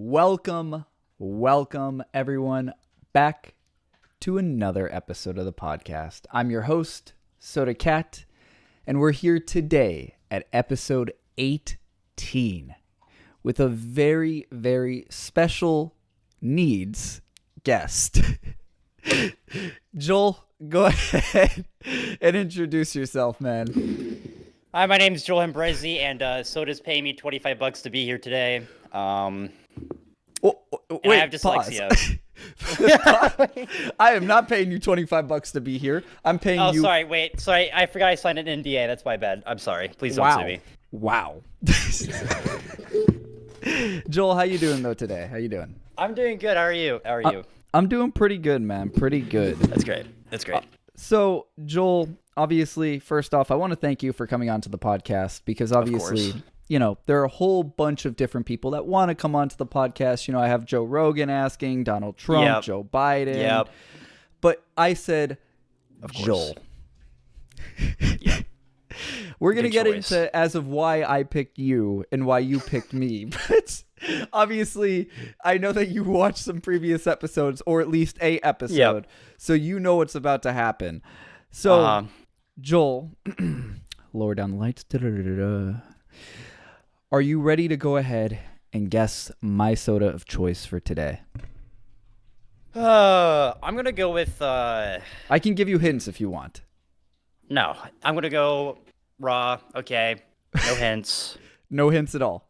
Welcome everyone back to another episode of the podcast. I'm your host, Sodacast, and we're here today at episode 18 with a very, very special needs guest. Joel, go ahead and introduce yourself, man. Hi, my name is Joel Hembrezzy, and Soda's paying me $25 to be here today. Wait, I have dyslexia. I am not paying you $25 to be here. I'm paying you. Oh, sorry. I forgot I signed an NDA. That's my bad. I'm sorry. Please don't sue me. Wow. Joel, how you doing though today? How you doing? I'm doing good. How are you? I'm doing pretty good, man. Pretty good. That's great. So, Joel, obviously, first off, I want to thank you for coming onto the podcast because obviously, there are a whole bunch of different people that want to come onto the podcast. I have Joe Rogan asking, Donald Trump, Joe Biden. Yep. But I said, Of course. Joel. Yep. We're going to Good get choice. into as of why I picked you and why you picked me. But obviously, I know that you watched some previous episodes, or at least a episode, so you know what's about to happen. So, Joel, lower down the lights. Are you ready to go ahead and guess my soda of choice for today? I'm going to go with... I can give you hints if you want. No, I'm going to go raw. Okay. No hints. No hints at all.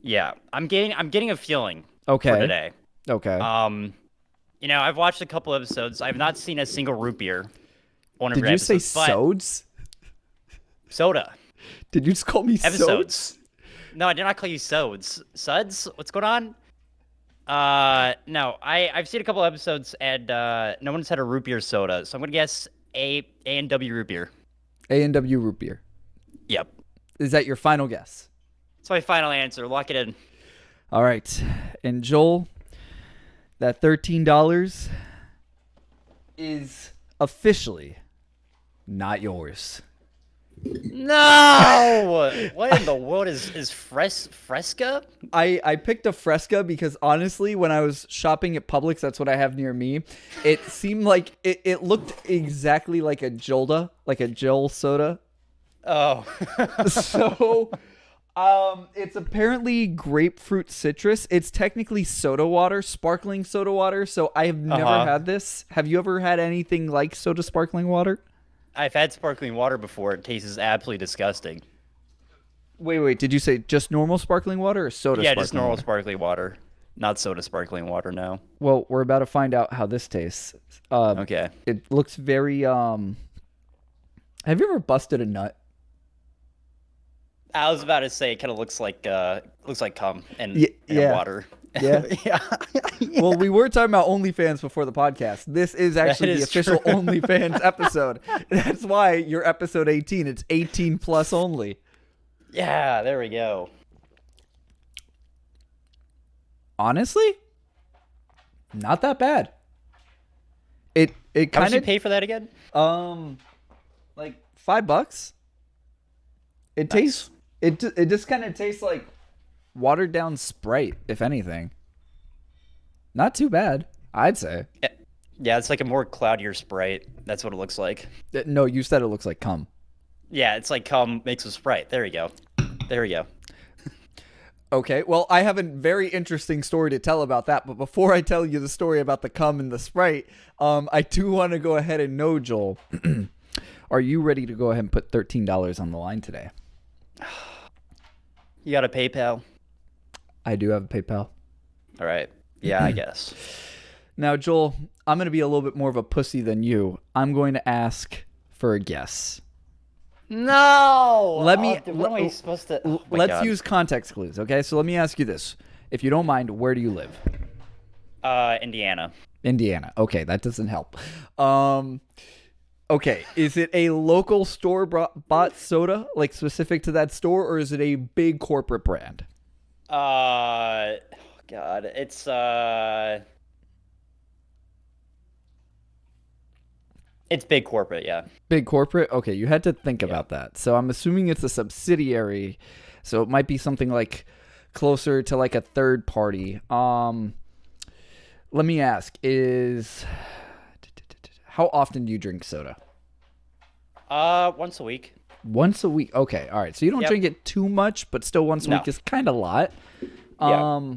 Yeah. I'm getting a feeling Okay. for today. Okay. I've watched a couple episodes. I've not seen a single root beer. Did you say sods? Soda. Did you just call me Episodes. sods? No, I did not call you sods. Suds? What's going on? No, I've seen a couple episodes and no one's had a root beer soda, so I'm gonna guess A&W root beer. A&W root beer. Yep. Is that your final guess? That's my final answer. Lock it in. All right. And Joel, that $13 is officially not yours. No! What in the world is Fresca? I picked a Fresca because honestly, when I was shopping at Publix, that's what I have near me. It seemed like it looked exactly like a Jolda, like a Joel soda. Oh. So, it's apparently grapefruit citrus. It's technically soda water, sparkling soda water. So I have never had this. Have you ever had anything like soda sparkling water? I've had sparkling water before. It tastes absolutely disgusting. Wait. Did you say just normal sparkling water or soda sparkling water? Yeah, just normal sparkling water. Not soda sparkling water, no. Well, we're about to find out how this tastes. Okay. It looks very, Have you ever busted a nut? I was about to say it kind of looks like cum and yeah. water. Yeah. Yeah. Well, we were talking about OnlyFans before the podcast. This is actually the official true. OnlyFans episode. That's why you're episode 18. It's 18 plus only. Yeah, there we go. Honestly, not that bad. It How kind much you of pay for that again? like $5. It tastes it just kind of tastes like watered down Sprite, if anything. Not too bad, I'd say. Yeah, it's like a more cloudier Sprite. That's what it looks like. No, you said it looks like cum. Yeah, it's like cum mixed with Sprite. There we go. Okay, well, I have a very interesting story to tell about that, but before I tell you the story about the cum and the Sprite, I do want to go ahead and know, Joel, are you ready to go ahead and put $13 on the line today? You got a PayPal? I do have a PayPal. All right. Yeah, I guess. Now, Joel, I'm going to be a little bit more of a pussy than you. I'm going to ask for a guess. No! Let me. What am I supposed to... Oh my let's God. use context clues, okay? So let me ask you this. If you don't mind, where do you live? Indiana. Indiana. Okay, that doesn't help. Okay, is it a local store bought soda, like specific to that store, or is it a big corporate brand? Oh God, it's big corporate, yeah. Big corporate? Okay, you had to think about that. So I'm assuming it's a subsidiary, so it might be something like closer to like a third party. Let me ask: how often do you drink soda? Once a week. Once a week. Okay, all right. So you don't drink it too much, but still once a week is kind of a lot. Yeah.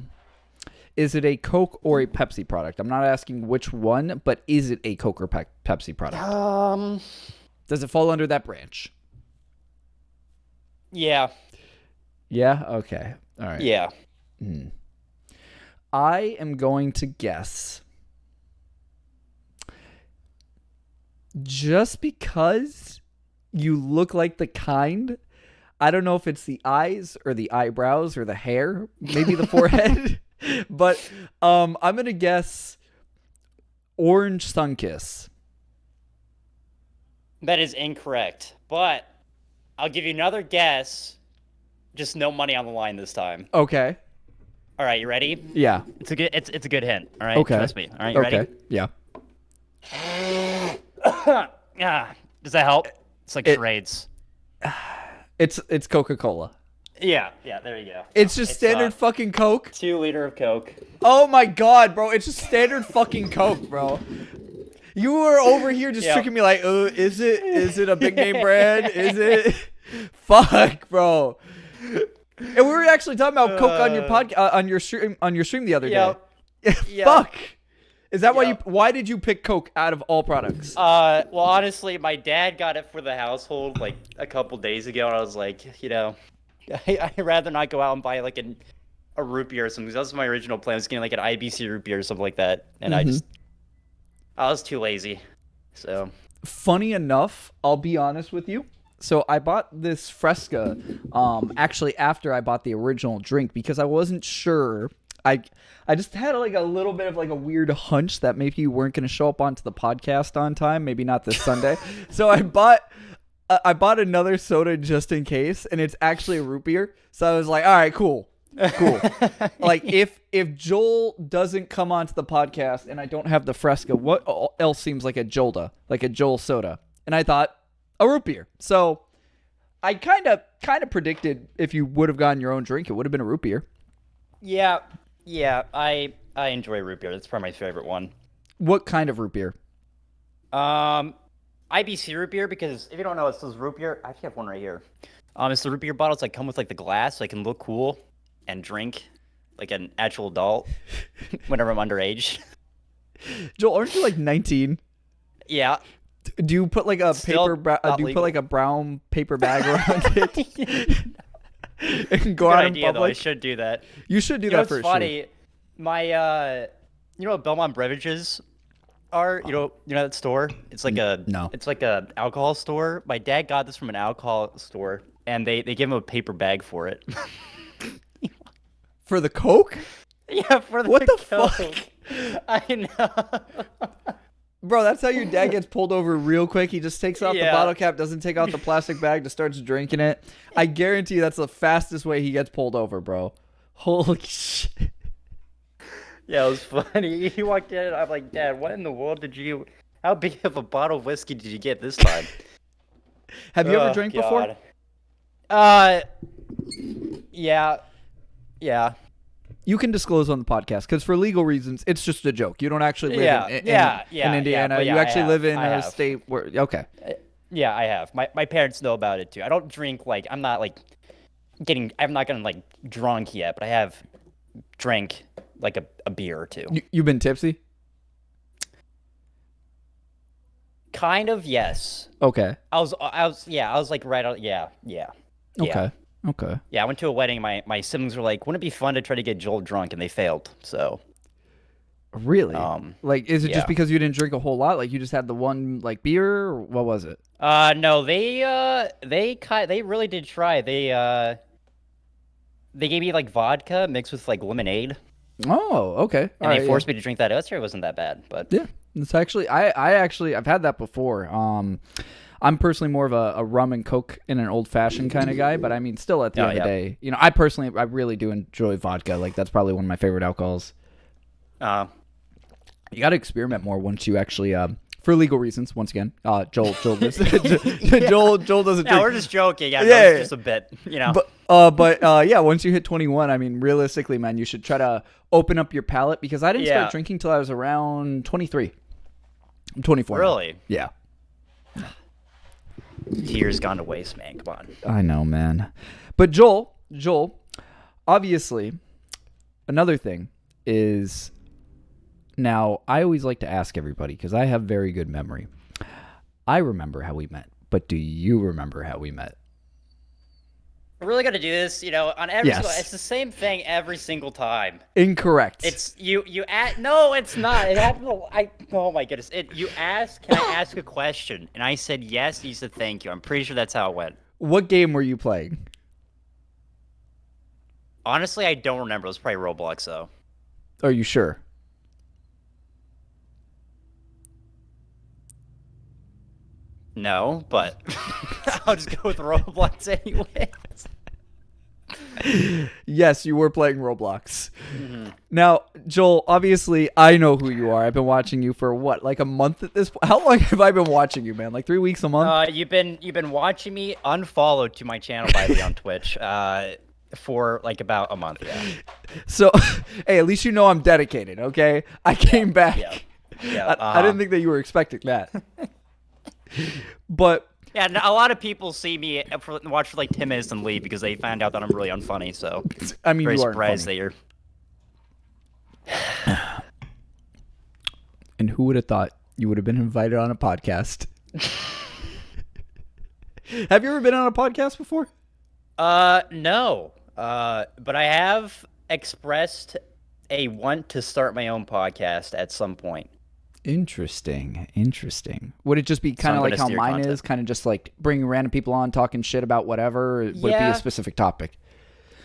Is it a Coke or a Pepsi product? I'm not asking which one, but is it a Coke or Pepsi product? Does it fall under that branch? Yeah. Yeah? Okay. All right. Yeah. I am going to guess, just because you look like the kind, I don't know if it's the eyes or the eyebrows or the hair, maybe the forehead, but I'm going to guess Orange Sunkiss. That is incorrect, but I'll give you another guess. Just no money on the line this time. Okay. All right, you ready? Yeah. It's a good hint. All right, Okay. trust me. All right, you ready? Yeah. Does that help? It's like charades. It's Coca-Cola. Yeah, there you go. It's just standard fucking Coke. 2 liter of Coke. Oh my god, bro! It's just standard fucking Coke, bro. You were over here just tricking me like, is it a big name brand? Is it? Fuck, bro. And we were actually talking about Coke on your podcast, on your stream the other day. Fuck. Is that why did you pick Coke out of all products? Well, honestly, my dad got it for the household like a couple days ago, and I was like, I'd rather not go out and buy like a root beer or something. That was my original plan. I was getting like an IBC root beer or something like that, and I was too lazy. So funny enough, I'll be honest with you. So I bought this Fresca actually after I bought the original drink because I wasn't sure. I just had like a little bit of like a weird hunch that maybe you weren't going to show up onto the podcast on time, maybe not this Sunday. So I bought another soda just in case, and it's actually a root beer. So I was like, all right, cool. Like if Joel doesn't come onto the podcast and I don't have the Fresca, what else seems like a Joel soda? And I thought a root beer. So I kind of predicted if you would have gotten your own drink, it would have been a root beer. Yeah, I enjoy root beer. That's probably my favorite one. What kind of root beer? IBC root beer, because if you don't know, it's those root beer. I actually have one right here. It's the root beer bottles that come with like the glass, so I can look cool and drink like an actual adult whenever I'm underage. Joel, aren't you like 19? Yeah. Do you put like a put like a brown paper bag around it? And go out in public? Though. I should do that. You should do that for sure. It's funny. My you know what Belmont Beverages are? You know that store? It's like it's like a alcohol store. My dad got this from an alcohol store, and they gave him a paper bag for it. For the Coke? Yeah, for the What the Coke. fuck? I know. Bro, that's how your dad gets pulled over real quick. He just takes off the bottle cap, doesn't take out the plastic bag, just starts drinking it. I guarantee you that's the fastest way he gets pulled over, bro. Holy shit. Yeah, it was funny. He walked in, and I'm like, Dad, what in the world how big of a bottle of whiskey did you get this time? Have you ever drank before? Yeah. You can disclose on the podcast because for legal reasons, it's just a joke. You don't actually live in Indiana. You actually live in a state where, okay. Yeah, I have. My parents know about it too. I don't drink I'm not getting drunk yet, but I have drank like a beer or two. You've been tipsy? Kind of, yes. Okay. I was like right on, yeah. Okay. Yeah, I went to a wedding. My siblings were like, "Wouldn't it be fun to try to get Joel drunk?" And they failed. So, really, is it just because you didn't drink a whole lot? Like you just had the one beer, or what was it? No, they really did try. They gave me vodka mixed with lemonade. Oh, okay. And they forced me to drink that. It wasn't that bad, but yeah, it's actually I've had that before. I'm personally more of a rum and Coke in an old-fashioned kind of guy, but I mean, still at the end of the day, I really do enjoy vodka. That's probably one of my favorite alcohols. You got to experiment more once you actually, for legal reasons. Once again, Joel doesn't. Joel doesn't. Yeah, we're just joking. Yeah, it's just a bit, Yeah, once you hit 21, I mean, realistically, man, you should try to open up your palate because I didn't start drinking till I was around 23. I'm 24 now. Really? Yeah. Tears gone to waste, man. Come on. I know, man. But Joel, obviously, another thing is now I always like to ask everybody because I have very good memory. I remember how we met, but do you remember how we met? We're really gonna do this, on every Yes. single. It's the same thing every single time. Incorrect. It's you. No, it's not. It happened. Oh my goodness. You asked, can I ask a question? And I said yes. You said thank you. I'm pretty sure that's how it went. What game were you playing? Honestly, I don't remember. It was probably Roblox, though. Are you sure? No, but I'll just go with Roblox anyways. Yes, you were playing Roblox. Mm-hmm. Now, Joel, obviously, I know who you are. I've been watching you for what, like a month at this point? How long have I been watching you, man? Like 3 weeks, a month? You've been watching me unfollowed to my channel, by the way, on Twitch. For like about a month, yeah. So, hey, at least you know I'm dedicated, okay? I came back. Yeah. I didn't think that you were expecting that. But yeah, a lot of people see me watch for like 10 minutes and leave because they find out that I'm really unfunny. So I mean, very you are surprised funny. that you're. And who would have thought you would have been invited on a podcast? Have you ever been on a podcast before? No. But I have expressed a want to start my own podcast at some point. Interesting. Would it just be kind of like how mine is? Kind of just like bringing random people on, talking shit about whatever? Or would it be a specific topic?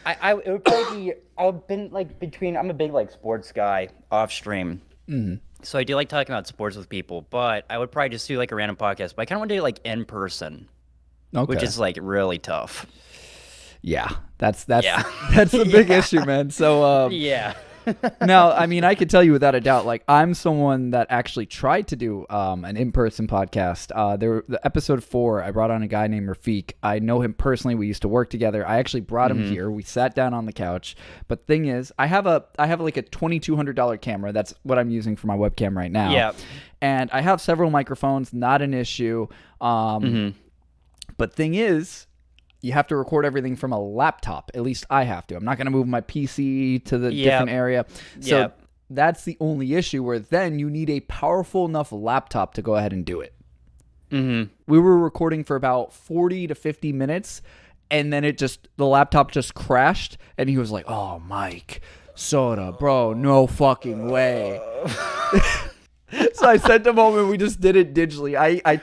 It would probably be. I've been like I'm a big like sports guy off stream. Mm-hmm. So I do like talking about sports with people, but I would probably just do like a random podcast. But I kind of want to do it like in person, which is like really tough. Yeah, that's the Yeah. big issue, man. So yeah. Now, I mean, I could tell you without a doubt, like I'm someone that actually tried to do an in-person podcast. The episode 4, I brought on a guy named Rafiq. I know him personally. We used to work together. I actually brought him here. We sat down on the couch. But thing is, I have like a $2,200 camera. That's what I'm using for my webcam right now. Yeah. And I have several microphones. Not an issue. But thing is, you have to record everything from a laptop. At least I have to. I'm not going to move my PC to the different area. So that's the only issue where then you need a powerful enough laptop to go ahead and do it. Mm-hmm. We were recording for about 40 to 50 minutes, and then the laptop just crashed, and he was like, "Oh, Mike, Soda, bro, no fucking way." So I sent him home, and we just did it digitally. I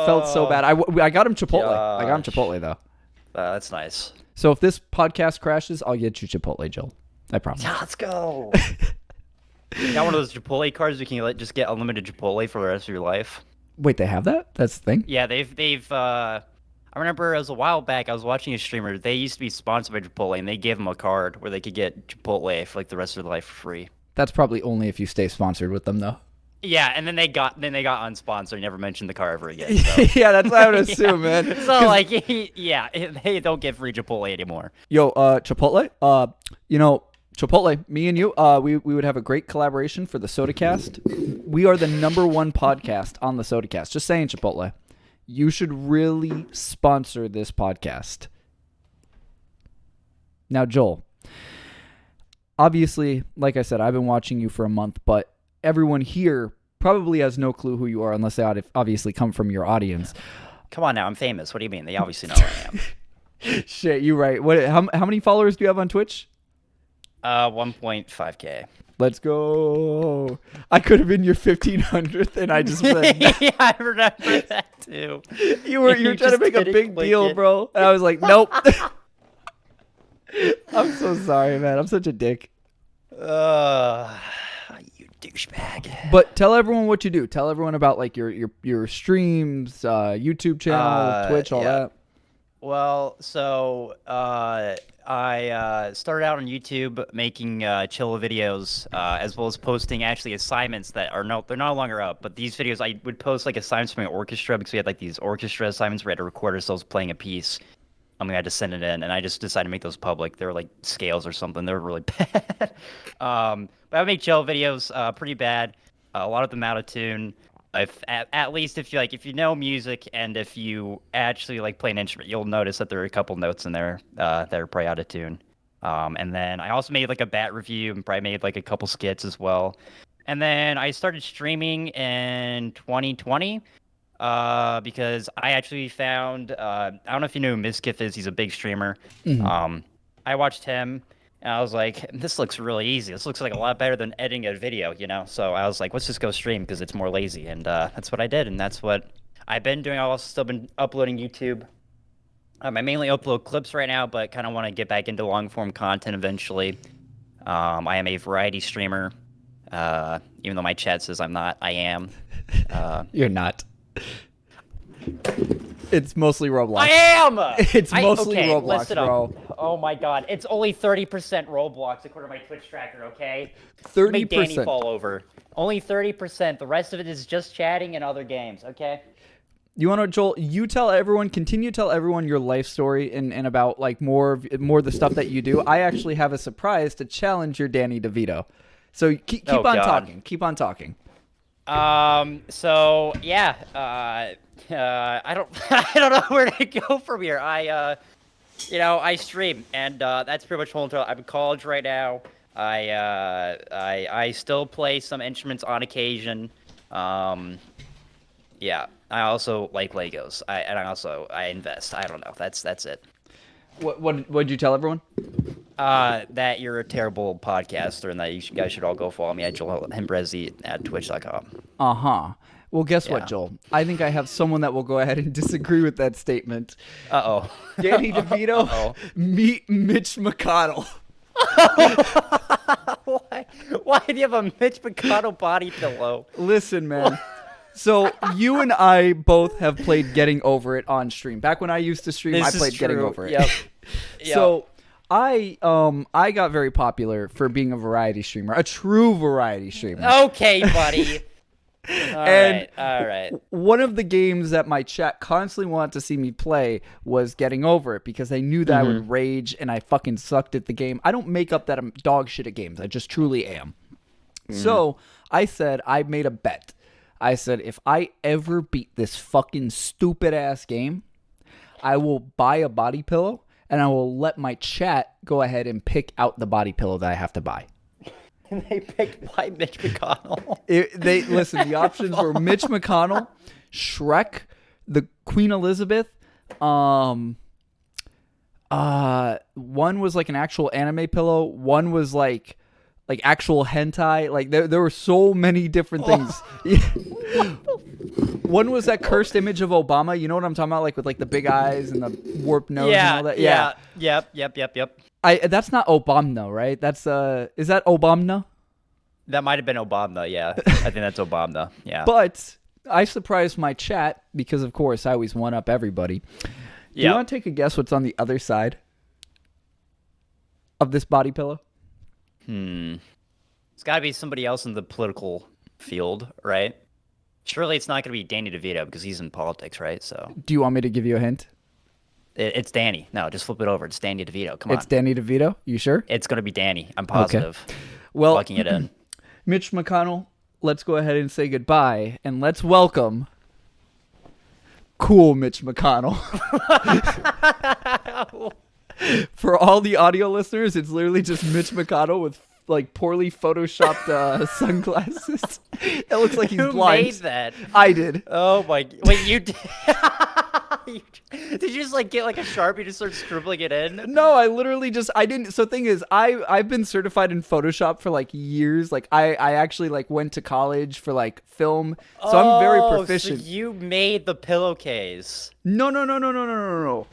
felt so bad. I got him Chipotle. Gosh. I got him Chipotle, though. That's nice. So if this podcast crashes, I'll get you Chipotle, Joel. I promise. Yeah, let's go. You got one of those Chipotle cards you can just get unlimited Chipotle for the rest of your life. Wait, they have that? That's the thing? Yeah, they've I remember it was a while back, I was watching a streamer. They used to be sponsored by Chipotle, and they gave them a card where they could get Chipotle for like the rest of their life for free. That's probably only if you stay sponsored with them, though. Yeah, and then they got unsponsored. Never mentioned the car ever again. So. Yeah, that's what I would assume, man. So like, yeah, they don't get free Chipotle anymore. Yo, Chipotle. Chipotle. Me and you. We would have a great collaboration for the Sodacast. We are the #1 podcast on the Sodacast. Just saying, Chipotle. You should really sponsor this podcast. Now, Joel. Obviously, like I said, I've been watching you for a month, but everyone here probably has no clue who you are unless they obviously come from your audience. Come on now, I'm famous. What do you mean? They obviously know who I am. Shit, you're right. How many followers do you have on Twitch? 1.5K. Let's go. I could have been your 1500th, and I just said, yeah, I remember that too. You were trying to make a big deal, bro. And I was like, nope. I'm so sorry, man. I'm such a dick. You douchebag. But tell everyone what you do. Tell everyone about like your streams, YouTube channel, Twitch, all that. Well, so I started out on YouTube making chill videos, as well as posting actually assignments that they're no longer up. But these videos, I would post like assignments from my orchestra because we had like these orchestra assignments where we had to record ourselves playing a piece. I had to send it in, and I just decided to make those public. They were like scales or something. They were really bad. But I make chill videos, pretty bad. A lot of them out of tune. If at least if you know music and if you actually like play an instrument, you'll notice that there are a couple notes in there that are probably out of tune. And then I also made like a bat review and probably made like a couple skits as well. And then I started streaming in 2020 because I actually found I don't know if you know who Mizkif is. He's a big streamer. I watched him. And I was like, this looks really easy. This looks like a lot better than editing a video, you know? So I was like, let's just go stream because it's more lazy. And that's what I did. And that's what I've been doing. I've also still been uploading YouTube. I mainly upload clips right now, but kind of want to get back into long-form content eventually. I am a variety streamer. Even though my chat says I'm not, I am. You're not. It's mostly Roblox. I am! It's mostly Roblox, listen bro. Up. Oh my god. It's only 30% Roblox according to my Twitch tracker, okay? 30%. Make Danny fall over. Only 30%. The rest of it is just chatting and other games, okay? You want to, Joel, continue to tell everyone your life story and about like more of the stuff that you do. I actually have a surprise to challenge your Danny DeVito. So keep on talking. Keep on talking. So yeah, I don't know where to go from here. I stream, and that's pretty much whole. I'm in college right now. I still play some instruments on occasion. Yeah, I also like Legos. I invest. I don't know. That's it. What'd you tell everyone? That you're a terrible podcaster and that you guys should all go follow me at joelhembrezzy at twitch.com. Well, guess what, Joel? I think I have someone that will go ahead and disagree with that statement. Uh-oh. Danny DeVito, meet Mitch McConnell. Why do you have a Mitch McConnell body pillow? Listen, man. So you and I both have played Getting Over It on stream. Back when I used to stream, I played Getting Over It. Yep. So I got very popular for being a variety streamer, a true variety streamer. Okay, buddy. All right. One of the games that my chat constantly wanted to see me play was Getting Over It because they knew that I would rage and I fucking sucked at the game. I don't make up that I'm dog shit at games. I just truly am. So I said, I made a bet. I said, if I ever beat this fucking stupid ass game, I will buy a body pillow and I will let my chat go ahead and pick out the body pillow that I have to buy. And they picked by Mitch McConnell. Listen, the options were Mitch McConnell, Shrek, the Queen Elizabeth. One was like an actual anime pillow. One was like actual hentai. Like there were so many different things. One was that cursed image of Obama. You know what I'm talking about? Like with like the big eyes and the warped nose and all that. Yeah. Yep. That's not Obama, right? That's is that Obama? That might have been Obama, yeah. I think that's Obama, yeah. But I surprised my chat because, of course, I always one up everybody. Do you want to take a guess what's on the other side of this body pillow? It's got to be somebody else in the political field, right? Surely it's not going to be Danny DeVito because he's in politics, right? So. Do you want me to give you a hint? It's Danny. No, just flip it over. It's Danny DeVito. Come on. It's Danny DeVito? You sure? It's going to be Danny. I'm positive. Okay. Well, locking it in. Mitch McConnell, let's go ahead and say goodbye, and let's welcome cool Mitch McConnell. For all the audio listeners, it's literally just Mitch McConnell with like poorly photoshopped sunglasses. It looks like he's blind. Who made that? I did. Oh my! Wait, you did? Did you just like get like a Sharpie to start scribbling it in? No, I literally I didn't. So the thing is, I've been certified in Photoshop for like years. Like I actually like went to college for like film. So I'm very proficient. So you made the pillowcase. No.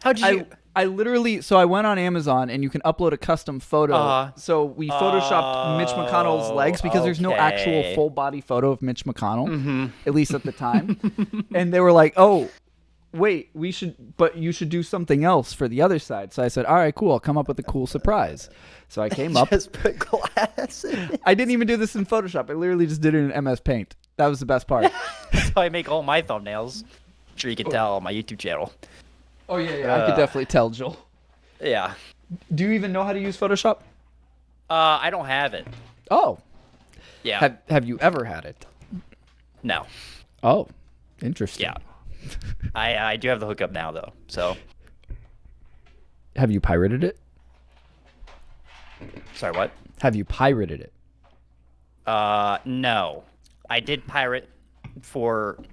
How'd you? I literally, so I went on Amazon and you can upload a custom photo. So we photoshopped Mitch McConnell's legs because there's no actual full body photo of Mitch McConnell, at least at the time. And they were like, oh, wait, you should do something else for the other side. So I said, all right, cool. I'll come up with a cool surprise. So I came up. Just put glasses. I didn't even do this in Photoshop. I literally just did it in MS Paint. That was the best part. That's how I make all my thumbnails. I'm sure you can tell on my YouTube channel. Oh yeah. I could definitely tell, Joel. Yeah. Do you even know how to use Photoshop? I don't have it. Oh. Yeah. Have you ever had it? No. Oh, interesting. Yeah. I do have the hookup now though. So. Have you pirated it? Sorry, what? Have you pirated it? No. I did pirate for.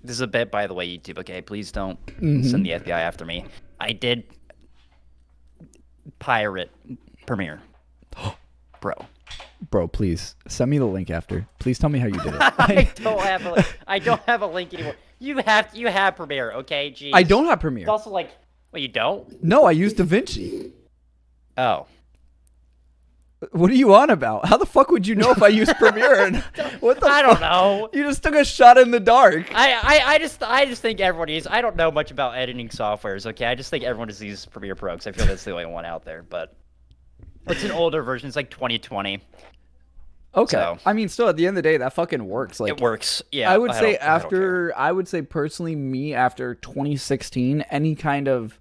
This is a bit, by the way, YouTube. Okay, please don't send the FBI after me. I did pirate Premiere. Bro, please send me the link after. Please tell me how you did it. I don't have a link anymore. You have Premiere, okay? Jeez. I don't have Premiere. It's also like, well, you don't? No, I use DaVinci. Oh. What are you on about? How the fuck would you know if I use Premiere? What the? I don't know. You just took a shot in the dark. I just think everyone uses. I don't know much about editing softwares. Okay, I just think everyone just uses Premiere Pro because I feel that's the only one out there. But it's an older version. It's like 2020. Okay. So, I mean, still at the end of the day, that fucking works. Like it works. Yeah. I would say I would say personally, me after 2016, any kind of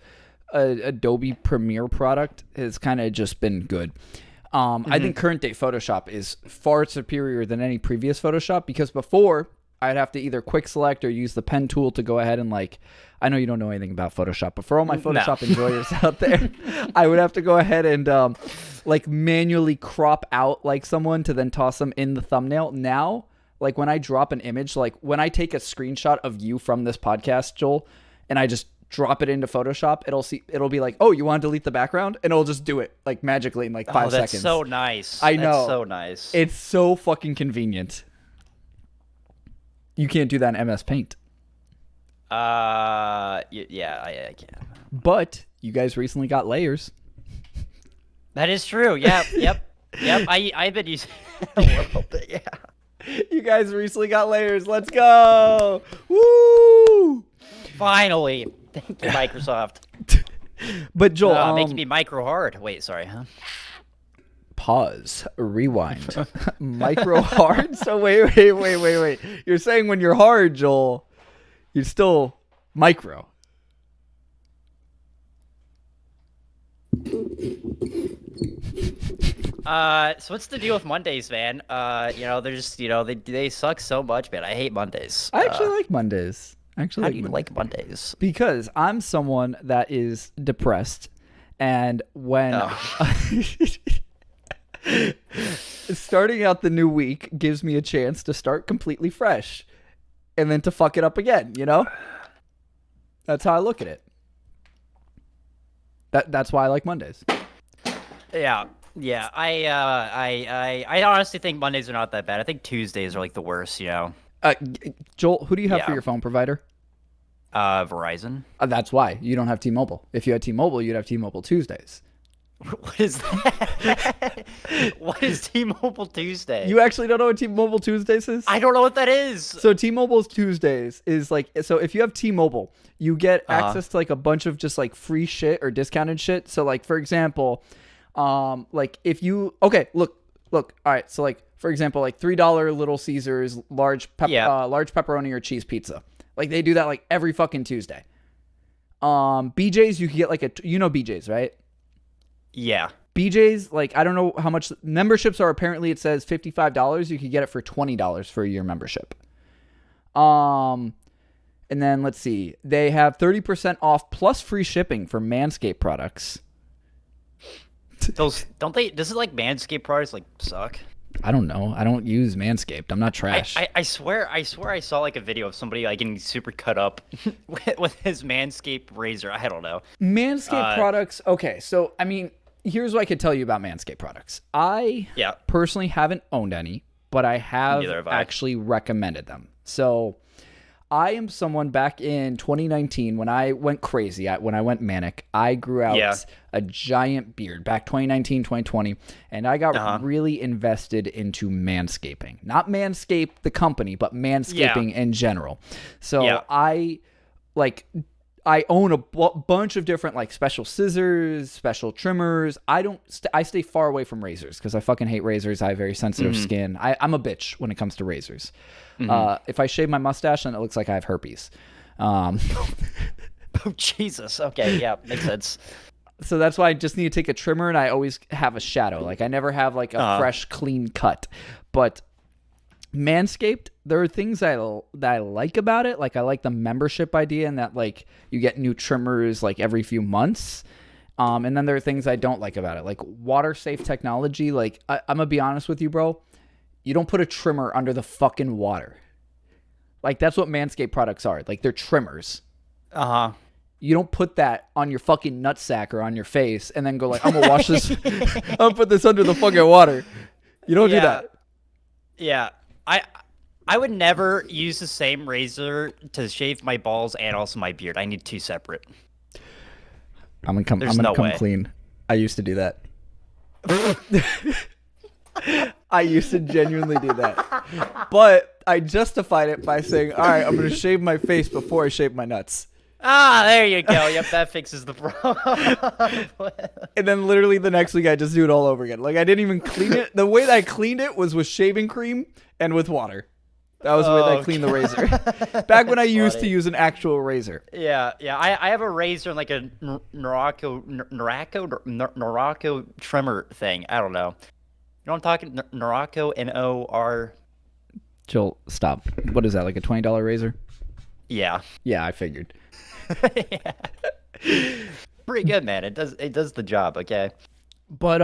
Adobe Premiere product has kind of just been good. I think current day Photoshop is far superior than any previous Photoshop because before I'd have to either quick select or use the pen tool to go ahead and like, I know you don't know anything about Photoshop, but for all my Photoshop enjoyers out there, I would have to go ahead and like manually crop out like someone to then toss them in the thumbnail. Now, like when I drop an image, like when I take a screenshot of you from this podcast, Joel, and I just drop it into Photoshop, it'll be like, oh, you want to delete the background? And it'll just do it like magically in like 5 seconds. That's so nice. I know. That's so nice. It's so fucking convenient. You can't do that in MS Paint. Yeah, I can. But you guys recently got layers. That is true. Yep. I've been using it a little bit. Yeah. You guys recently got layers. Let's go. Woo! Finally. Thank you, Microsoft. But Joel, making me micro hard. Wait, sorry, huh? Pause. Rewind. Micro hard? So wait. You're saying when you're hard, Joel, you're still micro. So what's the deal with Mondays, man? They're just, they suck so much, man. I hate Mondays. I actually like Mondays. How do you like Mondays? Because I'm someone that is depressed, and when starting out the new week gives me a chance to start completely fresh, and then to fuck it up again. That's how I look at it. That's why I like Mondays. Yeah. I honestly think Mondays are not that bad. I think Tuesdays are like the worst. Joel, who do you have for your phone provider? Verizon. That's why you don't have T-Mobile. If you had T-Mobile, you'd have T-Mobile Tuesdays. What is that? What is T-Mobile Tuesday? You actually don't know what T-Mobile Tuesdays is? I don't know what that is. So T-Mobile's Tuesdays is like, so if you have T-Mobile, you get access to like a bunch of just like free shit or discounted shit. So like, for example, like if you, look, all right. So like, for example, like $3 Little Caesars large pepperoni or cheese pizza. Like they do that like every fucking Tuesday. BJ's, you can get like BJ's, right? Yeah. BJ's, like, I don't know how much memberships are. Apparently it says $55. You could get it for $20 for a year membership. And then let's see. They have 30% off plus free shipping for Manscaped products. Does it like Manscaped products like suck? I don't know. I don't use Manscaped. I'm not trash. I swear I saw like a video of somebody like getting super cut up with his Manscaped razor. I don't know. Manscaped products. Okay, so I mean, here's what I could tell you about Manscaped products. I personally haven't owned any, but I have actually recommended them. So I am someone back in 2019 when I went crazy, when I went manic, I grew out a giant beard back 2019, 2020, and I got really invested into manscaping. Not Manscaped, the company, but manscaping in general. So I own a bunch of different like special scissors, special trimmers. I stay far away from razors because I fucking hate razors. I have very sensitive skin. I'm a bitch when it comes to razors. If I shave my mustache, then it looks like I have herpes. Oh, Jesus. Okay, yeah, makes sense. So that's why I just need to take a trimmer, and I always have a shadow. Like I never have like a fresh, clean cut. But Manscaped, there are things that I like about it. Like I like the membership idea, and that like you get new trimmers like every few months. And then there are things I don't like about it, like water safe technology. Like I'm gonna be honest with you, bro. You don't put a trimmer under the fucking water. Like that's what Manscaped products are. Like they're trimmers. You don't put that on your fucking nutsack or on your face and then go like, I'm gonna wash this. I'm gonna put this under the fucking water. You don't do that. Yeah. I would never use the same razor to shave my balls and also my beard. I need two separate. I'm gonna come clean. I used to do that. I used to genuinely do that. But I justified it by saying, all right, I'm gonna shave my face before I shave my nuts. Ah, there you go. Yep, that fixes the problem. And then literally the next week I just do it all over again. Like I didn't even clean it. The way that I cleaned it was with shaving cream and with water. That was the way that I cleaned the razor. Back when I used to use an actual razor. Yeah. I have a razor and like a Norako trimmer thing. I don't know. You know what I'm talking? Norako, N-O-R. Joel, stop. What is that? Like a $20 razor? Yeah. Yeah, I figured. Yeah. Pretty good, man. It does the job. Okay. But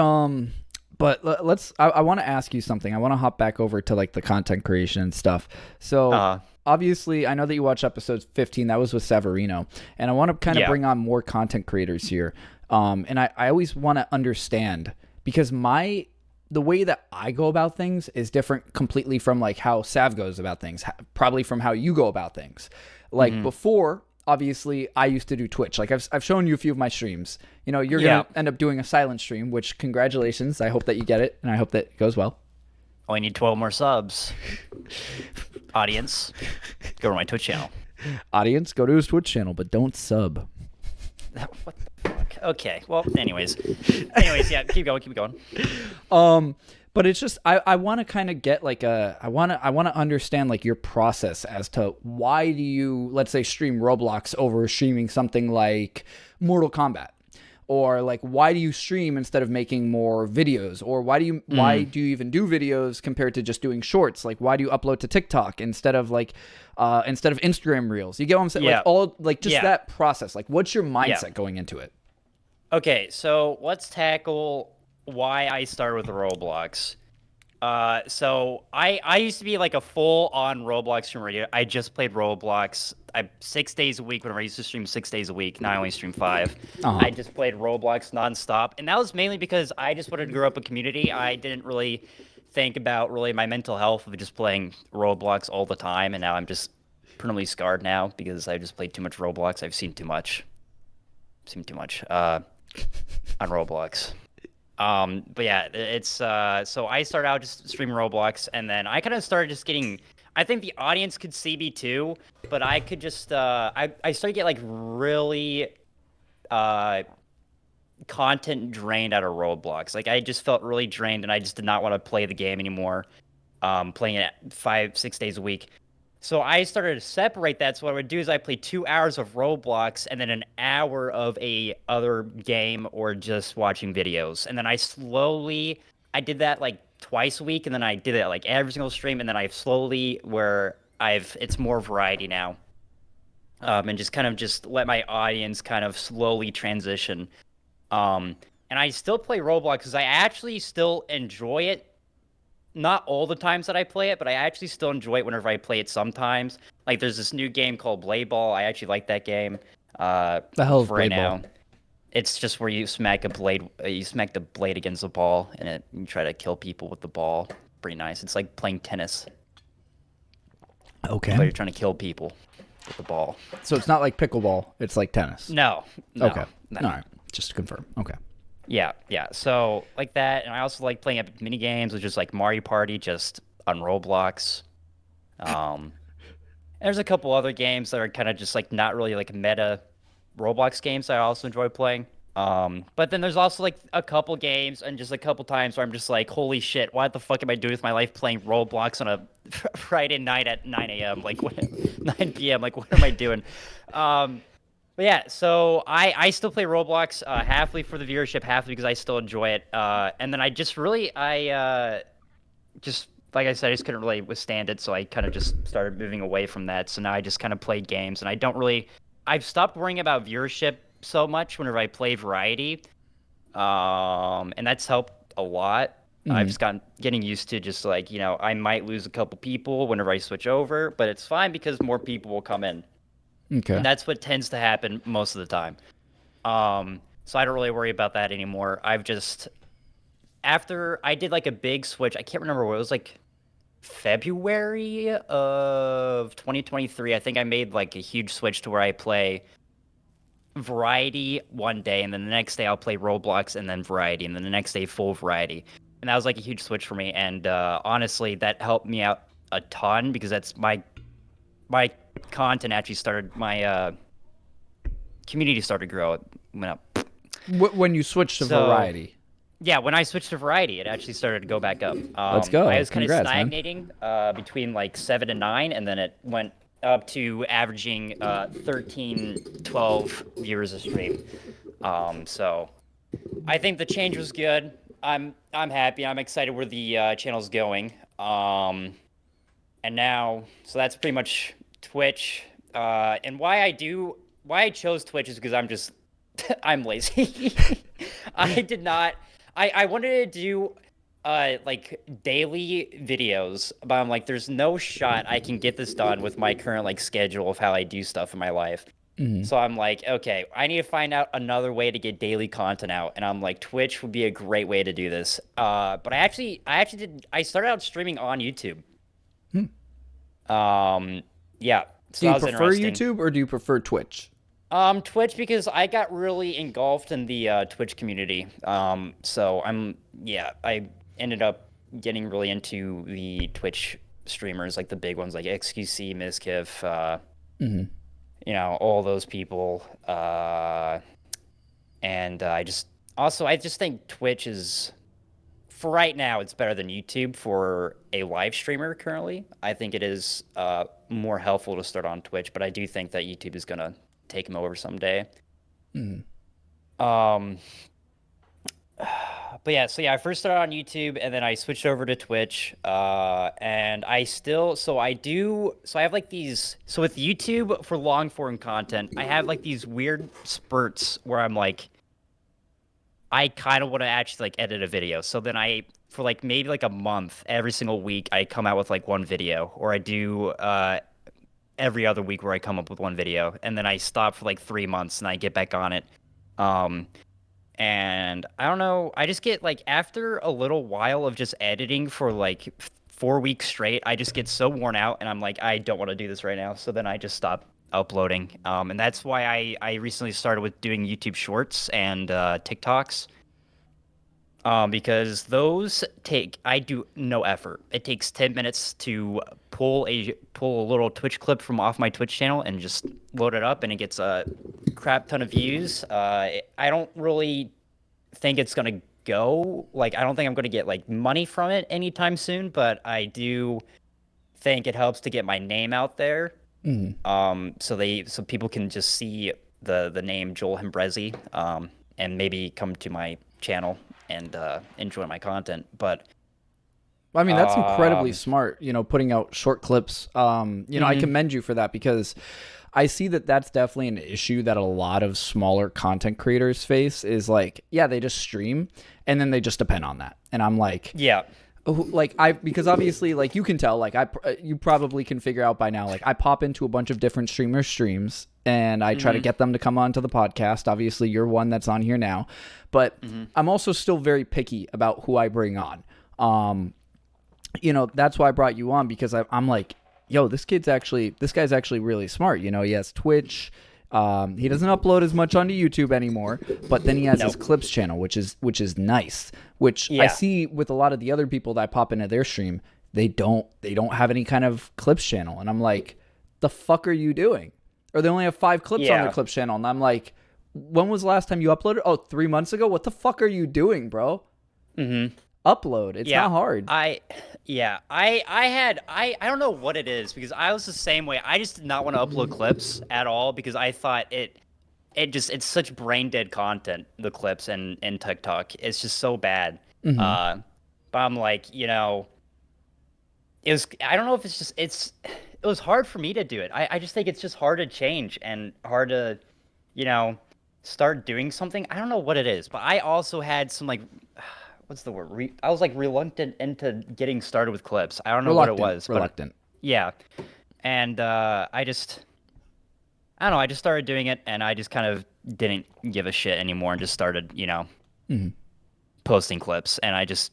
let's. I want to ask you something. I want to hop back over to like the content creation and stuff. So obviously, I know that you watched episode 15. That was with Severino, and I want to kind of bring on more content creators here. And I always want to understand because the way that I go about things is different completely from like how Sav goes about things, probably from how you go about things. Like before, obviously, I used to do Twitch. Like I've shown you a few of my streams. You know, you're going to end up doing a silent stream, which congratulations. I hope that you get it, and I hope that it goes well. Only need 12 more subs. Audience, go to my Twitch channel. Audience, go to his Twitch channel, but don't sub. What the fuck? Okay. Well, anyways, yeah, keep going. But it's just I want to kind of get like I want to understand like your process as to why do you, let's say, stream Roblox over streaming something like Mortal Kombat, or like why do you stream instead of making more videos, or why do you even do videos compared to just doing shorts? Like why do you upload to TikTok instead of Instagram Reels? You get what I'm saying? Yeah. Like that process. Like what's your mindset going into it? Okay, so let's tackle why I started with Roblox. So I used to be like a full-on Roblox streamer. I just played Roblox 6 days a week. Whenever I used to stream 6 days a week, now I only stream 5. I just played Roblox nonstop, and that was mainly because I just wanted to grow up a community. I didn't really think about my mental health of just playing Roblox all the time, and now I'm just permanently scarred now because I just played too much Roblox. I've seen too much on Roblox. But yeah, it's so I started out just streaming Roblox, and then I kind of started just getting. I think the audience could see me too, but I could just I started to get like really content drained out of Roblox. Like I just felt really drained, and I just did not want to play the game anymore. Playing it 5-6 days a week. So I started to separate that. So what I would do is I play 2 hours of Roblox and then an hour of a other game or just watching videos. And then I did that like twice a week, and then I did it like every single stream, and then I've slowly it's more variety now. And just kind of just let my audience kind of slowly transition. And I still play Roblox because I actually still enjoy it. Not all the times that I play it, but I actually still enjoy it whenever I play it sometimes. Like, there's this new game called Blade Ball. I actually like that game. The hell is right Blade now. Ball? It's just where you smack the blade against the ball, and you try to kill people with the ball. Pretty nice. It's like playing tennis. Okay. But you're trying to kill people with the ball. So it's not like pickleball. It's like tennis. No. Okay. No. All right. Just to confirm. Okay. Yeah. So like that, and I also like playing epic mini games, which is like Mario Party, just on Roblox. There's a couple other games that are kind of just like not really like meta Roblox games I also enjoy playing. But then there's also like a couple games and just a couple times where I'm just like, holy shit, what the fuck am I doing with my life playing Roblox on a Friday night at 9 a.m. like 9 p.m. Like what am I doing? But But yeah, so I still play Roblox, halfly for the viewership, halfly because I still enjoy it. And then I just really just like I said, I just couldn't really withstand it, so I kind of just started moving away from that. So now I just kind of play games, and I've stopped worrying about viewership so much whenever I play variety, and that's helped a lot. I've Mhm. just getting used to just like I might lose a couple people whenever I switch over, but it's fine because more people will come in, Okay. and that's what tends to happen most of the time. So I don't really worry about that anymore. I've just after I did like a big switch, I can't remember what it was like February of 2023. I think I made like a huge switch to where I play variety one day, and then the next day I'll play Roblox and then variety, and then the next day full variety. And that was like a huge switch for me. And honestly, that helped me out a ton because that's my content actually started my community started to grow. It went up. When you switch to So variety. yeah, when I switched to variety, it actually started to go back up. Let's I go. was kind of Congrats, man. stagnating between like 7 and 9, and then it went up to averaging 13, 12 viewers a stream. So I think the change was good. I'm happy. I'm excited where the channel's going. And now, so that's pretty much Twitch. And why I chose Twitch is because I'm lazy. I did not. I wanted to do like daily videos, but I'm like, there's no shot I can get this done with my current like schedule of how I do stuff in my life. Mhm. So I'm like, okay, I need to find out another way to get daily content out, and I'm like, Twitch would be a great way to do this. But I started out streaming on YouTube. Hmm. Yeah, Do so you that was prefer interesting. YouTube or do you prefer Twitch? Twitch because I got really engulfed in the Twitch community. So I ended up getting really into the Twitch streamers, like the big ones, like XQC, Mizkif, Hmm. all those people. And I just think Twitch is, for right now, it's better than YouTube for a live streamer currently. I think it is more helpful to start on Twitch, but I do think that YouTube is gonna take him over someday. Hmm. Um, but yeah, so yeah, I first started on YouTube and then I switched over to Twitch. And I have like these, so with YouTube for long form content, I have like these weird spurts where I'm like, I kind of want to actually like edit a video. So then for like maybe like a month, every single week, I come out with like one video, or I do every other week where I come up with one video, and then I stop for like 3 months and I get back on it. Um, and I don't know, I just get like after a little while of just editing for like 4 weeks straight, I just get so worn out, and I'm like, I don't want to do this right now. So then I just stop uploading. And that's why I recently started with doing YouTube Shorts and TikToks. Because I do no effort. It takes 10 minutes to pull a little Twitch clip from off my Twitch channel and just load it up, and it gets a crap ton of views. I don't really think it's gonna go. Like, I don't think I'm gonna get like money from it anytime soon, but I do think it helps to get my name out there. Hmm. So people can just see the name Joel Hembrezzy, and maybe come to my channel and enjoy my content. But I mean, that's incredibly um, smart, putting out short clips. I mhm. commend you for that because I see that that's definitely an issue that a lot of smaller content creators face is like, yeah, they just stream and then they just depend on that. And I'm like, Yeah, because obviously, like, you can tell, like, you probably can figure out by now, like, I pop into a bunch of different streamers' streams and I try to hmm get them to come onto the podcast. Obviously, you're one that's on here now, but hmm I'm also still very picky about who I bring on. That's why I brought you on because I'm like, yo, this guy's actually really smart. He has Twitch. He doesn't upload as much onto YouTube anymore, but then he has his nope, clips channel, which is nice. Which I yeah, see with a lot of the other people that pop into their stream, they don't have any kind of clips channel, and I'm like, the fuck are you doing? Or they only have 5 clips on their yeah. clips channel, and I'm like, when was the last time you uploaded? Oh, 3 months ago. What the fuck are you doing, bro? hmm Upload. It's Yeah, not hard. I don't know what it is because I was the same way. I just did not want to upload clips at all because I thought it's such brain dead content, the clips and TikTok. It's just so bad. Mm-hmm. But I'm like, I don't know if it was hard for me to do it. I just think it's just hard to change and hard to, you know, start doing something. I don't know what it is, but I also had some like, what's the word? I was like reluctant into getting started with clips. I don't know what it was, Reluctant. but yeah. And I don't know, I just started doing it and I just kind of didn't give a shit anymore and just started, Mm-hmm. posting clips and I just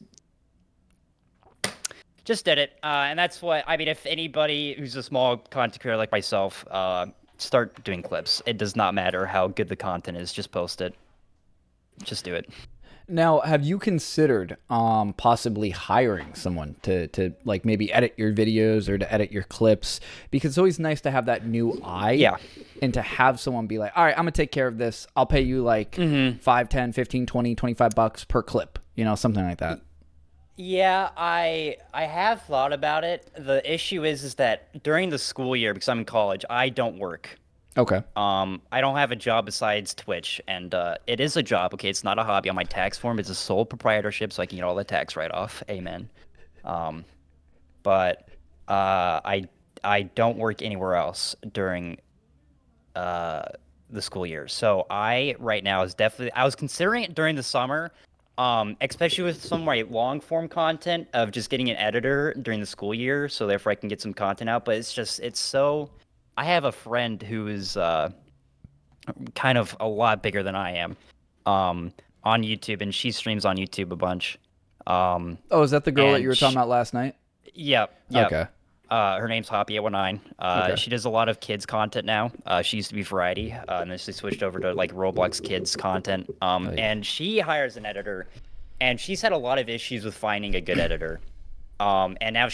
did it. And that's what I mean. If anybody who's a small content creator like myself, start doing clips. It does not matter how good the content is. Just post it. Just do it. Now, have you considered possibly hiring someone to like maybe edit your videos or to edit your clips? Because it's always nice to have that new eye. Yeah. And to have someone be like, all right, I'm going to take care of this. I'll pay you like 5, 10, 15, 20, $25 per clip. Something like that. Yeah, I have thought about it. The issue is that during the school year, because I'm in college, I don't work. Okay. I don't have a job besides Twitch, and it is a job. Okay, it's not a hobby on my tax form. It's a sole proprietorship, so I can get all the tax write-off. Amen. But I don't work anywhere else during the school year. So right now I was considering it during the summer. Especially with some of my long form content of just getting an editor during the school year, so therefore I can get some content out. But it's so. I have a friend who is kind of a lot bigger than I am on YouTube, and she streams on YouTube a bunch. Oh, is that the girl that you were talking about last night? Yep. Okay. Her name's Hoppy819. Okay. She does a lot of kids content now. She used to be Variety, and then she switched over to like Roblox kids content. And she hires an editor, and she's had a lot of issues with finding a good editor. And now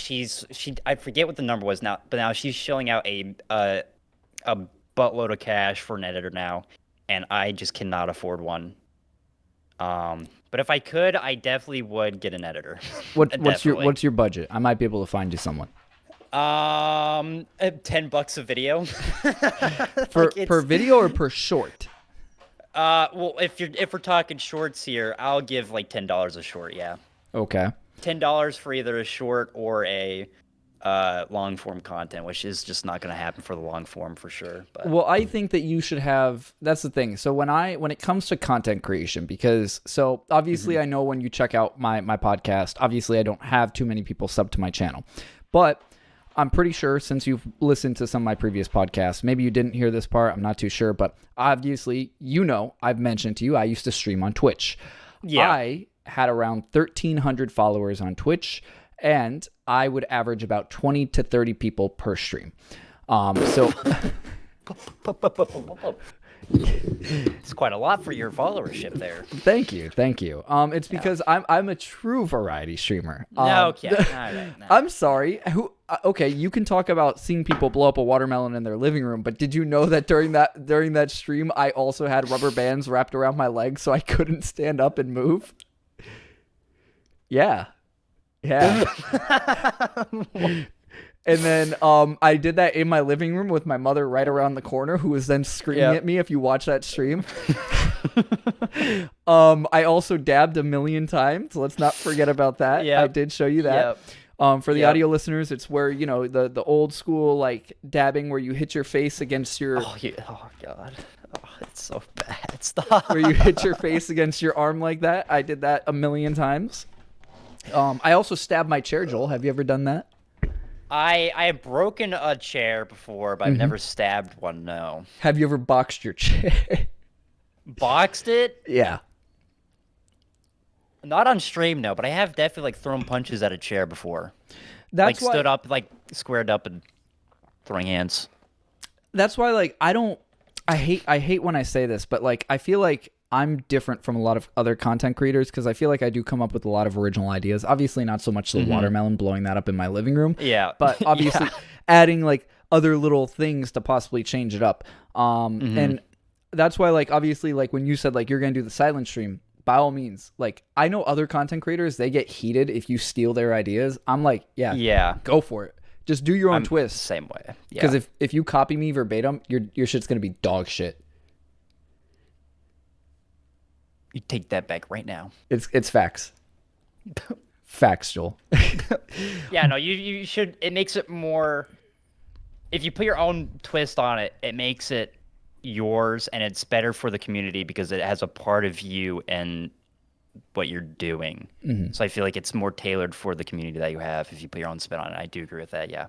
I forget what the number was now, but now she's shelling out a buttload of cash for an editor now, and I just cannot afford one. But if I could, I definitely would get an editor. What's your budget? I might be able to find you someone. $10 a video. Per video or per short? Well, if we're talking shorts here, I'll give like $10 a short. Yeah. Okay. $10 for either a short or a long form content, which is just not going to happen for the long form for sure. But well, I think that you should have. That's the thing. So when it comes to content creation, because obviously I know when you check out my podcast, obviously I don't have too many people sub to my channel, but I'm pretty sure since you've listened to some of my previous podcasts, maybe you didn't hear this part, I'm not too sure, but obviously, I've mentioned to you, I used to stream on Twitch. Yeah. I had around 1,300 followers on Twitch, and I would average about 20 to 30 people per stream. It's quite a lot for your followership there. Thank you. It's because I'm a true variety streamer. Okay. All right. No. I'm sorry. Okay, you can talk about seeing people blow up a watermelon in their living room, but did you know that during that stream, I also had rubber bands wrapped around my legs so I couldn't stand up and move? Yeah. And then I did that in my living room with my mother right around the corner, who was then screaming at me if you watch that stream. I also dabbed 1,000,000 times. Let's not forget about that. I did show you that. For the audio listeners, it's where, the old school like dabbing where you hit your face against your... Oh, God. Oh, it's so bad. Stop. Where you hit your face against your arm like that. I did that 1,000,000 times. I also stabbed my chair, Joel. Have you ever done that? I have broken a chair before, but I've never stabbed one, no. Have you ever boxed your chair? Boxed it? Yeah. Not on stream, no, but I have definitely thrown punches at a chair before. That's why, stood up, squared up and throwing hands. That's why, I hate when I say this, but I feel like I'm different from a lot of other content creators because I feel like I do come up with a lot of original ideas. Obviously, not so much the watermelon blowing that up in my living room. Yeah. But obviously, adding other little things to possibly change it up. And that's why, obviously, when you said you're gonna do the silent stream, by all means, I know other content creators, they get heated if you steal their ideas. I'm like, yeah, go for it. Just do your own twist. Same way. Because if you copy me verbatim, your shit's gonna be dog shit. You take that back right now. It's facts. Facts, Joel. Yeah, no, you should. It makes it more. If you put your own twist on it, it makes it yours, and it's better for the community because it has a part of you and what you're doing. So I feel like it's more tailored for the community that you have if you put your own spin on it. I do agree with that. Yeah.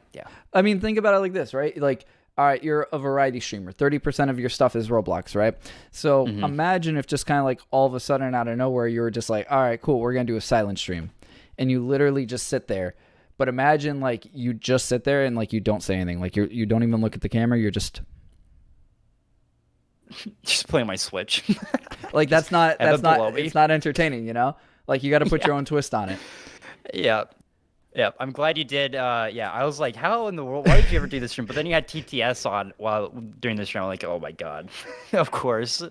I mean, think about it like this, right? Like, all right, you're a variety streamer. 30% of your stuff is Roblox, right? So imagine if just kind of like all of a sudden out of nowhere, you were just like, all right, cool, we're going to do a silent stream. And you literally just sit there. But imagine like you just sit there and like you don't say anything. Like you don't even look at the camera. You're just playing my Switch. like it's not entertaining, you know? Like you got to put your own twist on it. Yeah. I'm glad you did. Yeah, I was like, how in the world? Why did you ever do this stream? But then you had TTS on during the stream. I'm like, oh my god, of course.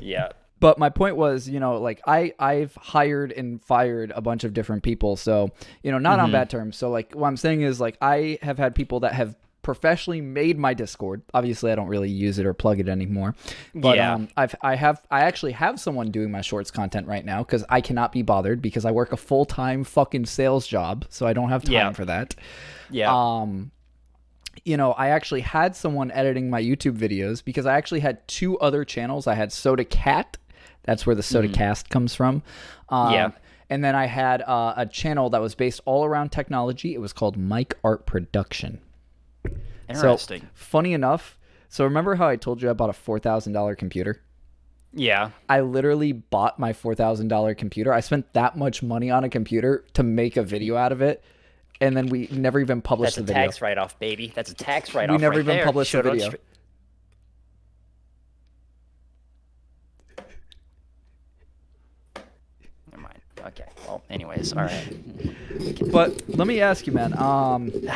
Yeah. But my point was, you know, like I've hired and fired a bunch of different people. So, you know, not on bad terms. So like what I'm saying is like I have had people that have professionally made my Discord. Obviously I don't really use it or plug it anymore. But I actually have someone doing my shorts content right now because I cannot be bothered because I work a full-time fucking sales job. So I don't have time for that. Yeah. You know, I actually had someone editing my YouTube videos because I actually had two other channels. I had Sodacast. That's where the Sodacast comes from. And then I had a channel that was based all around technology. It was called Mike Art Production. Interesting. So, funny enough, so remember how I told you I bought a $4,000 computer? Yeah. I literally bought my $4,000 computer. I spent that much money on a computer to make a video out of it. And then we never even published the video. That's a tax write-off, baby. That's a tax write-off. We never even published the video. Never mind. Okay. Well, anyways, all right. But let me ask you, man.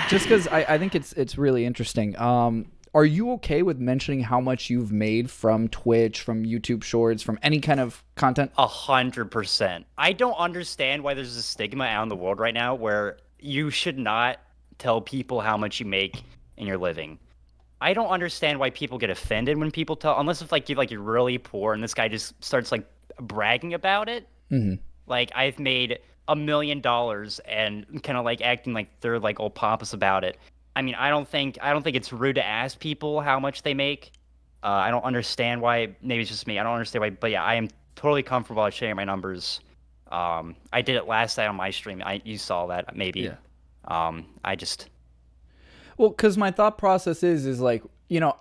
Just because I think it's really interesting. Are you okay with mentioning how much you've made from Twitch, from YouTube Shorts, from any kind of content? 100%. I don't understand why there's a stigma out in the world right now where you should not tell people how much you make in your living. I don't understand why people get offended when people tell, unless if you're really poor and this guy just starts like bragging about it. Like I've made $1 million and kind of like acting like they're like all pompous about it. I mean, I don't think it's rude to ask people how much they make. I don't understand why. Maybe it's just me. I don't understand why. But yeah, I am totally comfortable at sharing my numbers. I did it last night on my stream. You saw that maybe. Yeah. Well, because my thought process is like, you know,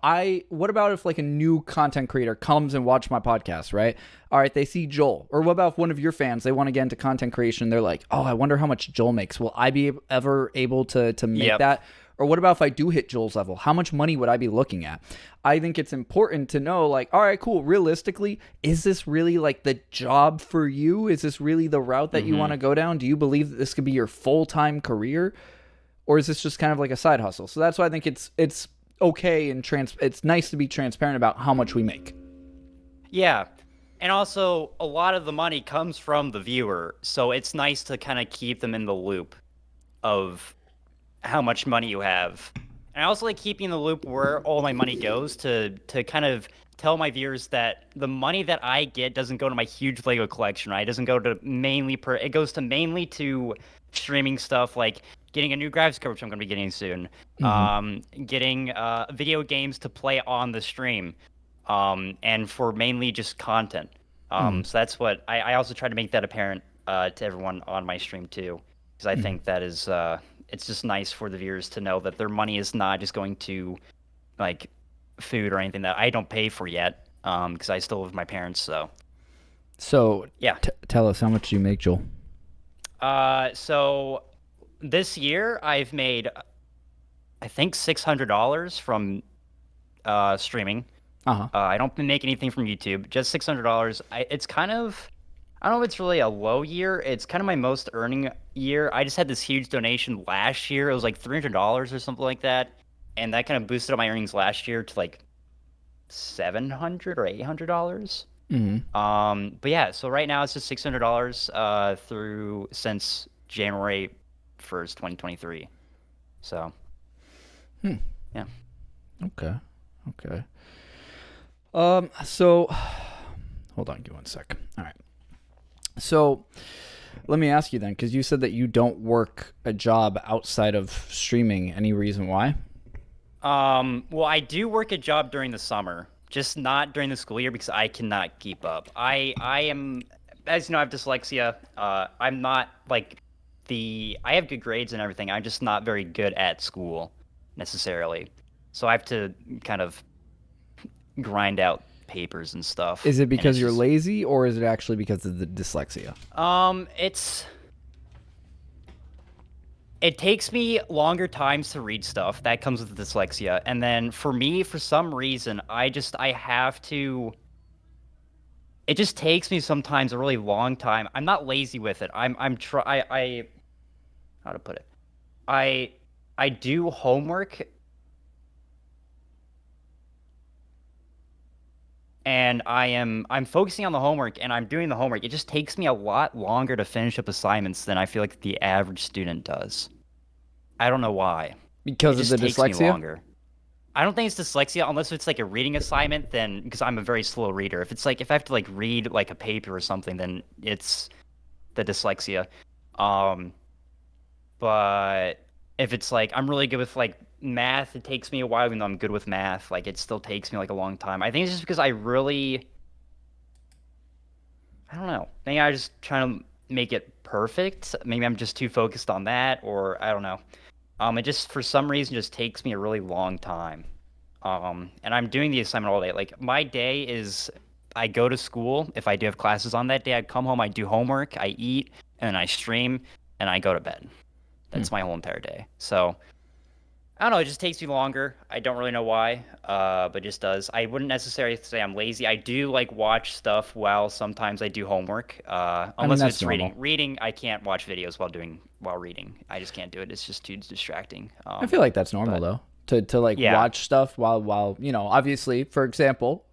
what about if like a new content creator comes and watch my podcast, right? All right, they see Joel. Or what about if one of your fans, they want to get into content creation. They're like, oh, I wonder how much Joel makes. Will I be ever able to make that? Or what about if I do hit Joel's level? How much money would I be looking at? I think it's important to know, like, all right, cool. Realistically, is this really like the job for you? Is this really the route that you want to go down? Do you believe that this could be your full-time career? Or is this just kind of like a side hustle? So that's why I think it's okay and it's nice to be transparent about how much we make. Yeah. And also, a lot of the money comes from the viewer. So it's nice to kind of keep them in the loop of how much money you have. And I also like keeping in the loop where all my money goes to kind of tell my viewers that the money that I get doesn't go to my huge Lego collection, right? It doesn't go to it goes to mainly to streaming stuff like getting a new graphics card, which I'm going to be getting soon, getting video games to play on the stream, and for mainly just content. So that's what I also try to make that apparent to everyone on my stream too, because I think that is it's just nice for the viewers to know that their money is not just going to like food or anything that I don't pay for yet, because I still live with my parents. So yeah, tell us, how much do you make, Joel? So this year I've made, I think, $600 from streaming. I don't make anything from YouTube, just $600. It's kind of, I don't know if it's really a low year. It's kind of my most earning year. I just had this huge donation last year. It was like $300 or something like that. And that kind of boosted up my earnings last year to like $700 or $800. But yeah, so right now it's just $600 since January 1st, 2023. So, yeah. Okay. So, Hold on, give me 1 sec. All right. So let me ask you then, because you said that you don't work a job outside of streaming. Any reason why? Well, I do work a job during the summer, just not during the school year because I cannot keep up. I am, as you know, I have dyslexia. I'm not like I have good grades and everything. I'm just not very good at school necessarily. So I have to kind of grind out papers and stuff. Is it because you're lazy, or is it actually because of the dyslexia? It takes me longer times to read stuff. That comes with dyslexia. And then for me, for some reason, I have to. It just takes me sometimes a really long time. I'm not lazy with it. How to put it? I do homework. And I'm focusing on the homework and I'm doing the homework. It just takes me a lot longer to finish up assignments than I feel like the average student does. I don't know why. Because of the dyslexia? Takes me longer. I don't think it's dyslexia unless it's like a reading assignment, then because I'm a very slow reader. If I have to like read like a paper or something, then it's the dyslexia. But if it's like I'm really good with like math, it takes me a while, even though I'm good with math. Like it still takes me like a long time. I think it's just because I don't know. Maybe I'm just trying to make it perfect. Maybe I'm just too focused on that, or I don't know. It just for some reason just takes me a really long time. And I'm doing the assignment all day. Like my day is, I go to school. If I do have classes on that day, I come home, I do homework, I eat, and I stream, and I go to bed. That's my whole entire day. So I don't know. It just takes me longer. I don't really know why, but it just does. I wouldn't necessarily say I'm lazy. I do like watch stuff while sometimes I do homework. Unless it's reading. Reading, I can't watch videos while reading. I just can't do it. It's just too distracting. I feel like that's normal though. To watch stuff while obviously, for example,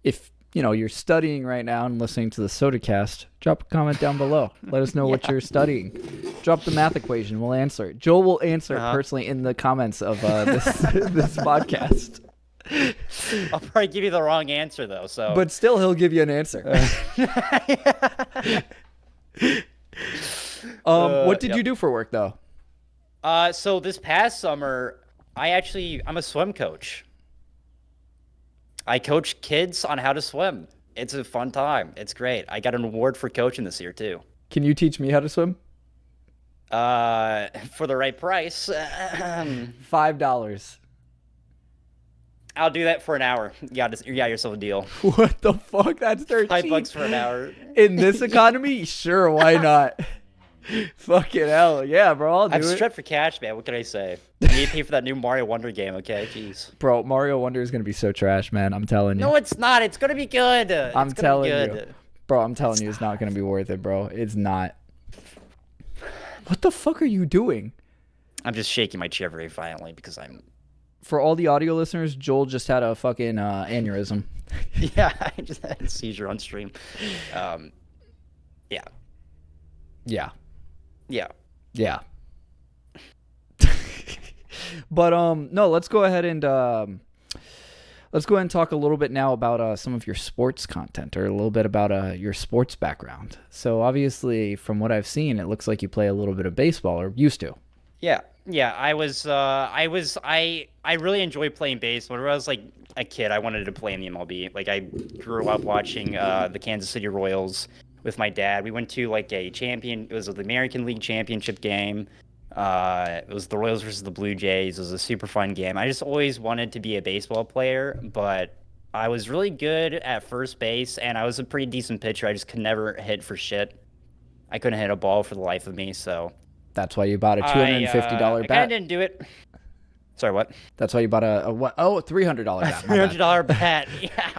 if you're studying right now and listening to the Sodacast, drop a comment down below. Let us know what you're studying. Drop the math equation. We'll answer it. Joel will answer it personally in the comments of this podcast. I'll probably give you the wrong answer though. But still, he'll give you an answer. What did you do for work though? So this past summer, I'm a swim coach. I coach kids on how to swim. It's a fun time. It's great. I got an award for coaching this year too. Can you teach me how to swim? For the right price. $5. I'll do that for an hour. You got yourself a deal. What the fuck? That's dirt cheap. $5 for an hour. In this economy? Sure, why not? Fucking hell. Yeah, bro, I'll do it. I'm strapped for cash, man. What can I say? You need to pay for that new Mario Wonder game, okay? Jeez. Bro, Mario Wonder is going to be so trash, man. I'm telling you. No, it's not. It's going to be good. I'm telling you. Bro, I'm telling you, it's not going to be worth it, bro. It's not. What the fuck are you doing? I'm just shaking my chair very violently because I'm... For all the audio listeners, Joel just had a fucking aneurysm. Yeah, I just had a seizure on stream. Yeah. Yeah. Yeah. Yeah. But no, let's go ahead and talk a little bit now about some of your sports content, or a little bit about your sports background. So obviously, from what I've seen, it looks like you play a little bit of baseball, or used to. Yeah. I really enjoy playing baseball. When I was like a kid, I wanted to play in the MLB. Like I grew up watching the Kansas City Royals with my dad. We went to like it was the American League Championship game. It was the Royals versus the Blue Jays. It was a super fun game. I just always wanted to be a baseball player, but I was really good at first base, and I was a pretty decent pitcher. I just could never hit for shit. I couldn't hit a ball for the life of me, so... That's why you bought a $250 bat. I kind of didn't do it. Sorry, what? That's why you bought a what? Oh, $300 bat. $300 bat. Yeah.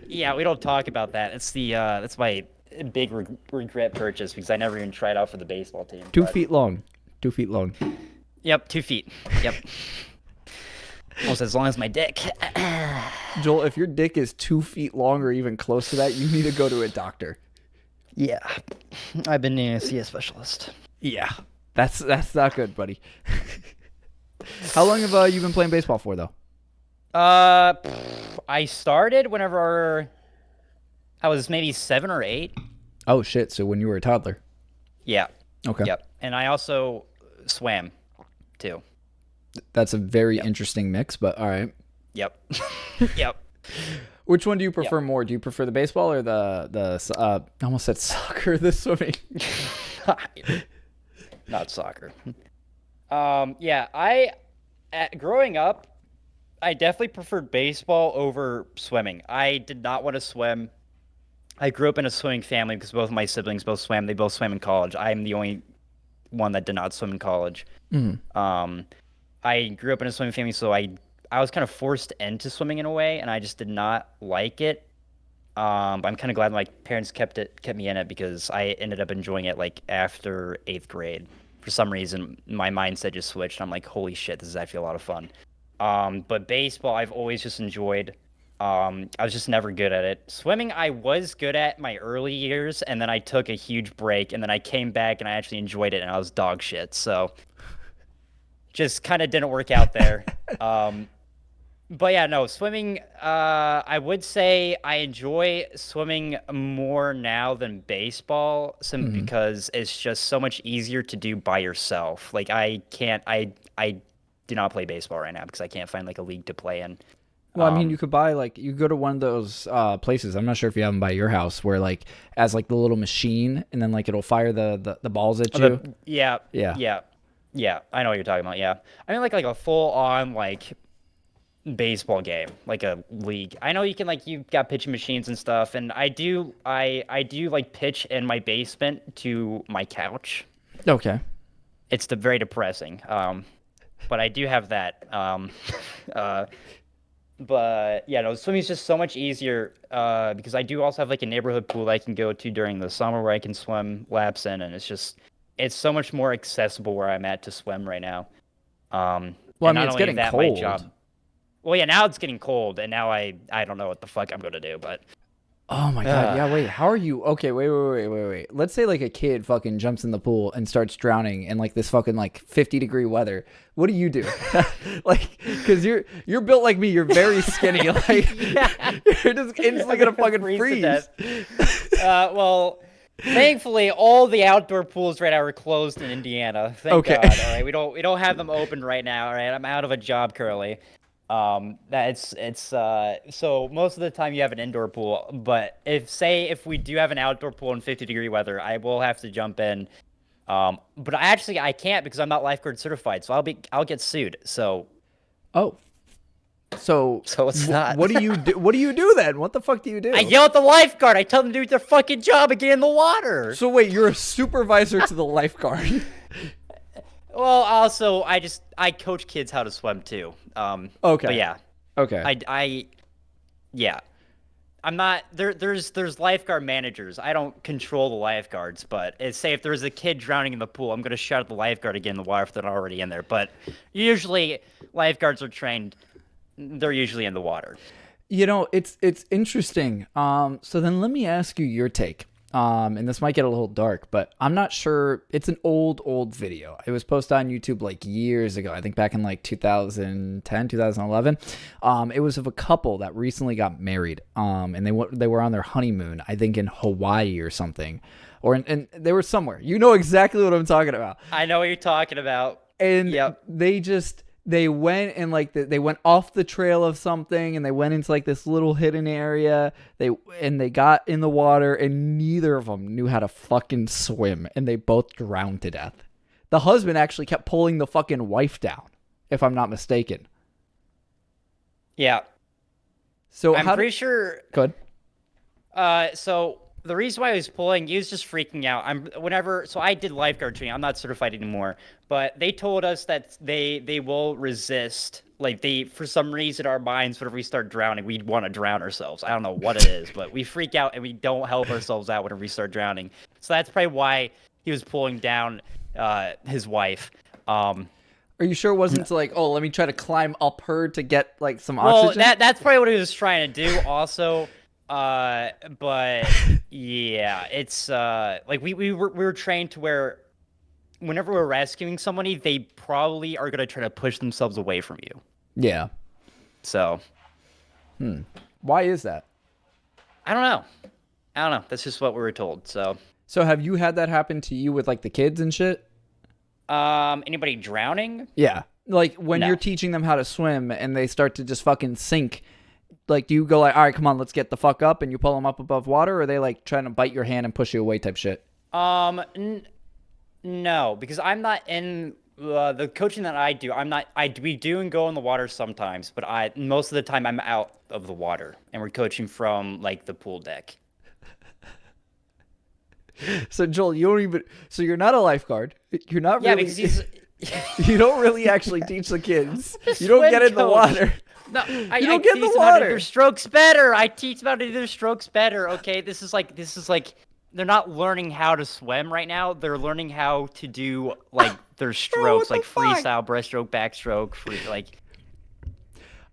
Yeah, we don't talk about that. It's that's my big regret purchase because I never even tried out for the baseball team. 2 feet long. 2 feet long. Yep, 2 feet. Yep. Almost as long as my dick. Joel, if your dick is 2 feet long or even close to that, you need to go to a doctor. Yeah. I've been to see a specialist. Yeah. That's not good, buddy. How long have you been playing baseball for, though? I started whenever I was maybe 7 or 8. Oh shit! So when you were a toddler. Yeah. Okay. Yep. And I also swam too. That's a very Yep. interesting mix, but all right. Yep. Yep. Which one do you prefer Yep. more? Do you prefer the baseball or the I almost said soccer, the swimming? Not soccer. Yeah, growing up, I definitely preferred baseball over swimming. I did not want to swim. I grew up in a swimming family because both of my siblings both swam. They both swam in college. I'm the only one that did not swim in college. Mhm. Um, I grew up in a swimming family, so I was kind of forced into swimming in a way, and I just did not like it. But I'm kind of glad my parents kept me in it because I ended up enjoying it like after 8th grade. For some reason, my mindset just switched. I'm like, holy shit, this is actually a lot of fun. But baseball, I've always just enjoyed. I was just never good at it. Swimming, I was good at my early years, and then I took a huge break, and then I came back and I actually enjoyed it, and I was dog shit. So just kind of didn't work out there. Um, but yeah, no, swimming, I would say I enjoy swimming more now than baseball, Mhm. because it's just so much easier to do by yourself. Like I do not play baseball right now because I can't find like a league to play in. Well, I mean, you Um, could buy like you go to one of those places. I'm not sure if you have them by your house, where like as like the little machine, and then like it'll fire the balls at you. yeah, Yeah. yeah, yeah, I know what you're talking about. Yeah, I mean like a full on like baseball game, like a league. I know you can like you've got pitching machines and stuff, and I do like pitch in my basement to my couch. Okay. It's very depressing. But I do have that. Uh, but yeah, no, swimming's just so much easier. Because I do also have like a neighborhood pool I can go to during the summer where I can swim laps in, and it's so much more accessible where I'm at to swim right now. Well, I And mean, not it's only getting that, my cold. job. Well, yeah, now it's getting cold, and now I don't know what the fuck I'm gonna do, but Oh my god. uh, Yeah. Wait. How are you? Okay. Wait. Let's say like a kid fucking jumps in the pool and starts drowning in like this fucking like 50-degree weather. What do you do? Like, because you're built like me. You're very skinny. Like, yeah, you're just instantly I'm gonna gonna fucking freeze to freeze. death. Well, thankfully, all the outdoor pools right now are closed in Indiana. Thank Okay. God. All right, we don't have them open right now. All right, I'm out of a job currently. That it's so most of the time you have an indoor pool, but if we do have an outdoor pool in 50-degree weather, I will have to jump in. But I can't because I'm not lifeguard certified, so I'll get sued. So Oh. So so it's not. what do you do? What do you do then? What the fuck do you I do? yell at the lifeguard. I tell them to do their fucking job and get in the water. So wait, you're a supervisor to the lifeguard. Well, also I coach kids how to swim too. But Okay. yeah, Okay. I yeah. I'm not there. There's lifeguard managers. I don't control the lifeguards, but say if there's a kid drowning in the pool, I'm gonna shout at the lifeguard to get in the water if they're not already in there. But usually lifeguards are trained. They're usually in the water. You know, it's interesting. So then let me ask you your take. And this might get a little dark, but I'm not sure. It's an old video. It was posted on YouTube like years ago. I think back in like 2010, 2011. It was of a couple that recently got married. And they were on their honeymoon, I think in Hawaii or something, or and they were somewhere. You know exactly what I'm talking about. I know what you're talking about. And Yep. they went and like they went off the trail of something, and they went into like this little hidden area. They got in the water, and neither of them knew how to fucking swim, and they both drowned to death. The husband actually kept pulling the fucking wife down, if I'm not mistaken. Yeah. So I'm pretty sure. good. So the reason why I was pulling, he was just freaking out. So I did lifeguard training. I'm not certified anymore, but they told us that they will resist. Like for some reason, our minds, whenever we start drowning, we want to drown ourselves. I don't know what it is, but we freak out and we don't help ourselves out whenever we start drowning. So that's probably why he was pulling down his wife. Are you sure it wasn't to like, oh, let me try to climb up her to get like some Well, oxygen? that's probably what he was trying to do also. But yeah, it's like we were trained to where whenever we're rescuing somebody, they probably are gonna try to push themselves away from you. Yeah. So Why is that? I don't know. I don't know. That's just what we were told. So, So have you had that happen to you with like the kids and shit? anybody drowning? Yeah. Like when you're No. teaching them how to swim and they start to just fucking sink, like do you go like, all right, come on, let's get the fuck up, and you pull them up above water, or are they like trying to bite your hand and push you away type shit? No, because I'm not in the coaching that I do. I'm not. We do and go in the water sometimes, but I most of the time I'm out of the water, and we're coaching from like the pool deck. So Joel, you don't even. So you're not a lifeguard. You're not Yeah, really. because he's You don't really actually teach the kids. Just You don't swim get in the coach. water. No, You don't get in teach the them how to do water. their strokes better. I teach them how to do their strokes better. Okay, this is like they're not learning how to swim right now. They're learning how to do like their strokes, the like fuck? freestyle, breaststroke, backstroke,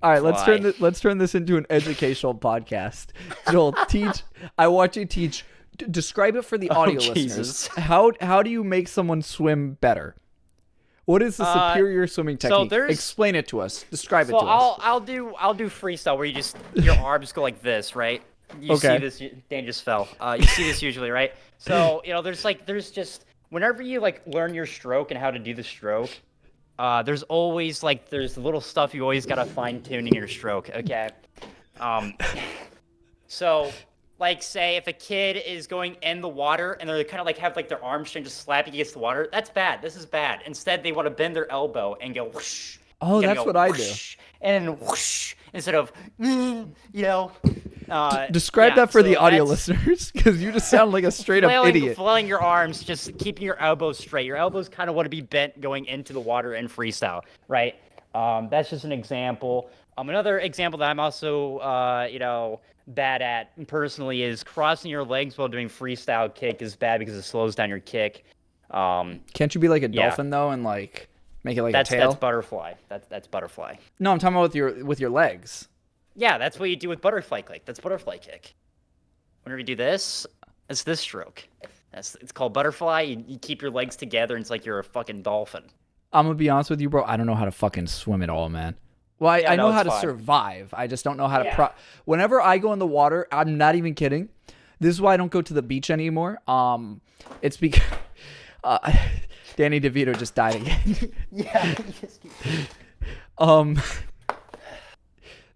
All right, fly. let's turn this into an educational podcast. Joel, teach. I want you to teach. Describe it for the audio listeners. Jesus. How do you make someone swim better? What is the superior swimming so technique? there's- Explain it to us. Describe it So to us. I'll do freestyle where you just your arms go like this, right? You Okay. see this? Dan just fell. You see this usually, right? So there's just whenever you like learn your stroke and how to do the stroke, there's always like there's little stuff you always gotta fine tune in your stroke. Okay. Um, so like say if a kid is going in the water and they're kind of like have like their arm string just slapping against the water, that's bad. This is bad. Instead, they want to bend their elbow and go whoosh. Oh, You gotta that's go what I do. whoosh, and then whoosh instead of Describe yeah, that for so the audio that's listeners, because you just sound like a straight up idiot. flailing your arms, just keeping your elbows straight. Your elbows kind of want to be bent going into the water in freestyle, right? That's just an example. Another example that I'm also bad at personally is crossing your legs while doing freestyle kick is bad because it slows down your kick. Can't you be like a Yeah. dolphin though, and like make it like That's a tail? that's butterfly. That's butterfly. No, I'm talking about with your legs. Yeah, that's what you do with butterfly kick. That's butterfly kick. Whenever you do this, it's this stroke. It's called butterfly. You keep your legs together, and it's like you're a fucking dolphin. I'm gonna be honest with you, bro. I don't know how to fucking swim at all, man. Well, I know no, how it's to fine. survive. I just don't know how to Yeah. Whenever I go in the water, I'm not even kidding. This is why I don't go to the beach anymore. It's because uh, Danny DeVito just died again. Yeah.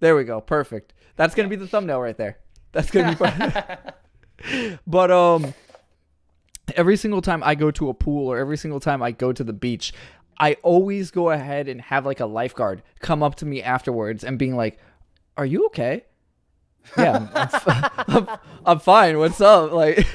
There we go. Perfect. That's gonna be the thumbnail right there. That's gonna be. But every single time I go to a pool or every single time I go to the beach, I always go ahead and have like a lifeguard come up to me afterwards and being like, "Are you okay?" Yeah, I'm fine. What's up? Like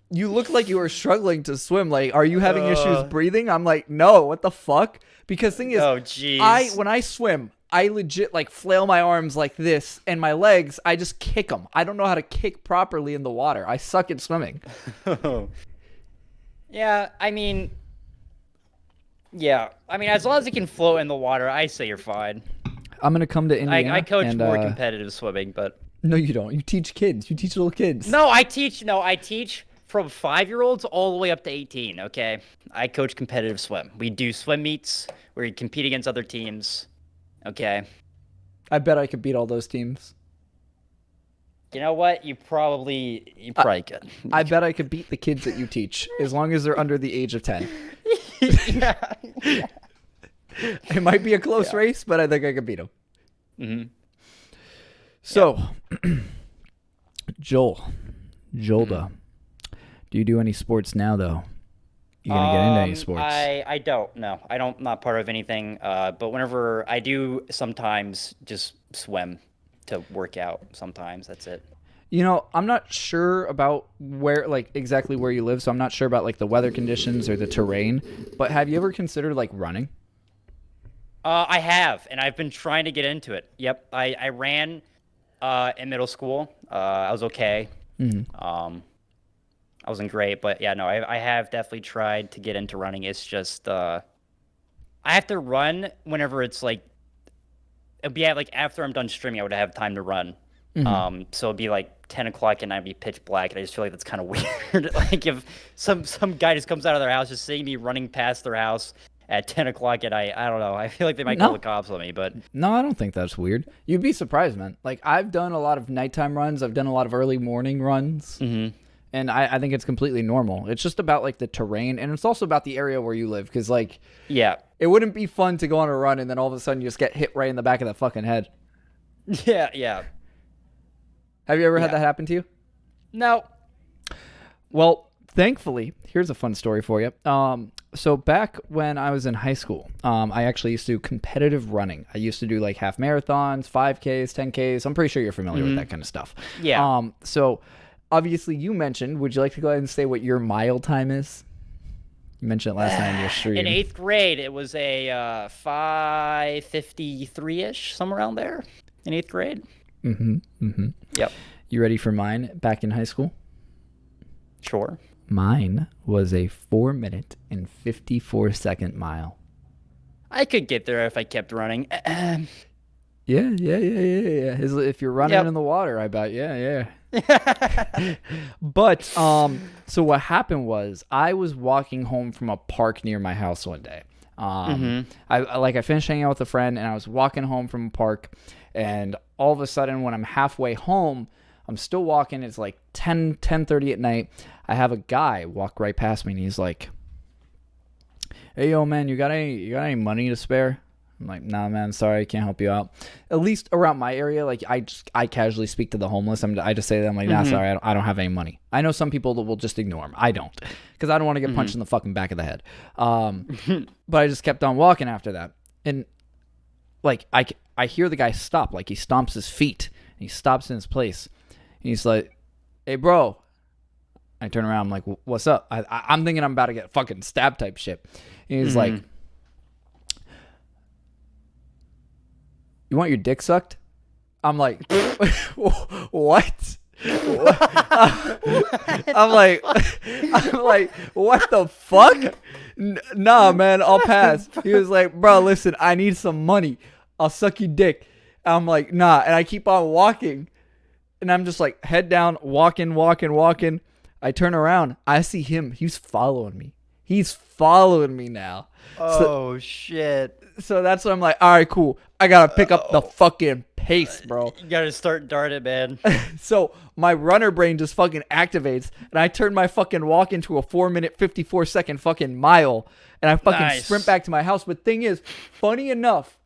you look like you are struggling to swim. Like, are you having issues breathing? I'm like, no. What the fuck? Because thing is, Oh, jeez. when I swim, I legit like flail my arms like this, and my legs, I just kick them. I don't know how to kick properly in the water. I suck at swimming. Yeah, I mean, as long as it can float in the water, I say you're fine. I'm gonna come to Indiana. I coach and, more competitive swimming, but No, you don't. You teach kids. You teach little kids. no, I teach from 5-year-olds all the way up to 18. Okay, I coach competitive swim. We do swim meets where you compete against other teams. Okay, I bet I could beat all those teams. you know what? You probably could. I bet I could beat the kids that you teach as long as they're under the age of 10. Yeah. It might be a close race, but I think I could beat them. Mm-hmm. So, Jolda, do you do any sports now, though? You gonna get into any sports? I don't. No, I don't. Not part of anything. But whenever I do, sometimes just swim to work out. Sometimes that's it. You know, I'm not sure about where, like, exactly where you live, so I'm not sure about, like, the weather conditions or the terrain, but have you ever considered, like, running? I have, and I've been trying to get into it. Yep, I ran in middle school. I was okay. I wasn't great, but yeah, no, I have definitely tried to get into running. It's just I have to run whenever it's like it'd be like after I'm done streaming, I would have time to run. So it'd be like 10 o'clock and I'd be pitch black, and I just feel like that's kind of weird. Like if some guy just comes out of their house, just seeing me running past their house, at 10 o'clock at night. I don't know. I feel like they might No. call the cops on me, but No, I don't think that's weird. You'd be surprised, man. Like, I've done a lot of nighttime runs. I've done a lot of early morning runs. Mhm. And I think it's completely normal. It's just about, like, the terrain. And it's also about the area where you live. Because, like, yeah. it wouldn't be fun to go on a run and then all of a sudden you just get hit right in the back of the fucking head. Yeah. Have you ever had Yeah. that happen to you? No. Well, thankfully, here's a fun story for you. So back when I was in high school, I actually used to do competitive running. I used to do like half marathons, 5Ks, 10Ks. I'm pretty sure you're familiar with that kind of stuff. Yeah. So obviously you mentioned, would you like to go ahead and say what your mile time is? You mentioned it last night in your stream. In 8th grade, it was a 5:53-ish, somewhere around there. In 8th grade. Yep. You ready for mine back in high school? Sure. Mine was a 4-minute and 54-second mile. I could get there if I kept running. Yeah. If you're running Yep. in the water, I bet. Yeah. But so what happened was I was walking home from a park near my house one day. I finished hanging out with a friend and I was walking home from a park, and all of a sudden when I'm halfway home, I'm still walking. It's like 10:30 at night. I have a guy walk right past me and he's like, "Hey, yo, man, you got any money to spare?" I'm like, "Nah, man, sorry, I can't help you out." At least around my area, like I casually speak to the homeless. I just say to them like, "Nah, sorry, I don't have any money." I know some people that will just ignore them. I don't, because I don't want to get punched in the fucking back of the head. But I just kept on walking after that, and like I hear the guy stop, like he stomps his feet, and he stops in his place, and he's like, "Hey, bro." I turn around, I'm like, "What's up?" I'm thinking I'm about to get fucking stabbed type shit. And he's like, "You want your dick sucked?" I'm like, "What?" I'm like, "What the fuck?" Nah, man, I'll pass. He was like, "Bro, listen, I need some money. I'll suck your dick." I'm like, "Nah," and I keep on walking, and I'm just like head down, walking. I turn around, I see him. He's following me. He's following me now. Oh, shit. So that's when I'm like, all right, cool. I gotta pick up the fucking pace, bro. You gotta start darting, man. So my runner brain just fucking activates, and I turn my fucking walk into a 4-minute, 54-second fucking mile, and I fucking sprint back to my house. But thing is, funny enough,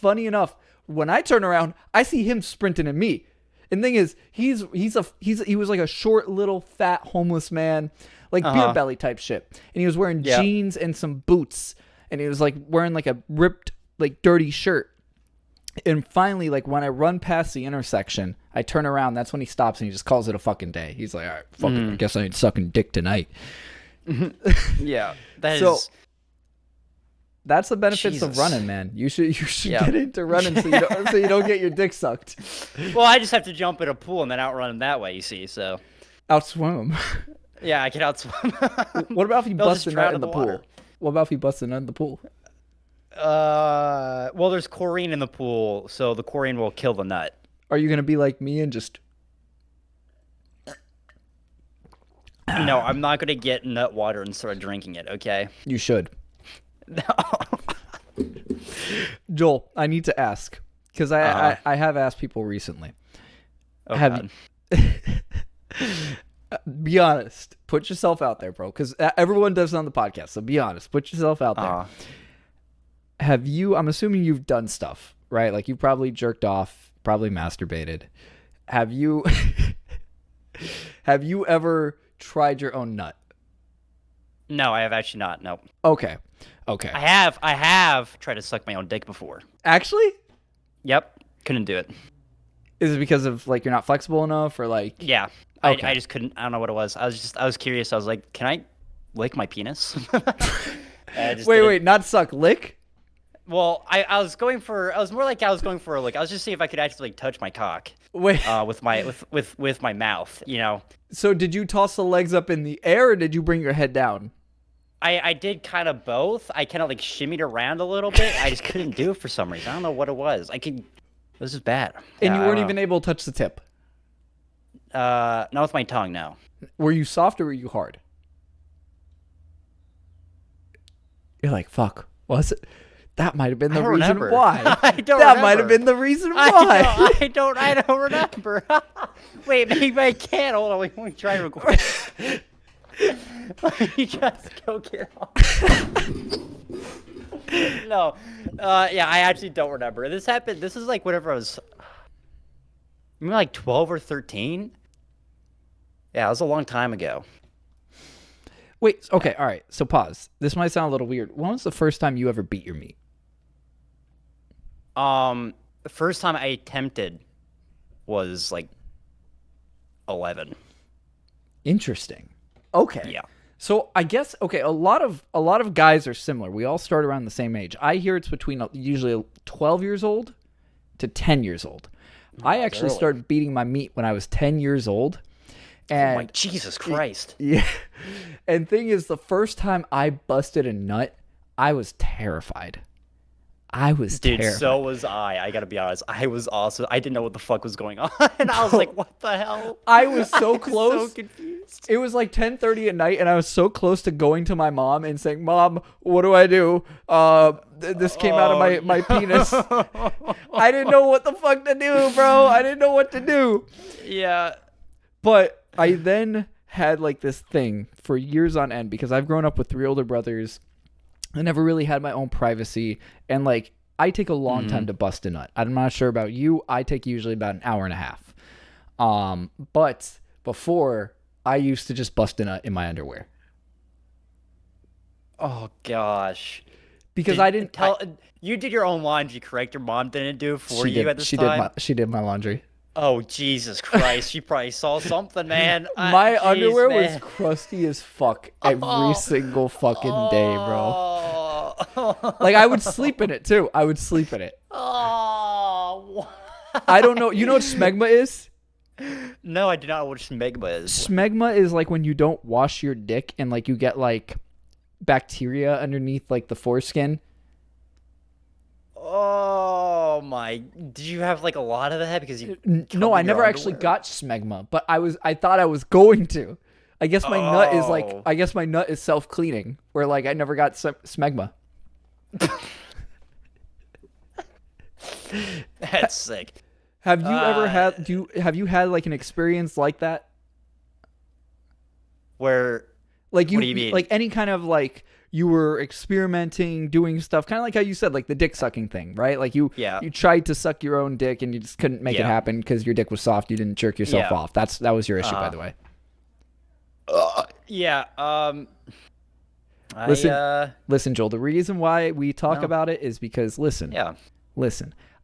when I turn around, I see him sprinting at me. And thing is, he was like a short, little, fat, homeless man, like beer belly type shit. And he was wearing jeans and some boots, and he was like wearing like a ripped, like dirty shirt. And finally, like when I run past the intersection, I turn around. That's when he stops and he just calls it a fucking day. He's like, "All right, fuck it. I guess I ain't sucking dick tonight." Yeah, that's the benefits of running, man. You should get into running so you don't get your dick sucked. Well, I just have to jump in a pool and then outrun him that way, you see, so. Outswim him. Yeah, I can outswim. What about if you They'll bust just a nut drown in the water. pool? What about if you bust a nut in the pool? Well, there's chlorine in the pool, so the chlorine will kill the nut. Are you going to be like me and just... No, I'm not going to get nut water and start drinking it, okay? You should. No. Joel, I need to ask, because I have asked people recently. Oh, have be honest. Put yourself out there, bro, because everyone does it on the podcast, so be honest. Put yourself out there. Have you... I'm assuming you've done stuff, right? Like, you probably jerked off, probably masturbated. Have you... have you ever tried your own nut? No, I have actually not. Nope. Okay. I have tried to suck my own dick before. Actually? Yep. Couldn't do it. Is it because of like you're not flexible enough, or like? Yeah. Okay. I just couldn't. I don't know what it was. I was curious. I was like, can I lick my penis? Wait, not suck, lick? Well, I was more like I was going for a lick. I was just seeing if I could actually like touch my cock. Wait. With my mouth, you know. So did you toss the legs up in the air, or did you bring your head down? I did kind of both. I kind of like shimmied around a little bit. I just couldn't do it for some reason. I don't know what it was. This is bad. And you weren't even able to touch the tip? Not with my tongue, no. Were you soft or were you hard? You're like, fuck. Was it? That might have been the don't reason remember. why. I don't That might have remember. been the reason why. I don't remember. Wait, maybe I can't. Hold on, let me try real quick. Let me just go get off. No, yeah, I actually don't remember. This happened. This is like whenever I was, maybe like 12 or 13. Yeah, it was a long time ago. Wait, okay, all right. So pause. This might sound a little weird. When was the first time you ever beat your meat? The first time I attempted was like 11. Interesting. Okay. Yeah. So I guess a lot of guys are similar. We all start around the same age. I hear it's between usually 12 years old to 10 years old. I actually early. started beating my meat when I was 10 years old. Oh And my Jesus Christ. yeah. And thing is, the first time I busted a nut, I was terrified. Dude, terrified. so was I. I gotta be honest. I was also. I didn't know what the fuck was going on. I was like, "What the hell?" I was so close. So confused. It was like 10:30 at night, and I was so close to going to my mom and saying, "Mom, what do I do? This came out of my penis." I didn't know what the fuck to do, bro. I didn't know what to do. Yeah. But I then had like this thing for years on end because I've grown up with 3 older brothers. I never really had my own privacy, and like I take a long time to bust a nut. I'm not sure about you. I take usually about an hour and a half. But before, I used to just bust a nut in my underwear Oh gosh. because I didn't tell. You did your own laundry, correct? Your mom didn't do it for you at this time. She did my laundry. Oh Jesus Christ! She probably saw something, man. My Jeez, underwear was man. crusty as fuck every single fucking day, bro. Oh. Like I would sleep in it too. I would sleep in it. Oh. I don't know. You know what smegma is? No, I do not know what smegma is. Smegma is like when you don't wash your dick and like you get like bacteria underneath like the foreskin. Oh my! Did you have like a lot of that because you? No, I never actually got smegma, but I thought I was going to. I guess my nut is like Oh. I guess my nut is self-cleaning where like I never got smegma. That's sick. Have you ever had have you had like an experience like that? Where Like What do you mean? like any kind of like you were experimenting, doing stuff, kind of like how you said, like the dick sucking thing, right? Like you tried to suck your own dick and you just couldn't make it happen because your dick was soft. You didn't jerk yourself off. That was your issue, by the way. Listen, Joel. The reason why we talk about it is because listen.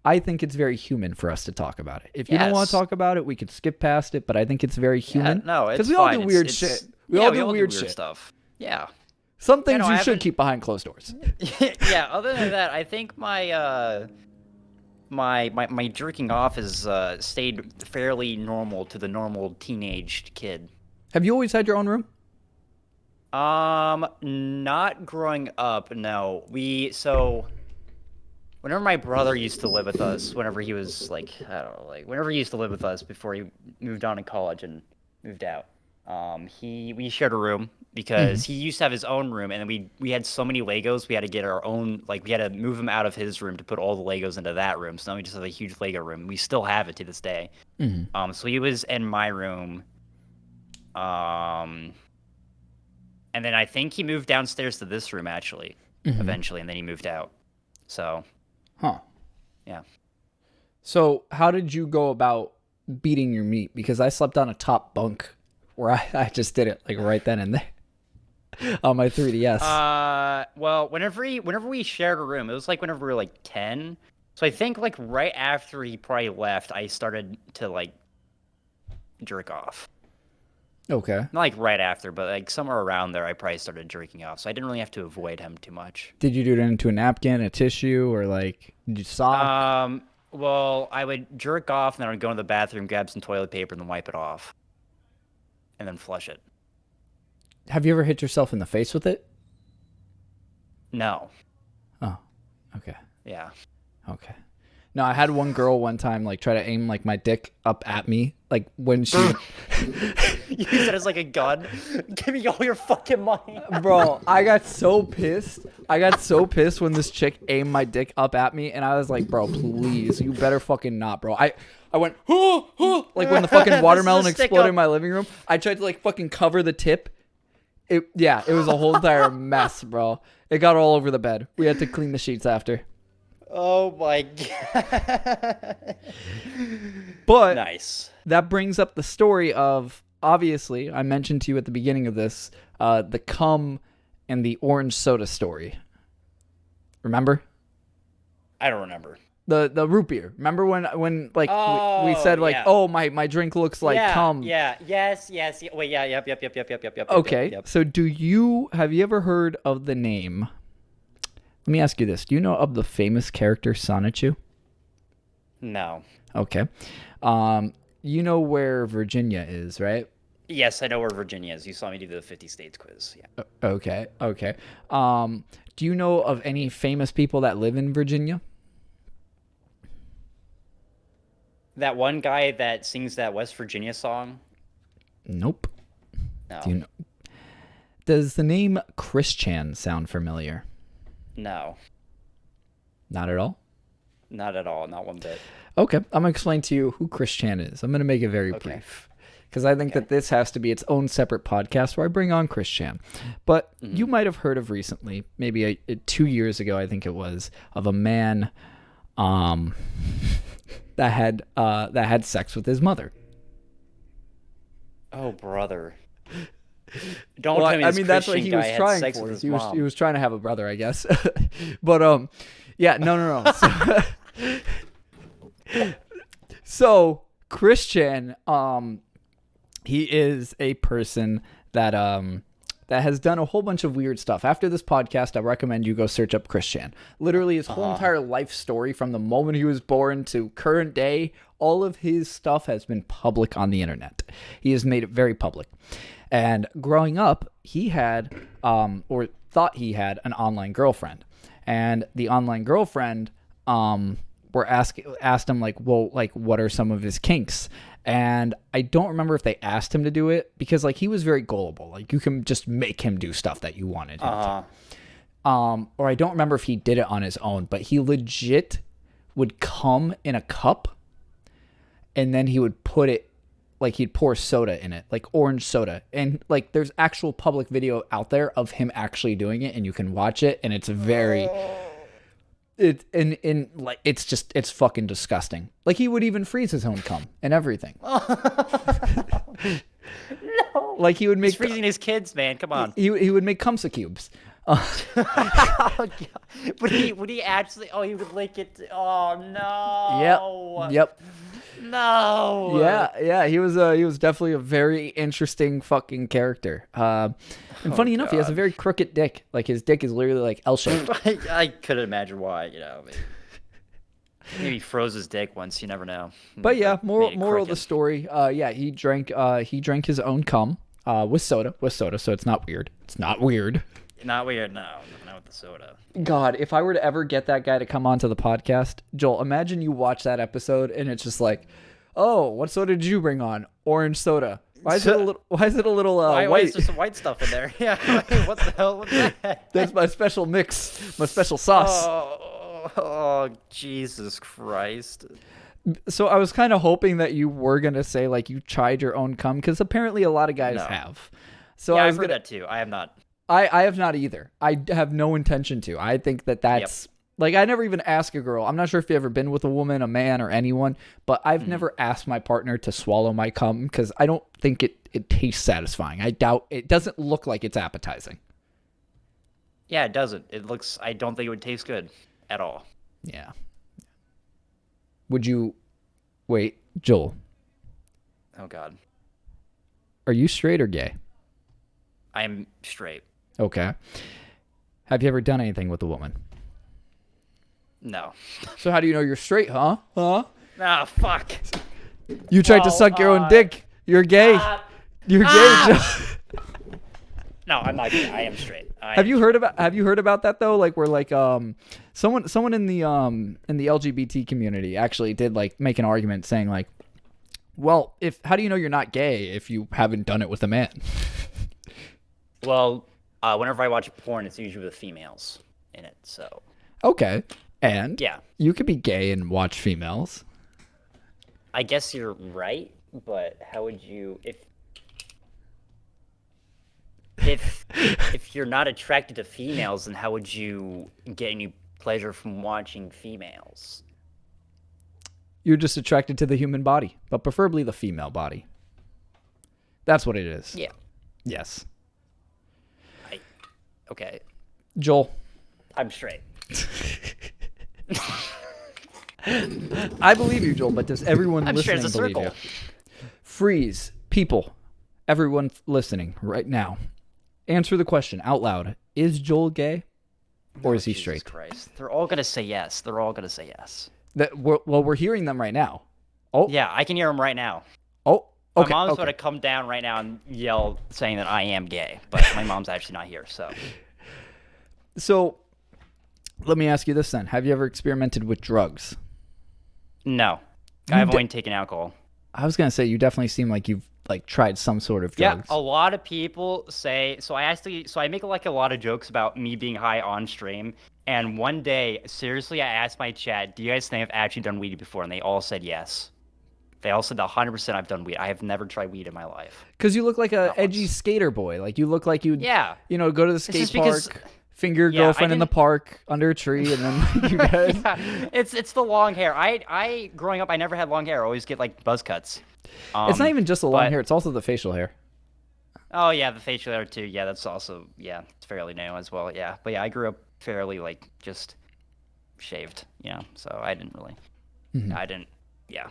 I think it's very human for us to talk about it. If you don't want to talk about it, we could skip past it. But I think it's very human. no, it's because we all do weird shit. We all do weird shit. Stuff. Yeah. Some things you should keep behind closed doors. Yeah. Other than that, I think my my jerking off has stayed fairly normal to the normal teenage kid. Have you always had your own room? Not growing up. No. Whenever my brother used to live with us, whenever he was like, I don't know, like whenever he used to live with us before he moved on in college and moved out, we shared a room because he used to have his own room, and then we had so many Legos, we had to get our own, like we had to move him out of his room to put all the Legos into that room. So now we just have a huge Lego room. We still have it to this day. So he was in my room, and then I think he moved downstairs to this room actually, eventually, and then he moved out. So. Huh. Yeah. So how did you go about beating your meat? Because I slept on a top bunk where I just did it like right then and there on my 3DS. Well, whenever we shared a room, it was like whenever we were like 10. So I think like right after he probably left, I started to like jerk off. Okay. Not like right after, but like somewhere around there, I probably started jerking off. So I didn't really have to avoid him too much. Did you do it into a napkin, a tissue, or like did you sock? Well, I would jerk off, and then I would go in the bathroom, grab some toilet paper, and then wipe it off, and then flush it. Have you ever hit yourself in the face with it? No. Oh, okay. Yeah. Okay. No, I had one girl one time like try to aim like my dick up at me, like when she. Use it as like a gun. Give me all your fucking money. Bro, I got so pissed. I got so pissed when this chick aimed my dick up at me, and I was like, bro, please, you better fucking not, bro. I went, like when the fucking watermelon exploded in my living room. I tried to like fucking cover the tip. It was a whole entire mess, bro. It got all over the bed. We had to clean the sheets after. Oh my god. But nice. That brings up the story of, obviously, I mentioned to you at the beginning of this, the cum and the orange soda story. Remember? I don't remember. The root beer. Remember when like we said like, oh, my drink looks like cum. Yes. Wait, yep. Okay. Yep. So have you ever heard of the name? Let me ask you this. Do you know of the famous character Sonichu? No. Okay. You know where Virginia is, right? Yes, I know where Virginia is. You saw me do the 50 states quiz. Yeah. Okay. Do you know of any famous people that live in Virginia? That one guy that sings that West Virginia song? Nope. No. Do you know? Does the name Christian sound familiar? No. Not at all? Not at all. Not one bit. Okay. I'm going to explain to you who Christian is. I'm going to make it very brief. Because I think that this has to be its own separate podcast where I bring on Christian. But you might have heard of recently, maybe 2 years ago, I think it was, of a man that had sex with his mother. Oh, brother. Don't tell me this Christian that's what he was guy trying had sex for. with his He mom. was trying to have a brother, I guess. But yeah, no. So Christian, he is a person that has done a whole bunch of weird stuff. After this podcast, I recommend you go search up Christian. Literally his whole entire life story from the moment he was born to current day, all of his stuff has been public on the internet. He has made it very public. And growing up, he had, or thought he had, an online girlfriend. And the online girlfriend asked him, like, well, like, what are some of his kinks? And I don't remember if they asked him to do it because, like, he was very gullible. Like, you can just make him do stuff that you wanted him to. Or I don't remember if he did it on his own, but he legit would come in a cup and then he would put it, like, he'd pour soda in it, like orange soda. And, like, there's actual public video out there of him actually doing it, and you can watch it, and it's very... It's fucking disgusting. Like, he would even freeze his own cum and everything. No. Like, he would make... He's freezing his kids, man. Come on. He would make cumsa cubes. Would he actually... Oh, he would lick it... Oh, no. Yep. No. Yeah. He was definitely a very interesting fucking character. And funny enough, he has a very crooked dick. Like, his dick is literally like L-shaped. I couldn't imagine why. Maybe he froze his dick once. You never know. But yeah, moral of the story. He drank his own cum with soda. So it's not weird. Not weird. No, not with the soda. God, if I were to ever get that guy to come onto the podcast, Joel, imagine you watch that episode and it's just like, oh, what soda did you bring on? Orange soda. Why is it a little why white? is there some white stuff in there? Yeah, what the hell was that? That's my special mix, my special sauce. Oh, Jesus Christ. So I was kind of hoping that you were going to say, like, you tried your own cum, because apparently a lot of guys have. So yeah, I've heard that too. I have not. I have not either. I have no intention to. I think that's... Yep. Like, I never even ask a girl. I'm not sure if you've ever been with a woman, a man, or anyone, but I've never asked my partner to swallow my cum because I don't think it tastes satisfying. I doubt... It doesn't look like it's appetizing. Yeah, it doesn't. I don't think it would taste good at all. Yeah. Would you... Wait, Joel. Oh, God. Are you straight or gay? I'm straight. Okay. Have you ever done anything with a woman? No. So how do you know you're straight, huh? Ah, fuck. You tried to suck your own dick. You're gay. You're gay, Joe. No, I'm not gay. I am straight. Have you heard about that though? Like where like someone in the LGBT community actually did like make an argument saying like, well, if how do you know you're not gay if you haven't done it with a man? Well, whenever I watch porn, it's usually with females in it. So Okay. And yeah, you could be gay and watch females. I guess you're right. But how would you if you're not attracted to females, then how would you get any pleasure from watching females? You're just attracted to the human body, but preferably the female body. That's what it is. Yeah. Yes. Okay. Joel. I'm straight. I believe you, Joel, but does everyone I'm straight listening as a believe circle. you? Freeze. People. Everyone listening right now. Answer the question out loud. Is Joel gay? Or is he Jesus straight? Christ. They're all going to say yes. They're all going to say yes. We're hearing them right now. Oh. Yeah, I can hear them right now. Oh. Okay. My mom's okay. going to come down right now and yell saying that I am gay, but my mom's actually not here, so. So, let me ask you this then. Have you ever experimented with drugs? No. I've only taken alcohol. I was going to say, you definitely seem like you've like tried some sort of drugs. Yeah, a lot of people say, so I make like a lot of jokes about me being high on stream, and one day, seriously, I asked my chat, do you guys think I've actually done weed before? And they all said yes. They all said 100% I've done weed. I have never tried weed in my life. Because you look like a edgy skater boy. Like you look like you'd, go to the skate park, finger your girlfriend in the park under a tree, and then you guys. Yeah, it's the long hair. I growing up, I never had long hair. I always get like buzz cuts. It's not even just the long hair; it's also the facial hair. Oh yeah, the facial hair too. Yeah, that's also it's fairly new as well. Yeah, but yeah, I grew up fairly like just shaved. So I didn't really. Yeah.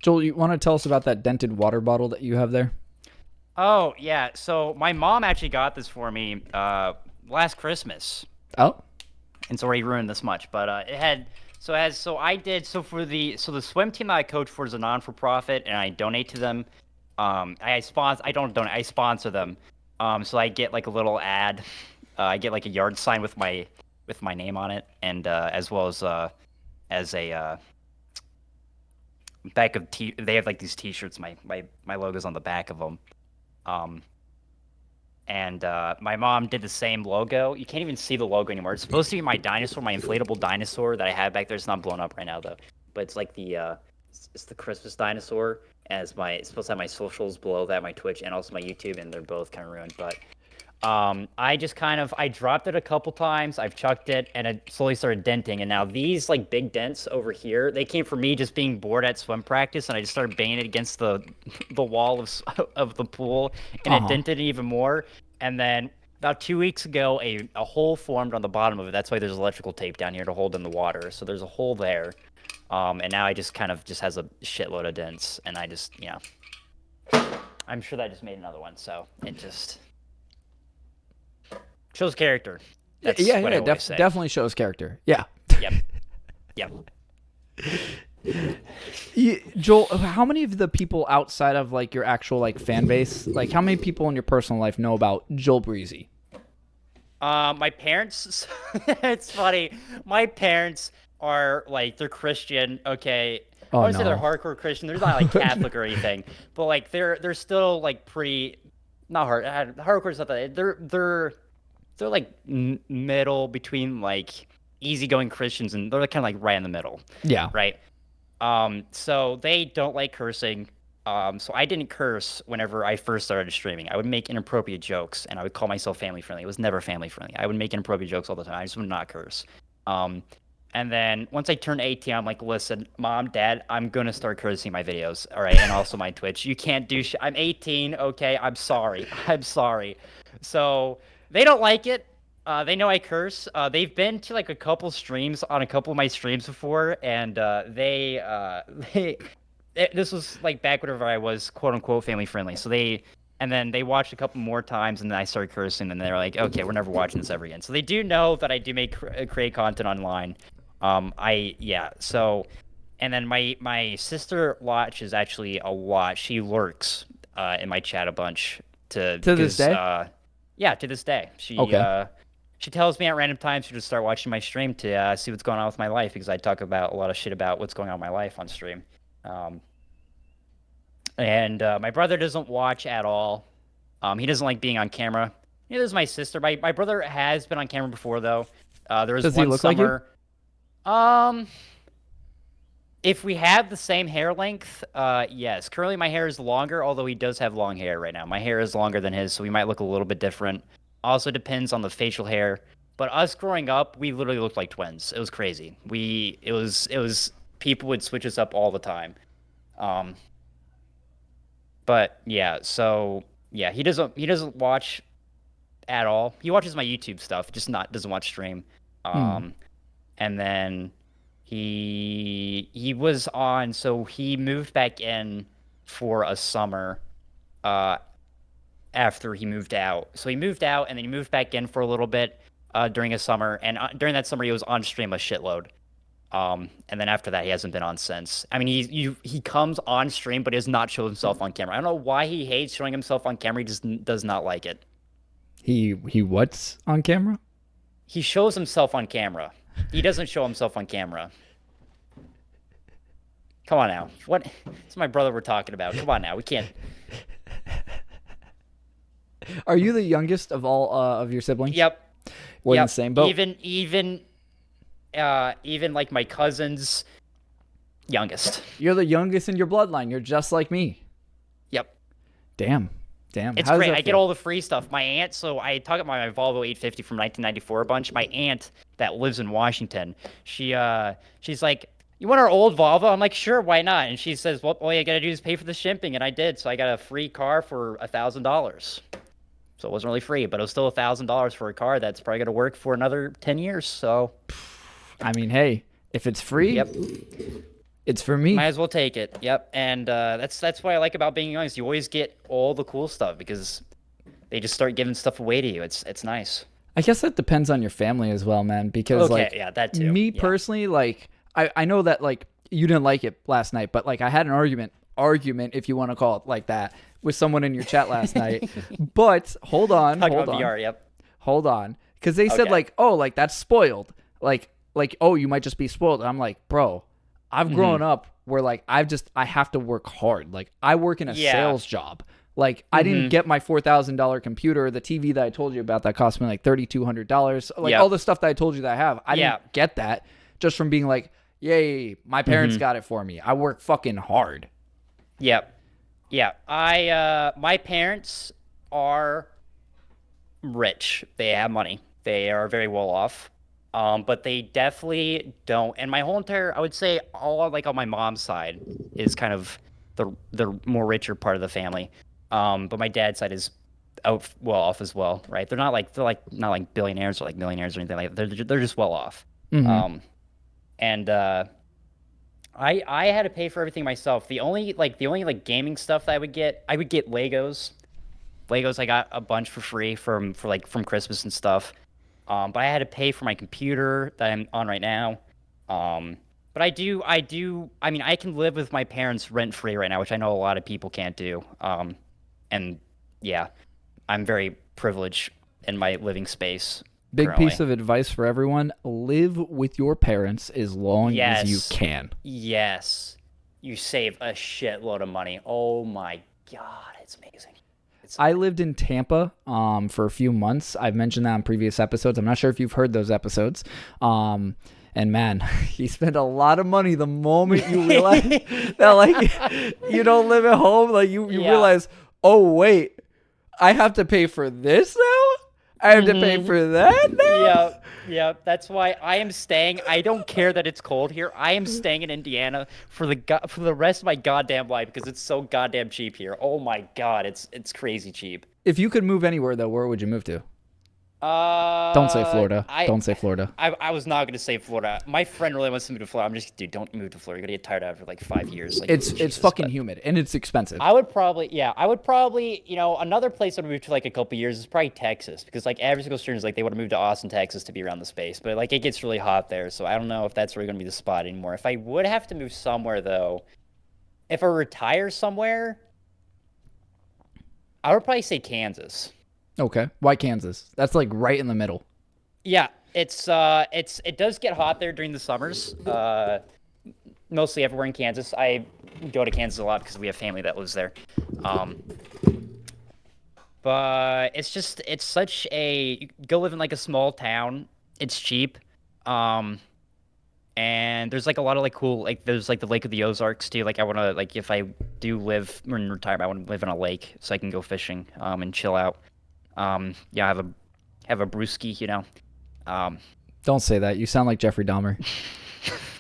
Joel, you want to tell us about that dented water bottle that you have there? Oh yeah, so my mom actually got this for me last Christmas. Oh. And it's already ruined this much, but the swim team that I coach for is a non-for-profit, and I donate to them. I sponsor them. So I get like a little ad. I get like a yard sign with my name on it, and as well as a back of they have like these T-shirts. My logo's on the back of them. And my mom did the same logo. You can't even see the logo anymore. It's supposed to be my dinosaur, my inflatable dinosaur that I have back there. It's not blown up right now though, but it's like it's the Christmas dinosaur. It's supposed to have my socials below that, my Twitch and also my YouTube, and they're both kind of ruined. But I dropped it a couple times. I've chucked it, and it slowly started denting. And now these like big dents over here, they came from me just being bored at swim practice, and I just started banging it against the wall of the pool, and it dented even more. And then about 2 weeks ago, a hole formed on the bottom of it. That's why there's electrical tape down here to hold in the water. So there's a hole there, and now I just has a shitload of dents, and I just I'm sure that just made another one. So it just shows character. That's what I always say. Definitely shows character. Yeah. Yep. Joel, how many of the people outside of like your actual like fan base, like how many people in your personal life know about Joel Breezy? My parents. It's funny. My parents are like they're Christian. Okay. I wouldn't say they're hardcore Christian. They're not like Catholic or anything, but like they're still like not hardcore is not that. They're like middle between like easygoing Christians, and they're kind of like right in the middle. Yeah. Right. So they don't like cursing. So I didn't curse whenever I first started streaming. I would make inappropriate jokes, and I would call myself family friendly. It was never family friendly. I would make inappropriate jokes all the time. I just would not curse. And then once I turned 18, I'm like, listen, Mom, Dad, I'm going to start cursing my videos. All right. And also my Twitch. You can't do shit. I'm 18. Okay. I'm sorry. So they don't like it. They know I curse. They've been to like a couple streams on a couple of my streams before. And this was like back whenever I was quote unquote family friendly. So and then they watched a couple more times, and then I started cursing, and they're like, okay, we're never watching this ever again. So they do know that I do create content online. So, and then my sister watches actually a lot. She lurks in my chat a bunch. To this day? Yeah, to this day. Okay. She tells me at random times to just start watching my stream to see what's going on with my life because I talk about a lot of shit about what's going on in my life on stream. Um, and my brother doesn't watch at all. He doesn't like being on camera. Neither does my sister. My brother has been on camera before though. There was Does he one look like you? summer. If we have the same hair length, yes. Currently, my hair is longer, although he does have long hair right now. My hair is longer than his, so we might look a little bit different. Also depends on the facial hair. But us growing up, we literally looked like twins. It was crazy. It was people would switch us up all the time. Um, but yeah, so yeah, he doesn't watch at all. He watches my YouTube stuff, just not doesn't watch stream. Hmm. Um, and then he was on, so he moved back in for a summer uh after he moved out. So he moved out and then he moved back in for a little bit during a summer, and during that summer he was on stream a shitload. And then after that he hasn't been on since. I mean, he comes on stream but he does not show himself on camera. I don't know why he hates showing himself on camera. He just does not like it. He what's on camera? He shows himself on camera. He doesn't show himself on camera. Come on now. What? It's my brother we're talking about. Come on now. We can't. Are you the youngest of all of your siblings? Yep. We're in the Yep. same boat. Even like my cousin's youngest. You're the youngest in your bloodline. You're just like me. Yep. Damn. It's How does great. that I get feel? all the free stuff. My aunt, so I talk about my Volvo 850 from 1994 a bunch. My aunt that lives in Washington, she's like, "You want our old Volvo?" I'm like, "Sure, why not?" And she says, "Well, all you gotta do is pay for the shipping," and I did. So I got a free car for $1,000. So it wasn't really free, but it was still $1,000 for a car that's probably gonna work for another 10 years. So, I mean, hey, if it's free, yep. it's for me. Might as well take it. Yep. And that's what I like about being young is you always get all the cool stuff because they just start giving stuff away to you. It's nice. I guess that depends on your family as well, man. Because Okay, like yeah, that too. me Yeah. personally, like I know that like you didn't like it last night, but like I had an argument if you want to call it like that with someone in your chat last night. But hold on, Talk hold about on, VR. Yep. hold on, because they said Okay. like, oh, like that's spoiled, like oh, you might just be spoiled. And I'm like, bro, I've grown up where like I have to work hard. Like I work in a Yeah. sales job. Like I didn't get my $4,000 computer, the TV that I told you about that cost me like $3,200. Like Yep. all the stuff that I told you that I have, I Yeah. didn't get that just from being like, yay, my parents got it for me. I work fucking hard. Yep. Yeah. My parents are rich. They have money. They are very well off. But they definitely don't. And my whole entire, I would say, all like on my mom's side is kind of the more richer part of the family. But my dad's side is out well off as well, right? They're not like billionaires or like millionaires or anything like that. They're just well off. Um, and I had to pay for everything myself. The only gaming stuff that I would get Legos. Legos I got a bunch for free from Christmas and stuff. But I had to pay for my computer that I'm on right now. But I mean, I can live with my parents rent free right now, which I know a lot of people can't do. And yeah, I'm very privileged in my living space Big currently. piece of advice for everyone: live with your parents as long as you Yes. can. Yes. You save a shitload of money. Oh my God, it's amazing. I lived in Tampa for a few months. I've mentioned that on previous episodes. I'm not sure if you've heard those episodes. And man, you spend a lot of money the moment you realize that like you don't live at home. Like you Yeah. realize, oh wait, I have to pay for this now? I have to pay for that now? Yeah, yeah. That's why I am staying. I don't care that it's cold here. I am staying in Indiana for the rest of my goddamn life because it's so goddamn cheap here. Oh my God, it's crazy cheap. If you could move anywhere though, where would you move to? Don't say Florida. Don't say Florida. I was not going to say Florida. My friend really wants to move to Florida. I'm just, dude, don't move to Florida. You're going to get tired after like 5 years. Like, It's Jesus, fucking but humid and it's expensive. I would probably, another place I'd move to like a couple years is probably Texas because like every single student is like they want to move to Austin, Texas to be around the space, but like it gets really hot there. So I don't know if that's really going to be the spot anymore. If I would have to move somewhere though, if I retire somewhere, I would probably say Kansas. Okay. Why Kansas? That's like right in the middle. Yeah, it does get hot there during the summers. Mostly everywhere in Kansas. I go to Kansas a lot because we have family that lives there. But it's such a you go live in like a small town. It's cheap. And there's like a lot of like cool like there's like the Lake of the Ozarks too. Like I want to like if I do live in retirement, I want to live in a lake so I can go fishing and chill out. Yeah, have a brewski, you know. Don't say that. You sound like Jeffrey Dahmer.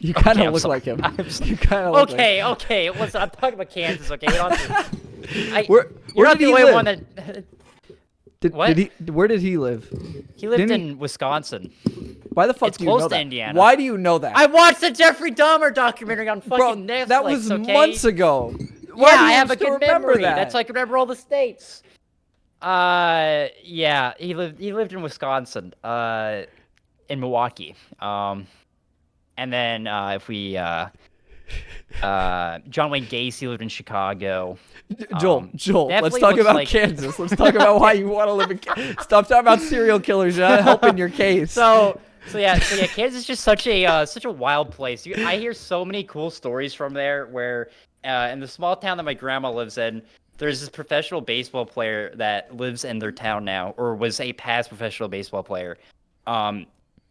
You kind of look like him. You kind of look okay, like okay. Listen, I'm talking about Kansas. Okay, you don't have to, Where you're not did the he only live? one that. What? Where did he live? He lived Didn't in Wisconsin. Why the fuck It's do you close know to that? Indiana. Why do you know that? I watched the Jeffrey Dahmer documentary on fucking Bro, Netflix. that was okay? months ago. Yeah, Why do you I have a still good remember memory. that? That's how I can remember all the states. Yeah, he lived in Wisconsin, in Milwaukee. And then if we John Wayne Gacy lived in Chicago. Joel, let's definitely talk looks about like- Kansas. Let's talk about why you want to live in Kansas. Stop talking about serial killers. You're not helping your case. So yeah, Kansas is just such a wild place. I hear so many cool stories from there. Where in the small town that my grandma lives in, there's this professional baseball player that lives in their town now, or was a past professional baseball player.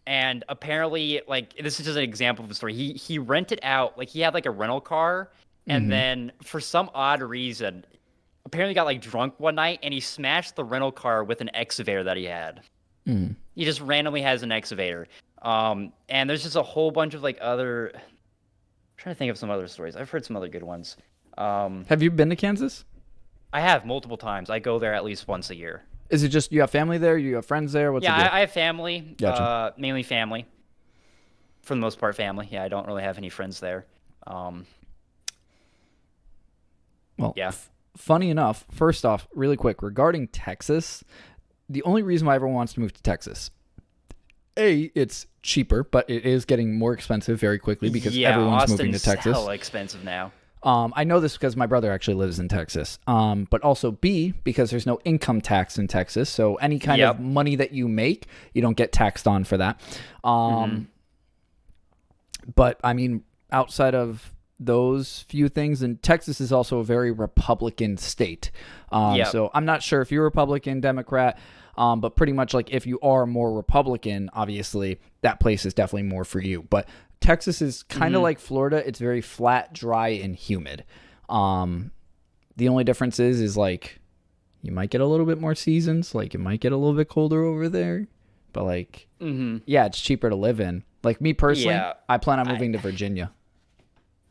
And apparently, like this is just an example of the story. He rented out, like he had like a rental car, and then for some odd reason, apparently got like drunk one night, and he smashed the rental car with an excavator that he had. He just randomly has an excavator. And there's just a whole bunch of like other. I'm trying to think of some other stories. I've heard some other good ones. Have you been to Kansas? I have multiple times. I go there at least once a year. Is it just you have family there? You have friends there? What's Yeah, the deal? I have family. Gotcha. Mainly family. For the most part, family. Yeah, I don't really have any friends there. Well, yeah. Funny enough, first off, really quick, regarding Texas, the only reason why everyone wants to move to Texas, A, it's cheaper, but it is getting more expensive very quickly because everyone's moving to Austin's Texas. hella expensive now. I know this because my brother actually lives in Texas. But also B, because there's no income tax in Texas. So any kind of money that you make, you don't get taxed on for that. But I mean, outside of those few things, and Texas is also a very Republican state. So I'm not sure if you're Republican, Democrat, but pretty much like if you are more Republican, obviously that place is definitely more for you. But Texas is kind of like Florida. It's very flat, dry, and humid. The only difference is like you might get a little bit more seasons. Like it might get a little bit colder over there, but like yeah, it's cheaper to live in. Like me personally, I plan on moving to Virginia.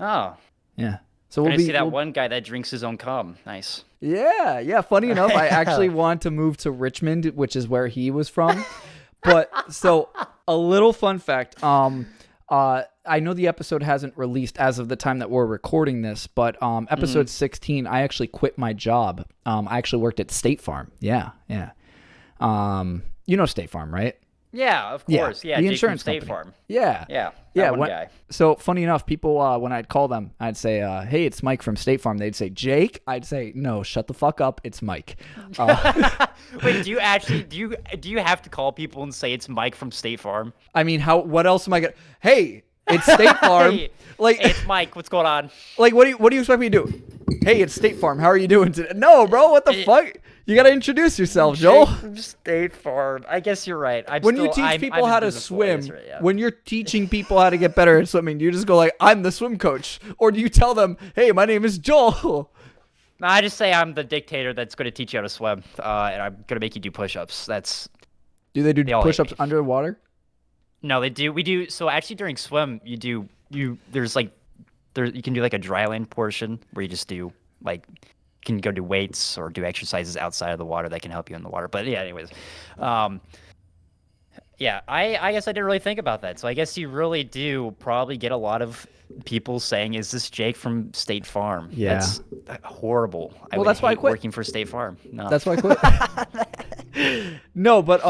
Oh, yeah. So we'll see that one guy that drinks his own cum. Nice. Yeah. Funny enough, I actually want to move to Richmond, which is where he was from. But so a little fun fact. I know the episode hasn't released as of the time that we're recording this, but episode 16, I actually quit my job. I actually worked at State Farm. Yeah. You know State Farm, right? Yeah, of course. Yeah, the Jake insurance from State company. Farm. Yeah. One guy. So funny enough, people when I'd call them, I'd say, "Hey, it's Mike from State Farm." They'd say, "Jake." I'd say, "No, shut the fuck up. It's Mike." Wait, do you have to call people and say it's Mike from State Farm? I mean, what else am I gonna? Hey, it's State Farm. Hey, like, it's Mike. What's going on? Like, what do you expect me to do? Hey, it's State Farm. How are you doing today? No, bro. What the fuck? You gotta introduce yourself, Joel. State Farm. I guess you're right. When you teach people how to swim, when you're teaching people how to get better at swimming, do you just go like, "I'm the swim coach," or do you tell them, "Hey, my name is Joel"? No, I just say I'm the dictator that's going to teach you how to swim, and I'm going to make you do push-ups. Do they do all hate push-ups me. underwater? No, they do. We do. So actually, during swim, you can do like a dry land portion where you just do like. Can go do weights or do exercises outside of the water that can help you in the water. But yeah, anyways, yeah, I guess I didn't really think about that. So I guess you really do probably get a lot of people saying, "Is this Jake from State Farm?" Yeah, that's horrible. Well, that's why I quit working for State Farm. No, that's why I quit. No, but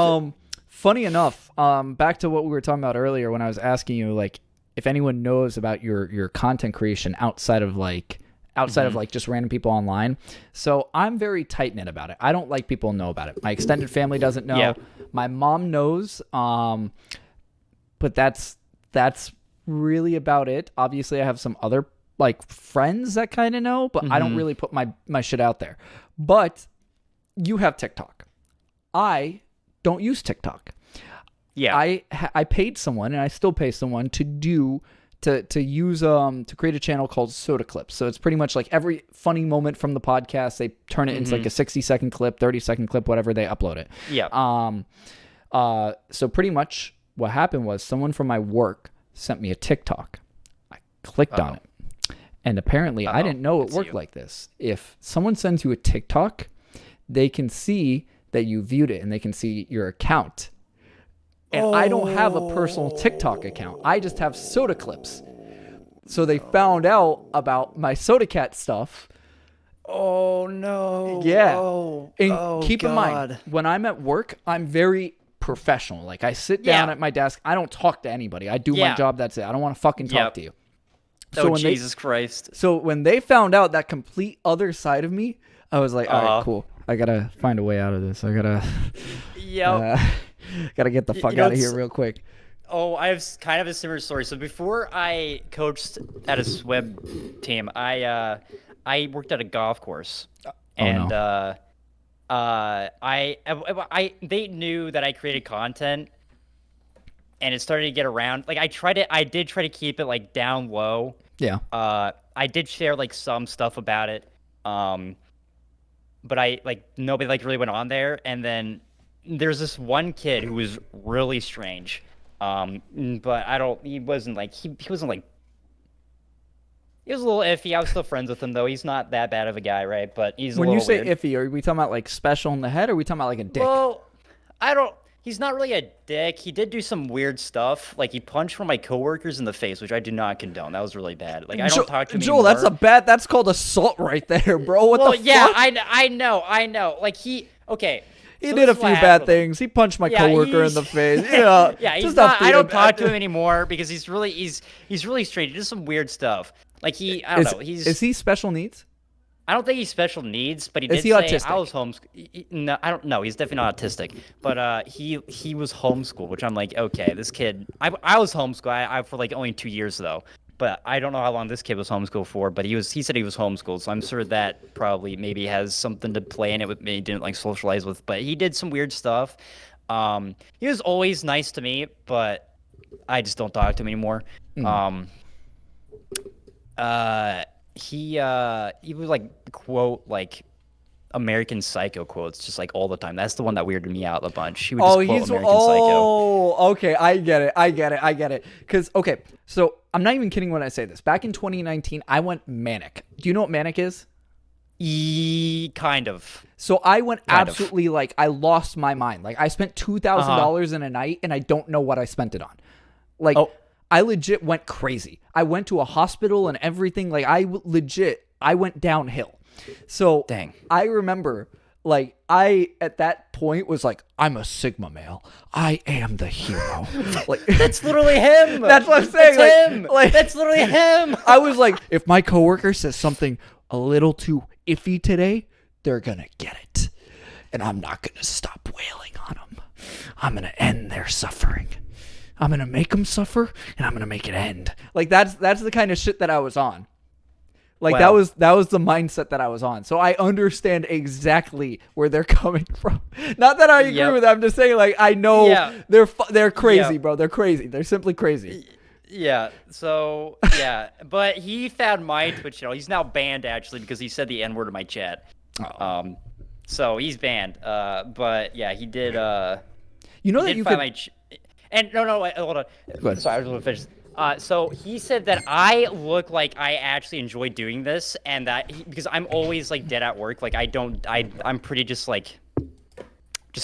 funny enough, back to what we were talking about earlier when I was asking you, like, if anyone knows about your content creation outside of like outside of like just random people online. So I'm very tight knit about it. I don't like people to know about it. My extended family doesn't know. Yeah. My mom knows. But that's really about it. Obviously, I have some other like friends that kind of know, but I don't really put my shit out there. But you have TikTok. I don't use TikTok. Yeah. I paid someone, and I still pay someone to use to create a channel called Soda Clips. So it's pretty much like every funny moment from the podcast, they turn it into like a 60-second clip, 30-second clip, whatever, they upload it. Yeah. So pretty much what happened was someone from my work sent me a TikTok. I clicked on it. And apparently I didn't know it worked like this. If someone sends you a TikTok, they can see that you viewed it and they can see your account. And I don't have a personal TikTok account. I just have Soda Clips. So they found out about my Sodacat stuff. Oh, no. Yeah. And keep in mind, when I'm at work, I'm very professional. Like, I sit down at my desk. I don't talk to anybody. I do my job. That's it. I don't want to fucking talk to you. So Jesus Christ. So when they found out that complete other side of me, I was like, all right, cool. I got to find a way out of this. I got to... Got to get the fuck out of here real quick. Oh, I have kind of a similar story. So before I coached at a swim team, I worked at a golf course, and they knew that I created content, and it started to get around. Like I did try to keep it like down low. Yeah. I did share like some stuff about it, but nobody like really went on there, and then. There's this one kid who was really strange, but he wasn't like, he was a little iffy. I was still friends with him though. He's not that bad of a guy, right? But he's when you say weird. Iffy, are we talking about like special in the head, or are we talking about like a dick? Well, he's not really a dick. He did do some weird stuff. Like he punched one of my coworkers in the face, which I do not condone. That was really bad. Like I don't talk to him Joel, anymore. that's called assault right there, bro. What the fuck? I know. Like okay. He did a few bad things. He punched my coworker in the face. Yeah, I don't talk to him anymore because he's really strange. He does some weird stuff. Like I don't know. Is he special needs? I don't think he's special needs, but he did say autistic? I was homeschooled. No, I don't know. He's definitely not autistic, but he was homeschooled, which I'm like, okay, this kid. I was homeschooled. I for like only 2 years though. But I don't know how long this kid was homeschooled for, but he said he was homeschooled, so I'm sure that probably maybe has something to play in it with me. He didn't like socialize with, but he did some weird stuff. He was always nice to me, but I just don't talk to him anymore. He would like quote like American Psycho quotes just like all the time. That's the one that weirded me out a bunch. He would just quote American Psycho. Oh, okay, I get it. Because so I'm not even kidding when I say this. Back in 2019, I went manic. Do you know what manic is? Kind of. So I went absolutely like I lost my mind. Like I spent $2,000 in a night, and I don't know what I spent it on. Like I legit went crazy. I went to a hospital and everything. Like I went downhill. So dang. I remember like I at that point was like, I'm a Sigma male. I am the hero. Like that's literally him. That's what I'm saying. That's him. That's literally him. I was like, if my coworker says something a little too iffy today, they're gonna get it. And I'm not gonna stop wailing on them. I'm gonna end their suffering. I'm gonna make them suffer, and I'm gonna make it end. Like that's the kind of shit that I was on. Like that was the mindset that I was on. So I understand exactly where they're coming from. Not that I agree with it. I'm just saying, like, I know they're crazy, bro. They're crazy. They're simply crazy. Yeah. So but he found my Twitch channel. He's now banned actually because he said the N-word in my chat. So he's banned. But yeah, he did. You know that you could. And no, wait, hold on. Go ahead. Sorry, I was going to finish. So he said that I look like I actually enjoy doing this, and that because I'm always like dead at work. Like I'm pretty just kind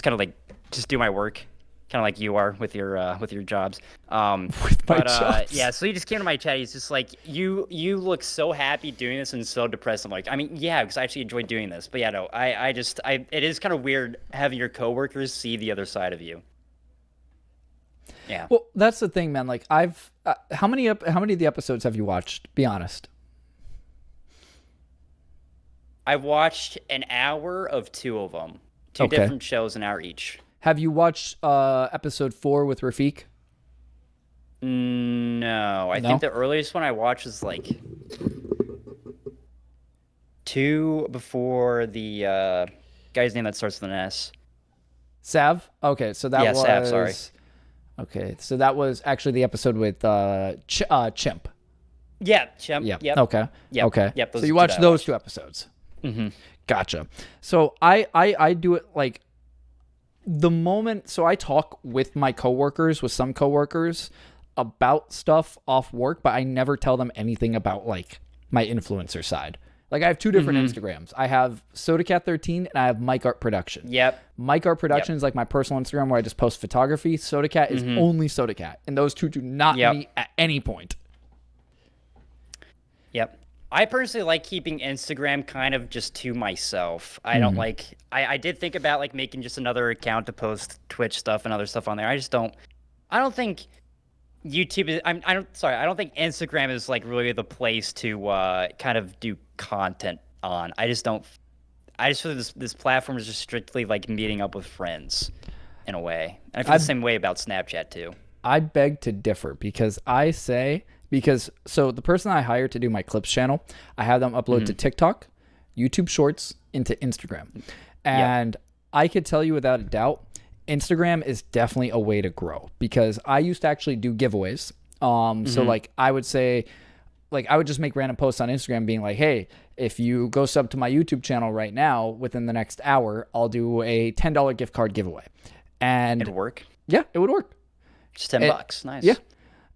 of like just do my work, kind of like you are with your jobs. With my jobs. Yeah. So he just came to my chat. He's just like, you look so happy doing this and so depressed. I'm like, I mean, yeah, because I actually enjoy doing this. But yeah, no, it is kind of weird having your coworkers see the other side of you. Yeah. Well, that's the thing, man. Like I've how many of the episodes have you watched? Be honest. I've watched an hour of two of them. Two Okay. different shows, an hour each. Have you watched episode 4 with Rafiq? No, I No? think the earliest one I watched was like 2 before the guy's name that starts with an S. Sav? Okay, so that Yeah, was... Sav, sorry. Okay, so that was actually the episode with Chimp. Yeah, Chimp. Yep. Yep. Okay. Yep. Okay. Yep, those So you two watched that I those watched. 2 episodes. Mm-hmm. Gotcha. So I do it like the moment. So I talk with my coworkers, with some coworkers, about stuff off work, but I never tell them anything about like my influencer side. Like I have 2 different Instagrams. I have Sodacat13 and I have Mike Art Production. Yep. Mike Art Production is like my personal Instagram where I just post photography. Sodacat is only Sodacat, and those 2 do not meet at any point. Yep. I personally like keeping Instagram kind of just to myself. I don't like. I did think about like making just another account to post Twitch stuff and other stuff on there. I just don't. I don't think YouTube is. I don't think Instagram is like really the place to kind of do content on. I just don't. I just feel this platform is just strictly like meeting up with friends, in a way. And I feel the same way about Snapchat too. I beg to differ because so the person I hired to do my clips channel, I have them upload to TikTok, YouTube Shorts, into Instagram. And I could tell you without a doubt, Instagram is definitely a way to grow because I used to actually do giveaways. So like I would say, like I would just make random posts on Instagram being like, hey, if you go sub to my YouTube channel right now within the next hour, I'll do a $10 gift card giveaway. And It'd work. yeah, it would work. Just $10. Nice. Yeah.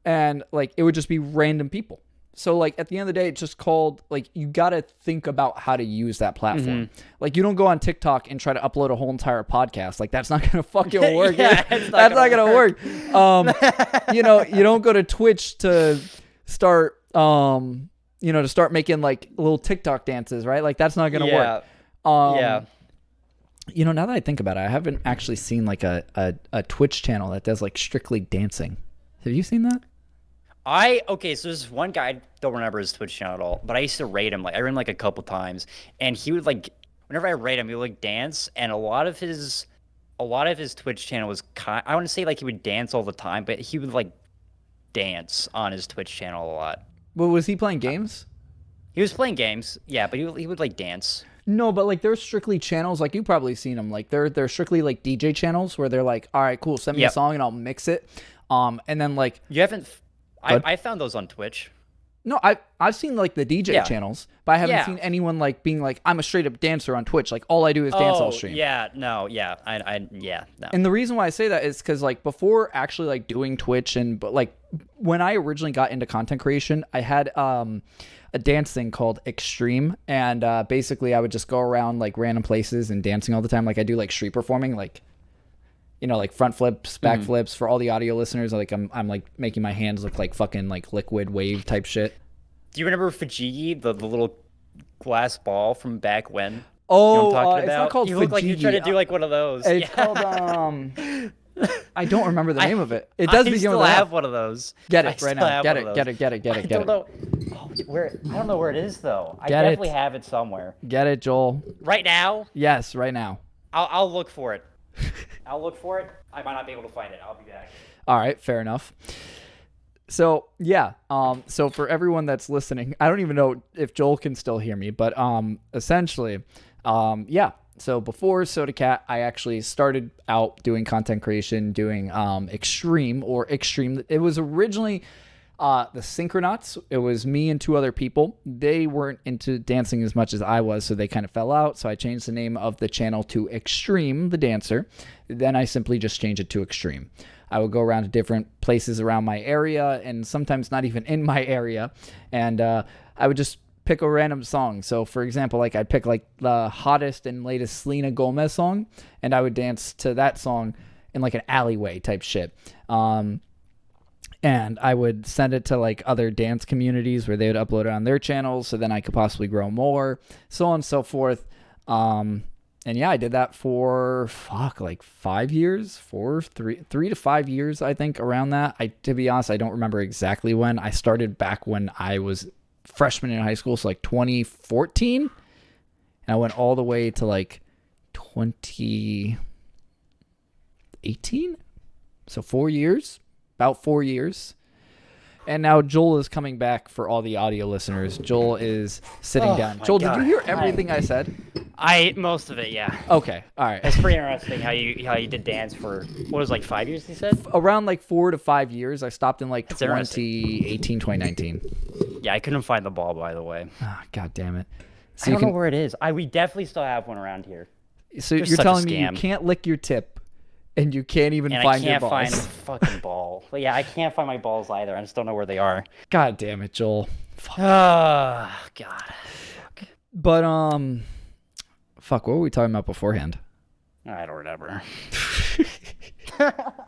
And like it would just be random people. So like at the end of the day, it's just called like you got to think about how to use that platform. Like you don't go on TikTok and try to upload a whole entire podcast. Like that's not going to fucking work. That's not going to work. You know, you don't go to Twitch to start to start making like little TikTok dances, right? Like that's not going to work. You know, now that I think about it, I haven't actually seen like a Twitch channel that does like strictly dancing. Have you seen that? So there's one guy, I don't remember his Twitch channel at all, but I used to rate him. Like I rated him like a couple times, and he would like whenever I rate him, he would like dance, and a lot of his Twitch channel was I wouldn't say like he would dance all the time, but he would like dance on his Twitch channel a lot. Well, was he playing games? He was playing games, yeah, but he would like dance. No, but like there's strictly channels, like you've probably seen them. Like they're strictly like DJ channels where they're like, all right, cool, send me a song and I'll mix it. And then like you haven't. I found those on Twitch. No, I've seen like the DJ channels, but I haven't seen anyone like being like, I'm a straight up dancer on Twitch. Like all I do is dance all stream. No. And the reason why I say that is because like before actually like doing Twitch but like when I originally got into content creation, I had a dance thing called Extreme, and basically I would just go around like random places and dancing all the time. Like I do like street performing, like. You know, like front flips, back flips for all the audio listeners. Like I'm like making my hands look like fucking like liquid wave type shit. Do you remember Fajigi, the little glass ball from back when? Oh, you know what I'm talking it's about? not called You Fajigi. look like you're trying to do like one of those. It's called I don't remember the name of it. It does begin with I an have F. one of those. Get it right now. Get it. I don't know. Oh, I don't know where it is though. I Get definitely it. have it somewhere. Get it, Joel. Right now? Yes, right now. I'll look for it. I'll look for it. I might not be able to find it. I'll be back. All right, fair enough. So yeah, so for everyone that's listening, I don't even know if Joel can still hear me, but essentially, yeah. So before Sodacat, I actually started out doing content creation, doing Extreme. It was originally the Synchronauts. It was me and 2 other people. They weren't into dancing as much as I was, so they kind of fell out. So I changed the name of the channel to Extreme, the Dancer. Then I simply just changed it to Extreme. I would go around to different places around my area, and sometimes not even in my area, and I would just pick a random song. So for example, like I'd pick like the hottest and latest Selena Gomez song, and I would dance to that song in like an alleyway type shit. And I would send it to like other dance communities where they would upload it on their channels, so then I could possibly grow more, so on and so forth. And yeah, I did that for like 5 years, 3 to 5 years, I think, around that. To be honest, I don't remember exactly when. I started back when I was freshman in high school, so like 2014. And I went all the way to like 2018. So 4 years, about 4 years. And now Joel is coming back for all the audio listeners. Joel is sitting down. Joel, God. did you hear everything I said? Most of it, yeah. Okay, all right. It's pretty interesting how you did dance for what was it, like 5 years, he said? Around like 4 to 5 years. I stopped in like That's interesting. 2018, 2019. Yeah, I couldn't find the ball, by the way. Ah, God damn it. So I don't know where it is. We definitely still have one around here. So You're you're such a telling me you scam. can't lick your tip and you can't even And find I your can't find the balls. fucking ball. But yeah, I can't find my balls either. I just don't know where they are. God damn it, Joel. Fuck. Oh, God. Fuck. But, fuck, what were we talking about beforehand? I don't remember.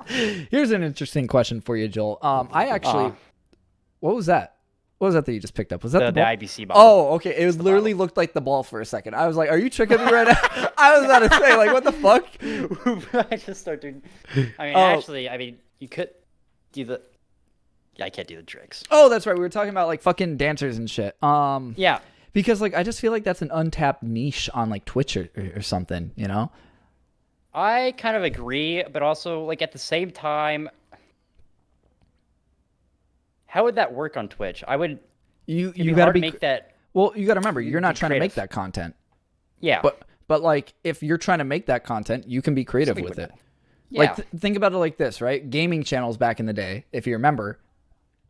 Here's an interesting question for you, Joel. I actually, what was that? What was that you just picked up? Was that the The ball? IBC bottle. Oh, okay. It was literally looked like the ball for a second. I was like, "Are you tricking me right now?" I was about to say, like, "What the fuck?" I just started. I mean, Oh. actually, you could do the. Yeah, I can't do the tricks. Oh, that's right. We were talking about like fucking dancers and shit. Yeah. Because like I just feel like that's an untapped niche on like Twitch or something, you know? I kind of agree, but also like at the same time, how would that work on Twitch? You It'd be gotta hard be to make that. well. You gotta remember, you're not be trying to make creative. that content. Yeah. But like if you're trying to make that content, you can be creative with it. Yeah. Like think about it like this, right? Gaming channels back in the day, if you remember,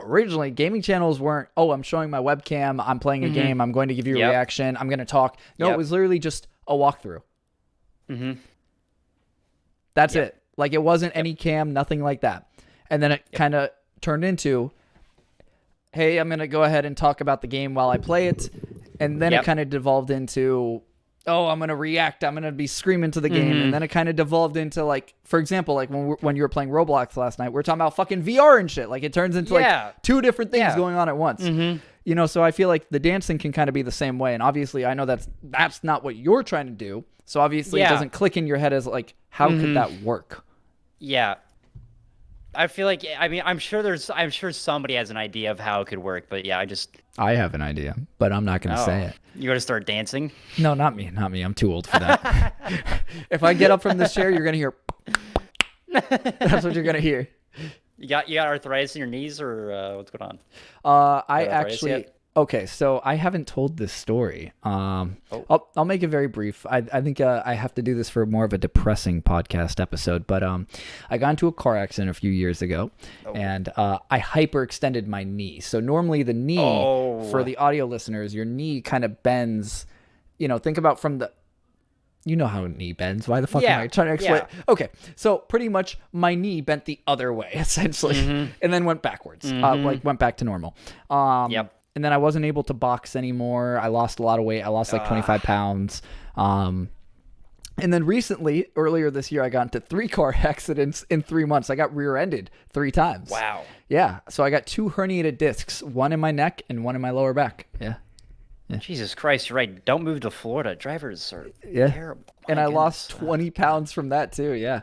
originally gaming channels weren't, "Oh, I'm showing my webcam, I'm playing a game, I'm going to give you a Yep. reaction, I'm going to talk." No, Yep. it was literally just a walkthrough. Mm-hmm. That's Yep. it. Like it wasn't any cam, nothing like that. And then it kind of turned into, "Hey, I'm going to go ahead and talk about the game while I play it." And then it Yep. kind of devolved into, "Oh, I'm going to react. I'm going to be screaming to the game." And then it kind of devolved into like, for example, like when you were playing Roblox last night, we are talking about fucking VR and shit. Like it turns into Yeah. like two different things Yeah. going on at once. You know, so I feel like the dancing can kind of be the same way. And obviously I know that's not what you're trying to do. So obviously it Yeah. doesn't click in your head as like, how could that work? Yeah. I feel like I'm sure somebody has an idea of how it could work, but yeah, I have an idea, but I'm not going to say it. You gotta start dancing. No, not me. I'm too old for that. If I get up from this chair, you're going to hear. That's what you're going to hear. You got arthritis in your knees, or what's going on? I arthritis actually. yet? Okay, so I haven't told this story. I'll make it very brief. I think I have to do this for more of a depressing podcast episode. But I got into a car accident a few years ago, and I hyperextended my knee. So normally the knee, for the audio listeners, your knee kind of bends. You know, think about from the. You know how a knee bends. Why the fuck am I trying to explain? Yeah. Okay, so pretty much my knee bent the other way essentially, and then went backwards. Like went back to normal. Yep. And then I wasn't able to box anymore. I lost a lot of weight. I lost like 25 pounds. And then recently, earlier this year, I got into 3 car accidents in 3 months. I got rear-ended 3 times. Wow. Yeah. So I got 2 herniated discs, one in my neck and one in my lower back. Yeah. Jesus Christ, you're right. Don't move to Florida. Drivers are Yeah. terrible. And My I lost goodness. 20 pounds from that too. Yeah.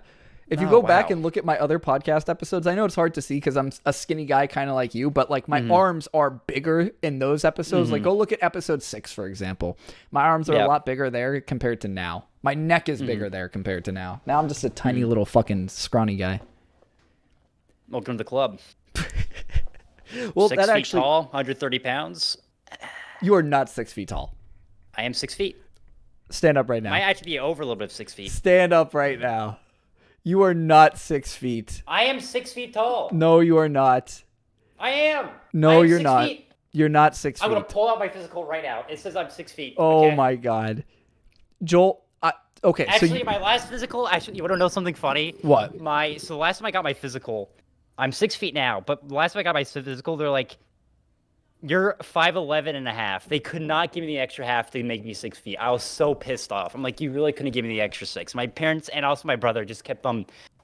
If you Oh, go back wow. and look at my other podcast episodes, I know it's hard to see because I'm a skinny guy kind of like you, but like my arms are bigger in those episodes. Like go look at episode 6, for example. My arms are a Yep. lot bigger there compared to now. My neck is bigger there compared to now. Now I'm just a tiny little fucking scrawny guy. Welcome to the club. Well, 6 that feet actually, tall, 130 pounds. you are not 6 feet tall. I am 6 feet. Stand up right now. Might actually be over a little bit of 6 feet. Stand up right now. You are not 6 feet. I am 6 feet tall. No, you are not. I am. No, I am you're 6 not. feet. You're not 6 I'm feet. gonna pull out my physical right now. It says I'm 6 feet. Oh okay? my God. Joel, okay. Actually, so you, my last physical. Actually, you want to know something funny? What? So the last time I got my physical, I'm 6 feet now. But the last time I got my physical, they're like, "You're 5'11" and a half." They could not give me the extra half to make me 6 feet. I was so pissed off. I'm like, you really couldn't give me the extra 6. My parents and also my brother just kept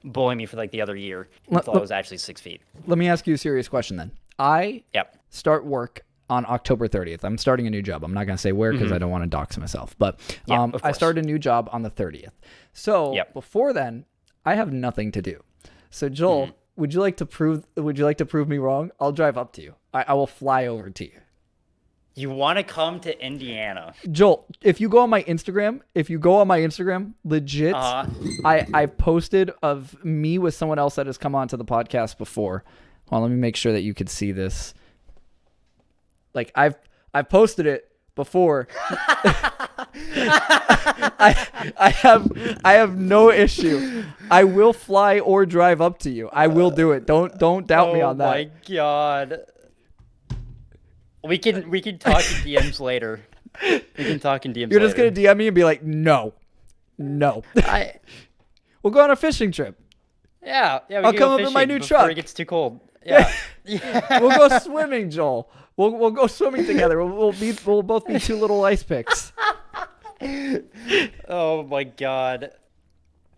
bullying me for like the other year until I was actually 6 feet. Let me ask you a serious question then. I Yep. start work on October 30th. I'm starting a new job. I'm not going to say where because I don't want to dox myself. But Yeah, of I course. started a new job on the 30th. So Yep. before then, I have nothing to do. So Joel, would you like to prove me wrong? I'll drive up to you. I will fly over to you. You want to come to Indiana? Joel, if you go on my Instagram, legit, I posted of me with someone else that has come onto the podcast before. Well, let me make sure that you could see this. Like I've posted it before. I have no issue. I will fly or drive up to you. I will do it. Don't doubt me on that. Oh my god. We can talk in DMs later. We can talk in DMs. You're just gonna DM me and be like, no. We'll go on a fishing trip. Yeah. I'll come up in my new truck before it gets too cold. Yeah. We'll go swimming, Joel. We'll go swimming together. We'll both be two little ice picks. Oh my god.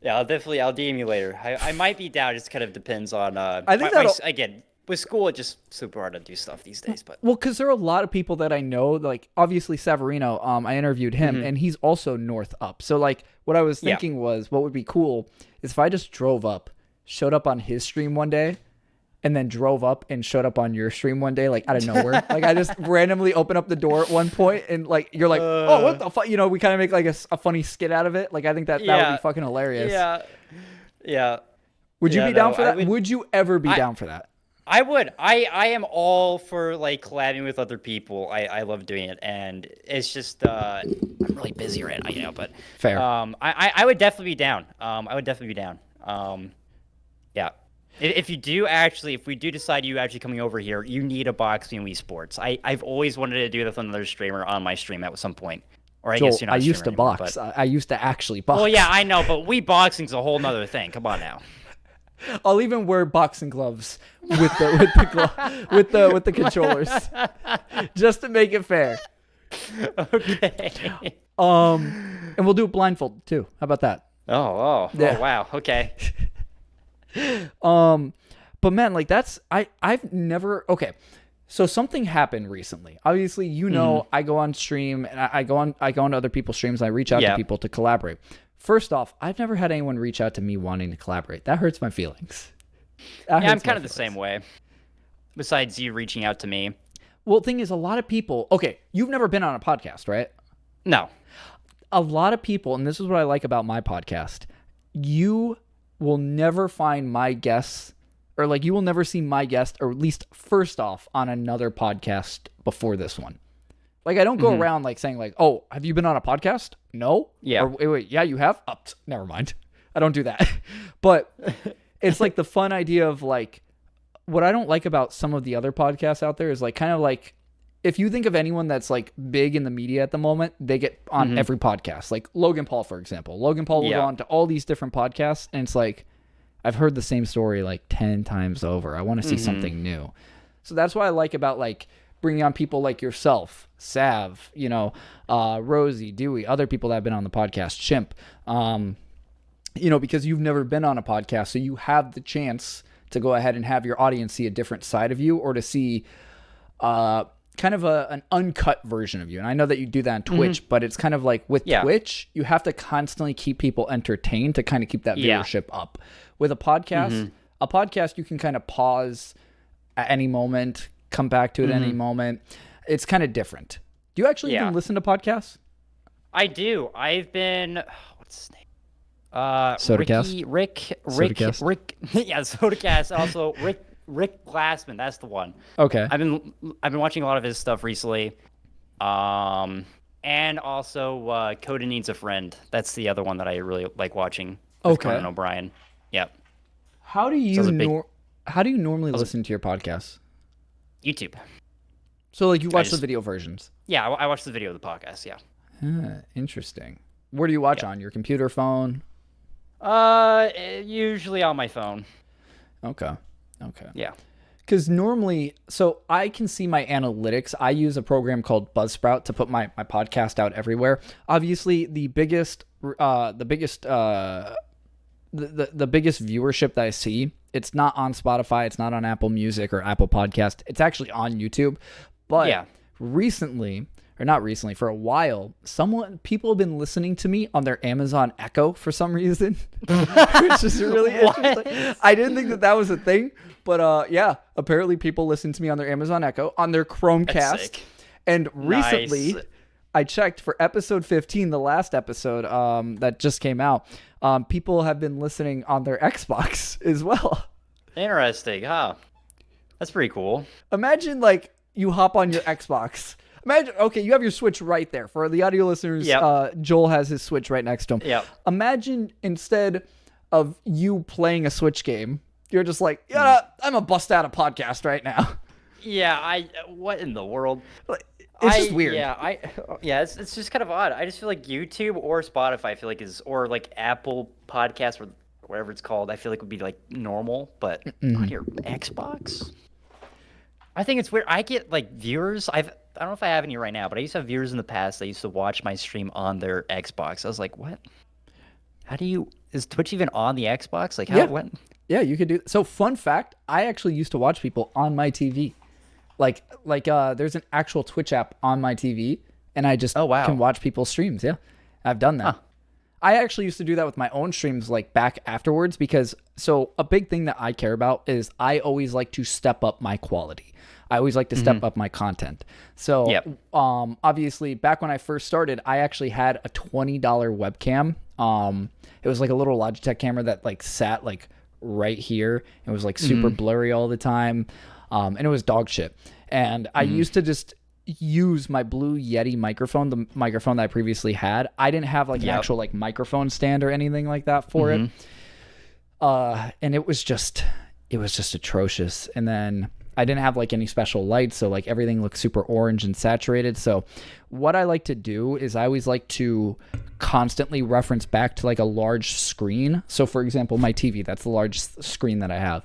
Yeah, I'll DM you later. I might be down. It just kind of depends on. I think again, with school, it's just super hard to do stuff these days. But because there are a lot of people that I know, like obviously Savarino. I interviewed him, and he's also north up. So like, what I was thinking was, what would be cool is if I just drove up, showed up on his stream one day, and then drove up and showed up on your stream one day, like out of nowhere. Like I just randomly open up the door at one point, and like you're like, oh, what the fuck? You know, we kind of make like a funny skit out of it. Like I think that would be fucking hilarious. Yeah. Would you be down for that? Would you ever be down for that? I would. I am all for like collabing with other people. I love doing it, and it's just I'm really busy right now, you know. But fair. I would definitely be down. Yeah. If we do decide you actually coming over here, you need a boxing and Wii Sports. I've always wanted to do this with another streamer on my stream at some point. Or Joel, guess you're not. I used to box. I used to actually box. Well, yeah, I know, but Wii boxing's a whole nother thing. Come on now. I'll even wear boxing gloves with the controllers, just to make it fair. Okay. And we'll do it blindfolded too. How about that? Oh, wow. Okay. But man, like I've never. Okay, so something happened recently. Obviously, you know, I go on stream and I go on to other people's streams and I reach out to people to collaborate. First off, I've never had anyone reach out to me wanting to collaborate. That hurts my feelings. I'm kind of the same way. Besides you reaching out to me. Well, the thing is, a lot of people... Okay, you've never been on a podcast, right? No. A lot of people, and this is what I like about my podcast, you will never find my guests, or like you will never see my guest, or at least first off, on another podcast before this one. Like, I don't go around, like, saying, like, oh, have you been on a podcast? No? Yeah. Or, wait, yeah, you have? Never mind. I don't do that. But it's, like, the fun idea of, like, what I don't like about some of the other podcasts out there is, like, kind of like, if you think of anyone that's, like, big in the media at the moment, they get on every podcast. Like, Logan Paul, for example. Logan Paul will go on to all these different podcasts, and it's like, I've heard the same story, like, 10 times over. I want to see something new. So that's what I like about, like, bringing on people like yourself, Sav, you know, Rosie, Dewey, other people that have been on the podcast, Chimp, you know, because you've never been on a podcast, so you have the chance to go ahead and have your audience see a different side of you, or to see kind of an uncut version of you. And I know that you do that on Twitch, but it's kind of like with Twitch, you have to constantly keep people entertained to kind of keep that viewership up. With a podcast, you can kind of pause at any moment, come back to it at any moment. It's kind of different. Do you actually even listen to podcasts? I do. I've been... What's his name? Sodacast? Rick. Yeah, Sodacast. Also, Rick Glassman. That's the one. Okay. I've been watching a lot of his stuff recently. And also Coda Needs a Friend. That's the other one that I really like watching. Okay. Conan O'Brien. Yep. How do you normally listen to your podcasts? YouTube. So, like, you watch the video versions? Yeah, I watch the video of the podcast, yeah. Interesting. Where do you watch on? Your computer, phone? Usually on my phone. Okay. Yeah. Because normally, so I can see my analytics. I use a program called Buzzsprout to put my podcast out everywhere. Obviously, the biggest viewership that I see, it's not on Spotify, it's not on Apple Music or Apple Podcast. It's actually on YouTube. But for a while, people have been listening to me on their Amazon Echo for some reason, which is really interesting. I didn't think that was a thing, but apparently people listen to me on their Amazon Echo, on their Chromecast, And recently, Nice. I checked for episode 15, the last episode that just came out. People have been listening on their Xbox as well. Interesting, huh? That's pretty cool. Imagine like you hop on your Xbox. Imagine, okay, you have your Switch right there. For the audio listeners, Yep. Joel has his Switch right next to him. Yep. Imagine instead of you playing a Switch game, you're just like, yeah, I'm a bust out a podcast right now. Yeah, what in the world? It's just weird. Yeah, it's just kind of odd. I just feel like YouTube or Spotify, I feel like or like Apple Podcasts or whatever it's called, I feel like would be like normal, but on your Xbox, I think it's weird. I get like viewers. I don't know if I have any right now, but I used to have viewers in the past that used to watch my stream on their Xbox. I was like, what? Is Twitch even on the Xbox? Like, how? Yeah. What? Yeah, you could do. So, fun fact, I actually used to watch people on my TV. Like there's an actual Twitch app on my TV, and I just can watch people's streams. Yeah, I've done that. Huh. I actually used to do that with my own streams, like back afterwards, because so a big thing that I care about is I always like to step up my quality. I always like to step up my content. So, obviously, back when I first started, I actually had a $20 webcam. It was like a little Logitech camera that like sat like right here. It was like super blurry all the time. And it was dog shit. And I used to just use my Blue Yeti microphone, the microphone that I previously had. I didn't have like an actual like microphone stand or anything like that for it. And it was just atrocious. And then I didn't have like any special lights, so like everything looked super orange and saturated. So what I like to do is I always like to constantly reference back to like a large screen. So for example, my TV, that's the large screen that I have.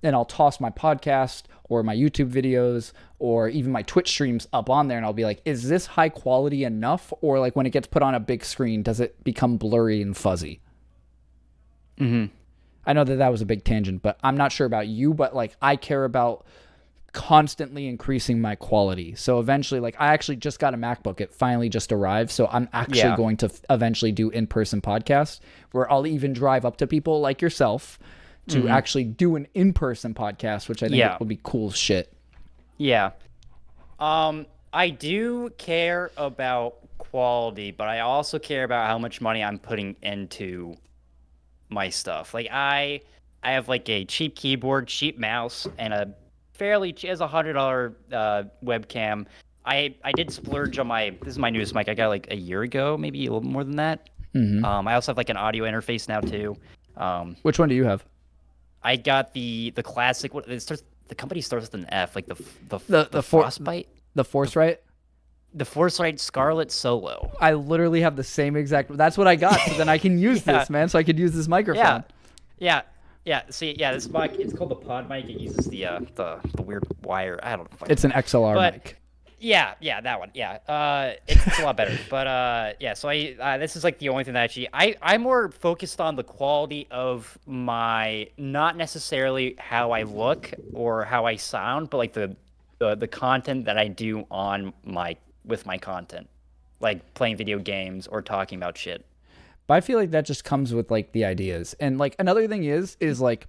And I'll toss my podcast or my YouTube videos or even my Twitch streams up on there, and I'll be like, is this high quality enough? Or like when it gets put on a big screen, does it become blurry and fuzzy? I know that was a big tangent, but I'm not sure about you, but like I care about constantly increasing my quality. So eventually, like I actually just got a MacBook. It finally just arrived. So I'm actually going to eventually do in-person podcasts where I'll even drive up to people like yourself to actually do an in-person podcast, which I think will be cool as shit. Yeah. I do care about quality, but I also care about how much money I'm putting into my stuff. Like I have like a cheap keyboard, cheap mouse, and a fairly as $100 webcam. I did splurge on this is my newest mic. I got like a year ago, maybe a little more than that. I also have like an audio interface now too. Which one do you have? I got the classic. The company starts with an F, like the Frostbite, the Force-Right. The Foresight Scarlet Solo. I literally have the same exact. That's what I got. So then I can use this, man. So I could use this microphone. Yeah. See, this mic. It's called the Pod mic. It uses the weird wire. I don't know. It's an XLR mic. Yeah, that one. Yeah, it's a lot better. But so this is like the only thing that actually I'm more focused on the quality of my, not necessarily how I look or how I sound, but like the content that I do with my content, like playing video games or talking about shit. But I feel like that just comes with like the ideas. And like another thing is like,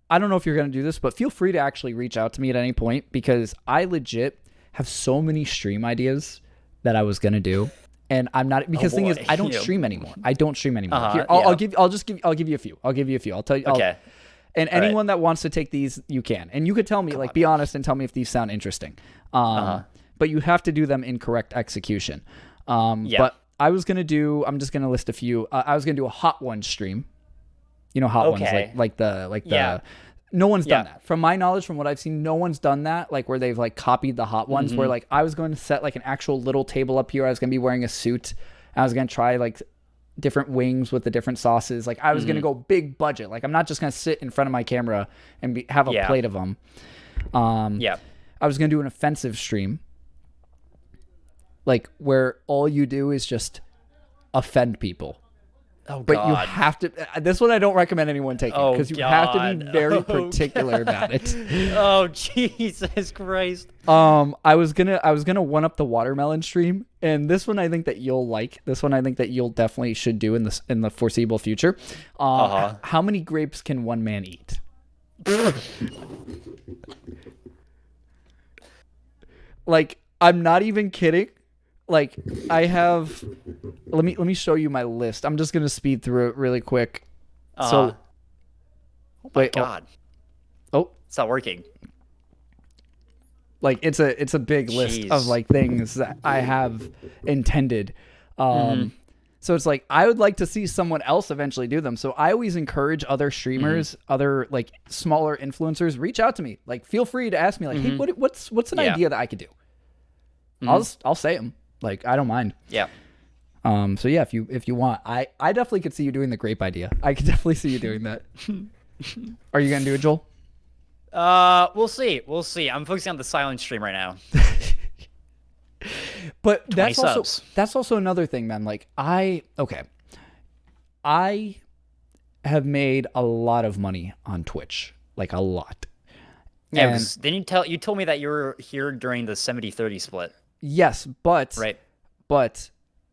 I don't know if you're going to do this, but feel free to actually reach out to me at any point, because I legit have so many stream ideas that I was going to do. And I'm not, because the thing is, I don't stream anymore. Here, I'll give you a few. I'll tell you. Okay. And anyone that wants to take these, you can. And you could tell me, be honest and tell me if these sound interesting. But you have to do them in correct execution. But I'm just going to list a few. I was going to do a Hot Ones stream. You know, Hot Ones, like the no one's done that. From my knowledge, from what I've seen, no one's done that, like where they've like copied the Hot Ones, where like I was going to set like an actual little table up here. I was going to be wearing a suit. I was going to try like different wings with the different sauces. Like I was going to go big budget. Like I'm not just going to sit in front of my camera and have a plate of them. I was going to do an offensive stream, like where all you do is just offend people. Oh, God. But you have to. This one I don't recommend anyone taking, because you have to be very particular about it. Oh, Jesus Christ! I was gonna one up the watermelon stream, and this one I think that you'll like. This one I think that you'll definitely should do in the foreseeable future. How many grapes can one man eat? Like I'm not even kidding. Like, I have. Let me show you my list. I'm just gonna speed through it really quick. So, oh my god, oh, it's not working. Like it's a big list of like things that I have intended. So it's like I would like to see someone else eventually do them. So I always encourage other streamers, other like smaller influencers, reach out to me. Like feel free to ask me like, hey, what's an idea that I could do? I'll say them. Like I don't mind. Yeah. So yeah, if you want, I definitely could see you doing the grape idea. I could definitely see you doing that. Are you gonna do it, Joel? We'll see. We'll see. I'm focusing on the silent stream right now. But that's also another thing, man. Like I have made a lot of money on Twitch, like a lot. Yeah, because then you told me that you were here during the 70-30 split. Yes, but right. But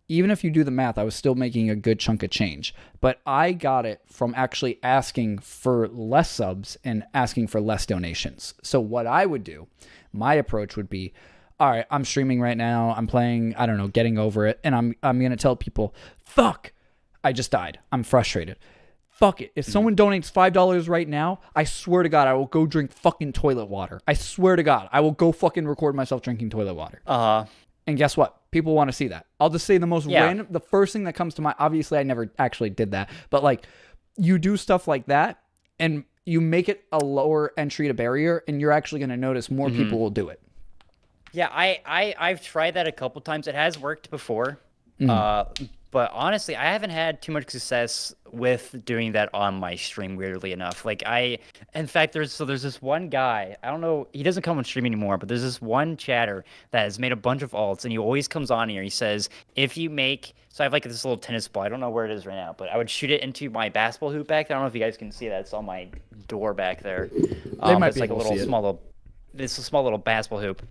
even if you do the math, I was still making a good chunk of change. But I got it from actually asking for less subs and asking for less donations. So what I would do, my approach would be, all right, I'm streaming right now. I'm playing, I don't know, Getting Over It. And I'm going to tell people, fuck, I just died. I'm frustrated. Fuck it. If someone donates $5 right now, I swear to God, I will go drink fucking toilet water. I swear to God, I will go fucking record myself drinking toilet water. And guess what? People want to see that. I'll just say the most random, the first thing that comes to mind. Obviously, I never actually did that. But like, you do stuff like that and you make it a lower entry to barrier and you're actually going to notice more people will do it. Yeah, I've tried that a couple times. It has worked before. But honestly, I haven't had too much success with doing that on my stream, weirdly enough. Like in fact, there's this one guy, I don't know, he doesn't come on stream anymore, but there's this one chatter that has made a bunch of alts, and he always comes on here. He says, if you make, so I have like this little tennis ball, I don't know where it is right now, but I would shoot it into my basketball hoop back there. I don't know if you guys can see that. It's on my door back there. They might it's be like able to see it. It's a small little basketball hoop.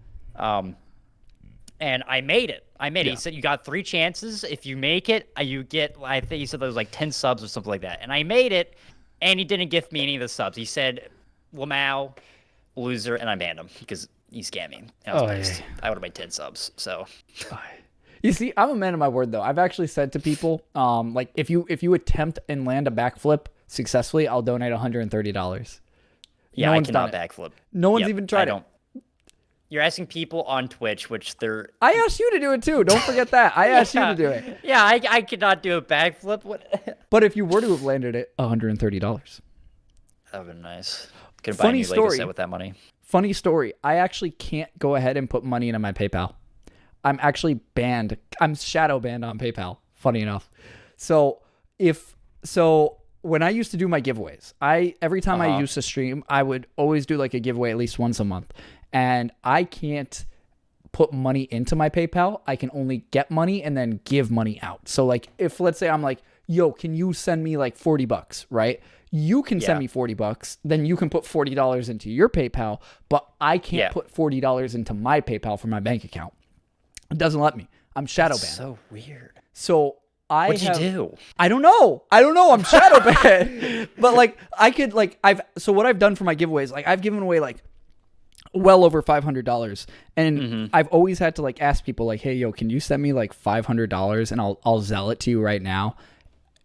And I made it. He said you got 3 chances. If you make it, you get, I think he said there was like 10 subs or something like that. And I made it, and he didn't give me any of the subs. He said, Lamau, loser, and I banned him because he scammed me. And I was pissed. I would have made 10 subs. So, you see, I'm a man of my word though. I've actually said to people, like if you attempt and land a backflip successfully, I'll donate $130. Yeah, I cannot backflip. No one's even tried it. You're asking people on Twitch, which they're... I asked you to do it too. Don't forget that. I asked you to do it. Yeah, I could not do a backflip. What? But if you were to have landed it, $130. That would have been nice. Could buy a new Lego set with that money. Funny story. I actually can't go ahead and put money into my PayPal. I'm actually banned. I'm shadow banned on PayPal. Funny enough. So when I used to do my giveaways, every time I used to stream, I would always do like a giveaway at least once a month. And I can't put money into my PayPal. I can only get money and then give money out. So like if let's say I'm like, yo, can you send me like $40, right? You can send me $40, then you can put $40 into your PayPal, but I can't put $40 into my PayPal for my bank account. It doesn't let me. I'm shadow banned. So weird. So what'd you do? I don't know. I'm shadow banned. But like I could like so what I've done for my giveaways, like I've given away like well over $500, and I've always had to like ask people like, hey, yo, can you send me like $500 and I'll Zelle it to you right now,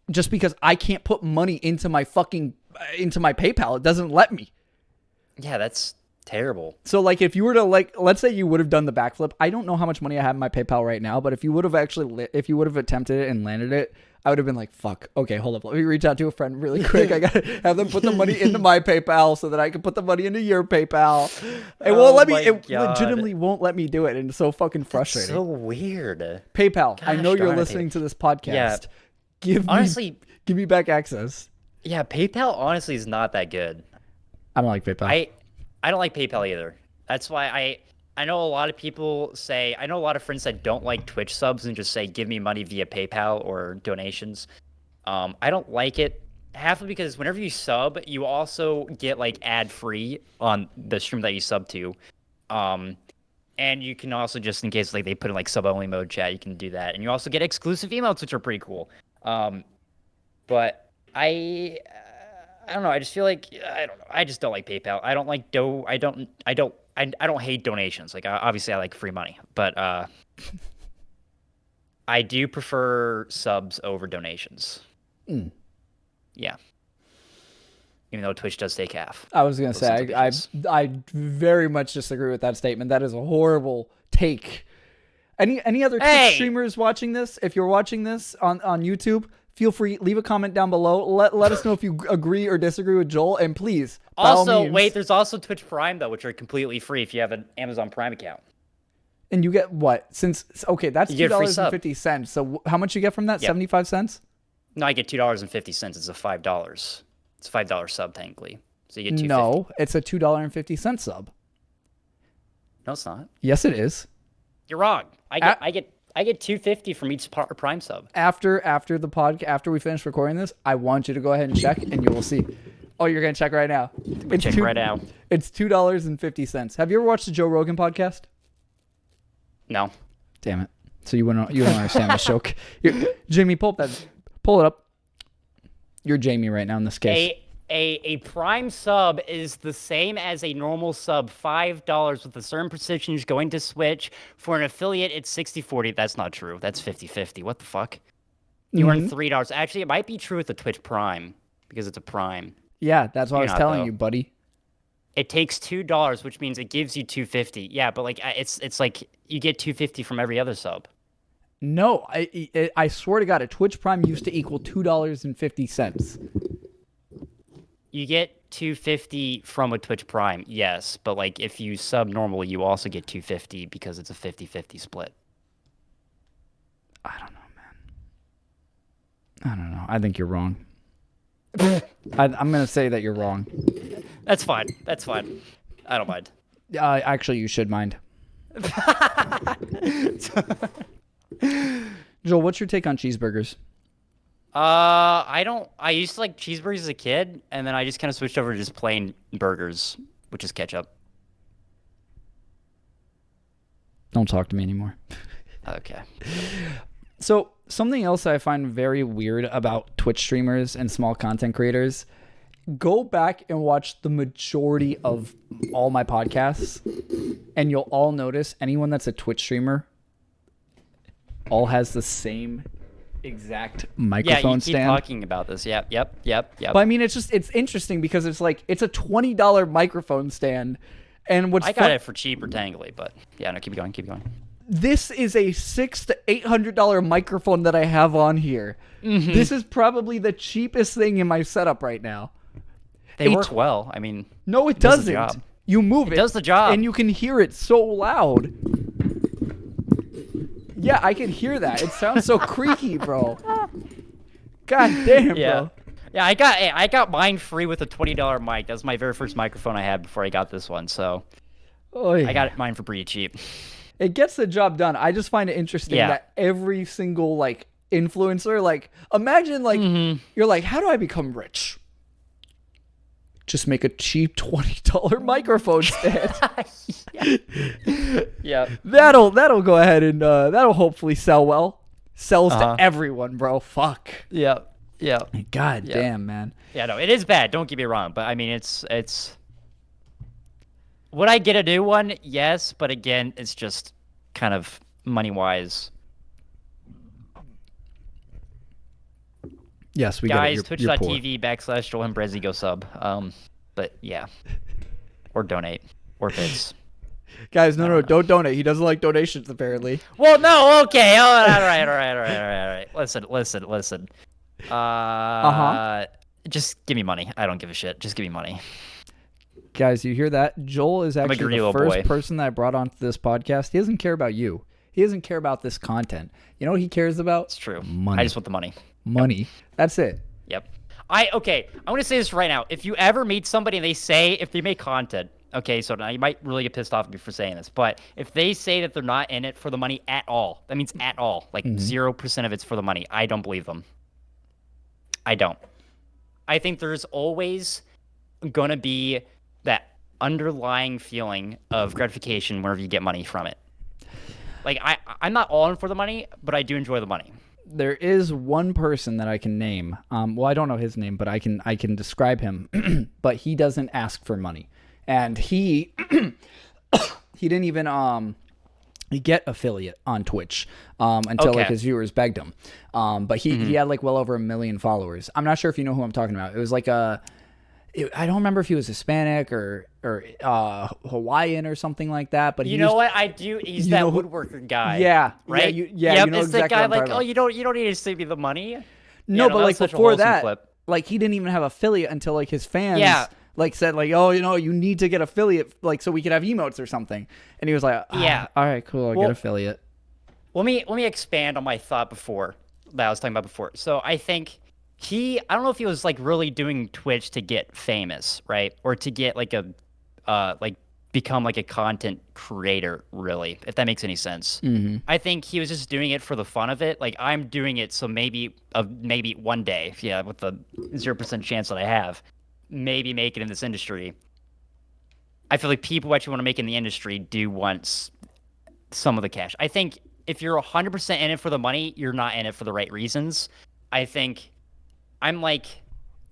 just because I can't put money into my PayPal. It doesn't let me. Yeah, that's terrible. So like if you were to like, let's say you would have done the backflip. I don't know how much money I have in my PayPal right now, but if you would have attempted it and landed it, I would have been like, fuck, okay, hold up. Let me reach out to a friend really quick. I got to have them put the money into my PayPal so that I can put the money into your PayPal. It won't let me. It legitimately won't let me do it. And it's so fucking frustrating. That's so weird. PayPal, I know you're listening to this podcast. Yeah. Give me back access. Yeah, PayPal honestly is not that good. I don't like PayPal. I don't like PayPal either. That's why I know a lot of people say, I know a lot of friends that don't like Twitch subs and just say, give me money via PayPal or donations. I don't like it. Half because whenever you sub, you also get like ad free on the stream that you sub to. And you can also, just in case like they put in like sub only mode chat, you can do that. And you also get exclusive emails, which are pretty cool. But I don't know. I just feel like, I don't know. I just don't like PayPal. I don't like I don't I don't hate donations. Like obviously I like free money, but I do prefer subs over donations. Mm. Yeah. Even though Twitch does take half. I was gonna Those say I very much disagree with that statement. That is a horrible take. Any other Twitch streamers watching this? If you're watching this on YouTube, feel free, leave a comment down below. Let us know if you agree or disagree with Joel, and please. Also, wait, there's also Twitch Prime though, which are completely free if you have an Amazon Prime account. And you get what? That's $2.50. So how much you get from that? 75 cents? No, I get $2.50. It's a $5. It's a $5 sub technically. So you get $2.50. No, it's a $2.50 sub. No, it's not. Yes, it is. You're wrong. I get $2.50 from each Prime sub. After the podcast, after we finish recording this, I want you to go ahead and check, and you will see. Oh, you're gonna check right now. Check right now. It's $2.50. Have you ever watched the Joe Rogan podcast? No. Damn it. So you don't understand the joke. Jamie, pull it up. You're Jamie right now in this case. A Prime sub is the same as a normal sub, $5 with a certain percentage going to Switch. For an affiliate, it's 60-40. That's not true. That's 50-50. What the fuck? You earn $3. Actually, it might be true with the Twitch Prime because it's a Prime. Yeah, that's what I was telling you, buddy. It takes $2, which means it gives you $2.50. Yeah, but like it's like you get $2.50 from every other sub. No, I swear to God, a Twitch Prime used to equal $2.50. You get $2.50 from a Twitch Prime, yes, but like if you sub normally, you also get $2.50 because it's a 50-50 split. I don't know, man. I don't know. I think you're wrong. I'm gonna say that you're wrong. That's fine. That's fine. I don't mind. Actually, you should mind. Joel, what's your take on cheeseburgers? I used to like cheeseburgers as a kid, and then I just kind of switched over to just plain burgers, which is ketchup. Don't talk to me anymore. Okay. So something else I find very weird about Twitch streamers and small content creators, go back and watch the majority of all my podcasts, and you'll all notice anyone that's a Twitch streamer all has the same exact microphone stand. Yeah, you keep talking about this. Yep. But I mean, it's interesting because it's like, it's a $20 microphone stand. And I got it for cheap or tangly, but yeah, no, keep going. This is a $600 to $800 microphone that I have on here. Mm-hmm. This is probably the cheapest thing in my setup right now. They work well. I mean, no, it doesn't. You move it. It does the job. And you can hear it so loud. Yeah, I can hear that. It sounds so creaky, bro. God damn, bro. Yeah, I got mine free with a $20 mic. That was my very first microphone I had before I got this one. So I got mine for pretty cheap. It gets the job done. I just find it interesting that every single like influencer, like imagine like you're like, how do I become rich? Just make a cheap $20 microphone stand. Yeah. That'll go ahead and that'll hopefully sell well. Sells to everyone, bro. Fuck. Yeah. God damn, man. Yeah, no, it is bad. Don't get me wrong, but I mean, it's. Would I get a new one? Yes, but again, it's just kind of money wise. Yes, we guys, get it. You're twitch.tv/joelhembrezzy go sub. But yeah, or donate or bits. Guys, no, don't donate. He doesn't like donations, apparently. Well, no, okay, all right. Listen. Just give me money. I don't give a shit. Just give me money. Guys, you hear that? Joel is actually the first person that I brought onto this podcast. He doesn't care about you. He doesn't care about this content. You know what he cares about? It's true. Money. I just want the money. Money. Yep. That's it. Yep. I'm going to say this right now. If you ever meet somebody and they say, if they make content, okay, so now you might really get pissed off at me for saying this, but if they say that they're not in it for the money at all, that means at all, like 0% of it's for the money, I don't believe them. I don't. I think there's always going to be that underlying feeling of gratification whenever you get money from it. Like, I'm not all in for the money, but I do enjoy the money. There is one person that I can name. Well, I don't know his name, but I can describe him. But he doesn't ask for money. And he he didn't even get affiliate on Twitch until like his viewers begged him. But he had like well over 1 million followers. I'm not sure if you know who I'm talking about. It was like I don't remember if he was Hispanic or Hawaiian or something like that. But you know what I do? He's that woodworker guy. Yeah, right. Yeah, you know it's exactly the guy what I'm like, talking you don't need to save me the money. No, but like before that, clip. like he didn't even have affiliate until like his fans like said like, oh, you need to get affiliate like so we could have emotes or something. And he was like, all right, cool, I'll get affiliate. Let me expand on my thought that I was talking about before. So I think I don't know if he was like really doing Twitch to get famous, right? Or to get like become like a content creator, really, if that makes any sense. Mm-hmm. I think he was just doing it for the fun of it. Like, I'm doing it so maybe one day, with the 0% chance that I have, maybe make it in this industry. I feel like people who actually want to make it in the industry do want some of the cash. I think if you're 100% in it for the money, you're not in it for the right reasons. I think I'm like,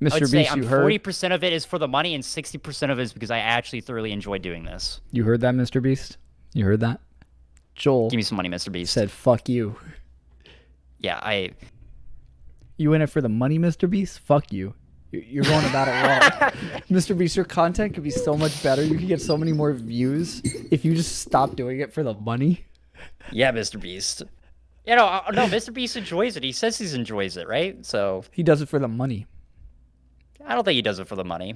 Mr. I would Beast, say I'm you heard? 40% of it is for the money and 60% of it is because I actually thoroughly enjoy doing this. You heard that, Mr. Beast? You heard that? Joel. Give me some money, Mr. Beast. Said, fuck you. Yeah, You in it for the money, Mr. Beast? Fuck you. You're going about it wrong. Mr. Beast, your content could be so much better. You could get so many more views if you just stop doing it for the money. Yeah, Mr. Beast. No, Mr. Beast enjoys it. He says he enjoys it, right? So he does it for the money. I don't think he does it for the money.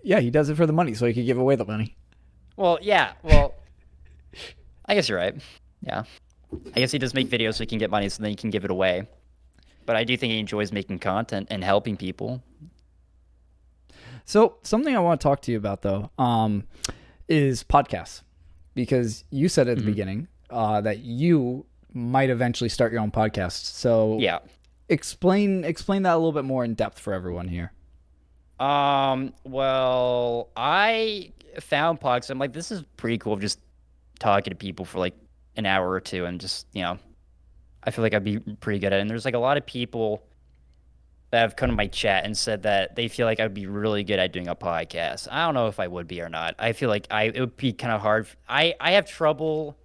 Yeah, he does it for the money, so he could give away the money. Well, yeah. Well, I guess you're right. Yeah. I guess he does make videos so he can get money, so then he can give it away. But I do think he enjoys making content and helping people. So something I want to talk to you about, though, is podcasts. Because you said at the beginning that you might eventually start your own podcast. So yeah, explain that a little bit more in depth for everyone here. Well, I found podcasts. I'm like, this is pretty cool. Just talking to people for like an hour or two, and just I feel like I'd be pretty good at it. And there's like a lot of people that have come to my chat and said that they feel like I'd be really good at doing a podcast. I don't know if I would be or not. I feel like it would be kind of hard. I have trouble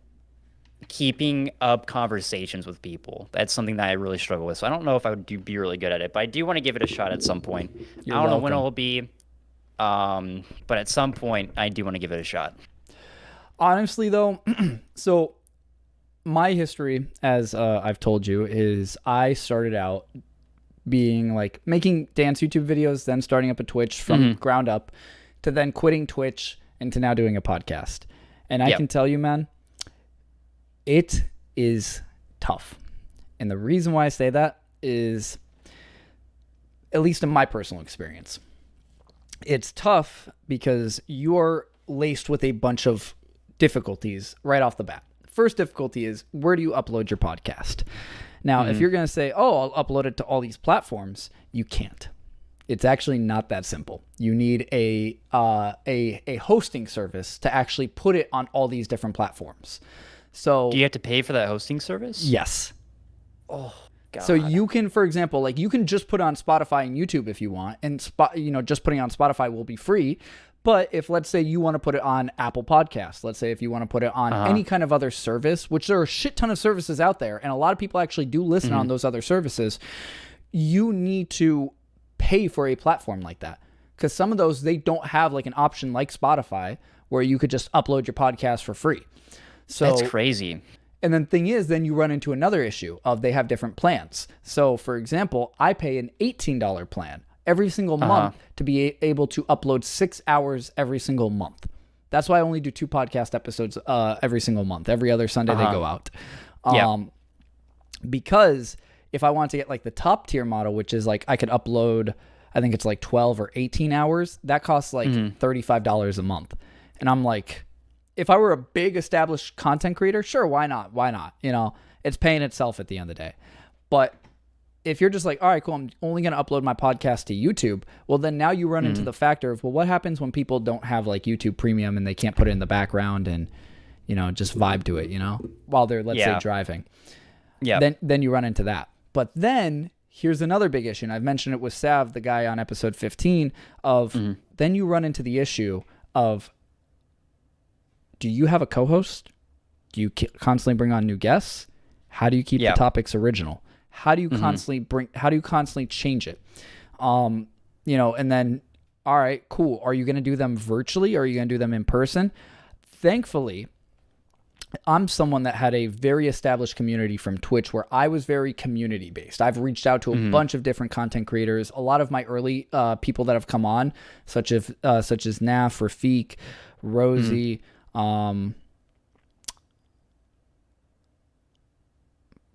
keeping up conversations with people. That's something that I really struggle with. So I don't know if I would be really good at it, but I do want to give it a shot at some point. I don't know when it will be, but at some point I do want to give it a shot. Honestly, though, so my history, as I've told you, is I started out being like making dance YouTube videos, then starting up a Twitch from ground up, to then quitting Twitch and to now doing a podcast. And I can tell you, man, it is tough. And the reason why I say that is, at least in my personal experience, it's tough because you're laced with a bunch of difficulties right off the bat. First difficulty is, where do you upload your podcast? Now, if you're going to say, oh, I'll upload it to all these platforms, you can't. It's actually not that simple. You need a hosting service to actually put it on all these different platforms. So, do you have to pay for that hosting service? Yes. Oh, God. So you can, for example, like you can just put on Spotify and YouTube if you want, and just putting it on Spotify will be free. But if, let's say, you want to put it on Apple Podcasts, let's say if you want to put it on any kind of other service, which there are a shit ton of services out there, and a lot of people actually do listen on those other services, you need to pay for a platform like that. Because some of those, they don't have like an option like Spotify where you could just upload your podcast for free. So that's crazy. And then thing is, then you run into another issue of they have different plans. So, for example, I pay an $18 plan every single month to be able to upload 6 hours every single month. That's why I only do 2 podcast episodes every single month. Every other Sunday they go out. Because if I want to get like the top tier model, which is like I could upload, I think it's like 12 or 18 hours, that costs like $35 a month. And I'm like, if I were a big established content creator, sure, why not? Why not? It's paying itself at the end of the day. But if you're just like, all right, cool, I'm only going to upload my podcast to YouTube, well, then now you run into the factor of, well, what happens when people don't have like YouTube Premium and they can't put it in the background and, just vibe to it, while they're, let's say, driving. Yeah. Then you run into that. But then here's another big issue. And I've mentioned it with Sav, the guy on episode 15, of then you run into the issue of do you have a co-host? Do you constantly bring on new guests? How do you keep the topics original? How do you constantly change it? And then, all right, cool. Are you going to do them virtually or are you going to do them in person? Thankfully, I'm someone that had a very established community from Twitch where I was very community based. I've reached out to a bunch of different content creators. A lot of my early people that have come on, such as Naf, Rafiq, Rosie,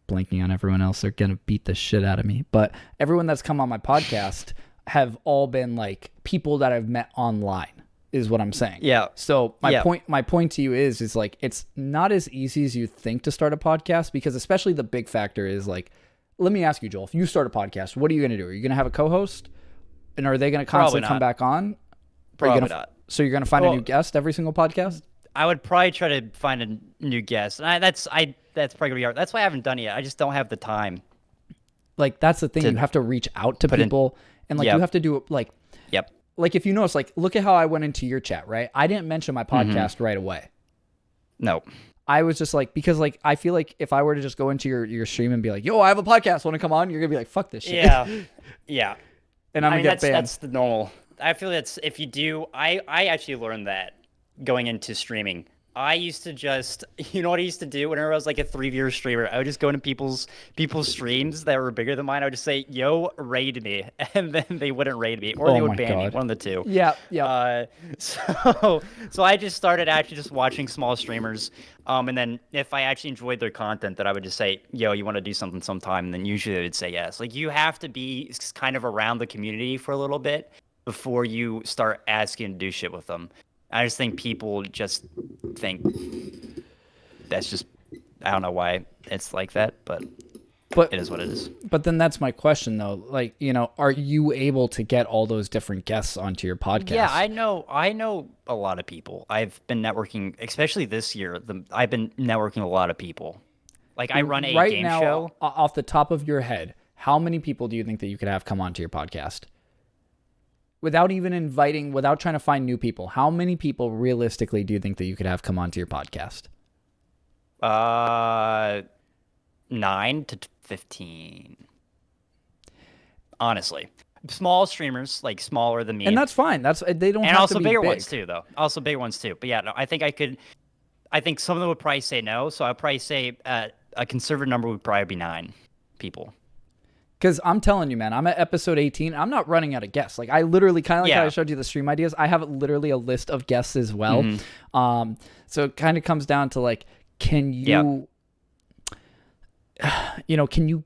blanking on everyone else. They're going to beat the shit out of me. But everyone that's come on my podcast have all been like people that I've met online. Is what I'm saying. Yeah. So my point to you is like, it's not as easy as you think to start a podcast, because especially the big factor is like, let me ask you, Joel, if you start a podcast, what are you going to do? Are you going to have a co-host, and are they going to constantly come back on? Probably not. So you're going to find a new guest every single podcast? I would probably try to find a new guest. And that's probably going to be hard. That's why I haven't done it yet. I just don't have the time. Like, that's the thing. You have to reach out to people and like, you have to do it like, like, if you notice, like, look at how I went into your chat, right? I didn't mention my podcast right away. No. I was just like, because, like, I feel like if I were to just go into your stream and be like, yo, I have a podcast, want to come on? You're going to be like, fuck this shit. Yeah. Yeah. And I'm going to get banned. That's the normal. I feel that's, if you do, I actually learned that going into streaming. I used to just, you know what I used to do whenever I was like a 3-viewer streamer? I would just go into people's streams that were bigger than mine. I would just say, yo, raid me. And then they wouldn't raid me, or they would ban me, one of the two. Yeah, yeah. So I just started actually just watching small streamers. And then if I actually enjoyed their content, that I would just say, yo, you want to do something sometime? And then usually they would say yes. Like, you have to be kind of around the community for a little bit before you start asking to do shit with them. I just think people just think that's just, I don't know why it's like that, but it is what it is. But then that's my question, though. Like, are you able to get all those different guests onto your podcast? Yeah, I know a lot of people. I've been networking, especially this year. I've been networking a lot of people. Like, I run a game show. Off the top of your head, how many people do you think that you could have come onto your podcast? Without even inviting, without trying to find new people, how many people realistically do you think that you could have come onto your podcast? 9 to 15. Honestly. Small streamers, like smaller than me. And that's fine. They don't have to be big. And also bigger ones too, though. Also bigger ones too. But yeah, no, I think some of them would probably say no. So I'd probably say a conservative number would probably be 9 people. Because I'm telling you, man, I'm at episode 18. I'm not running out of guests. Like, I literally, kind of like how I showed you the stream ideas, I have literally a list of guests as well. So it kind of comes down to, like, can you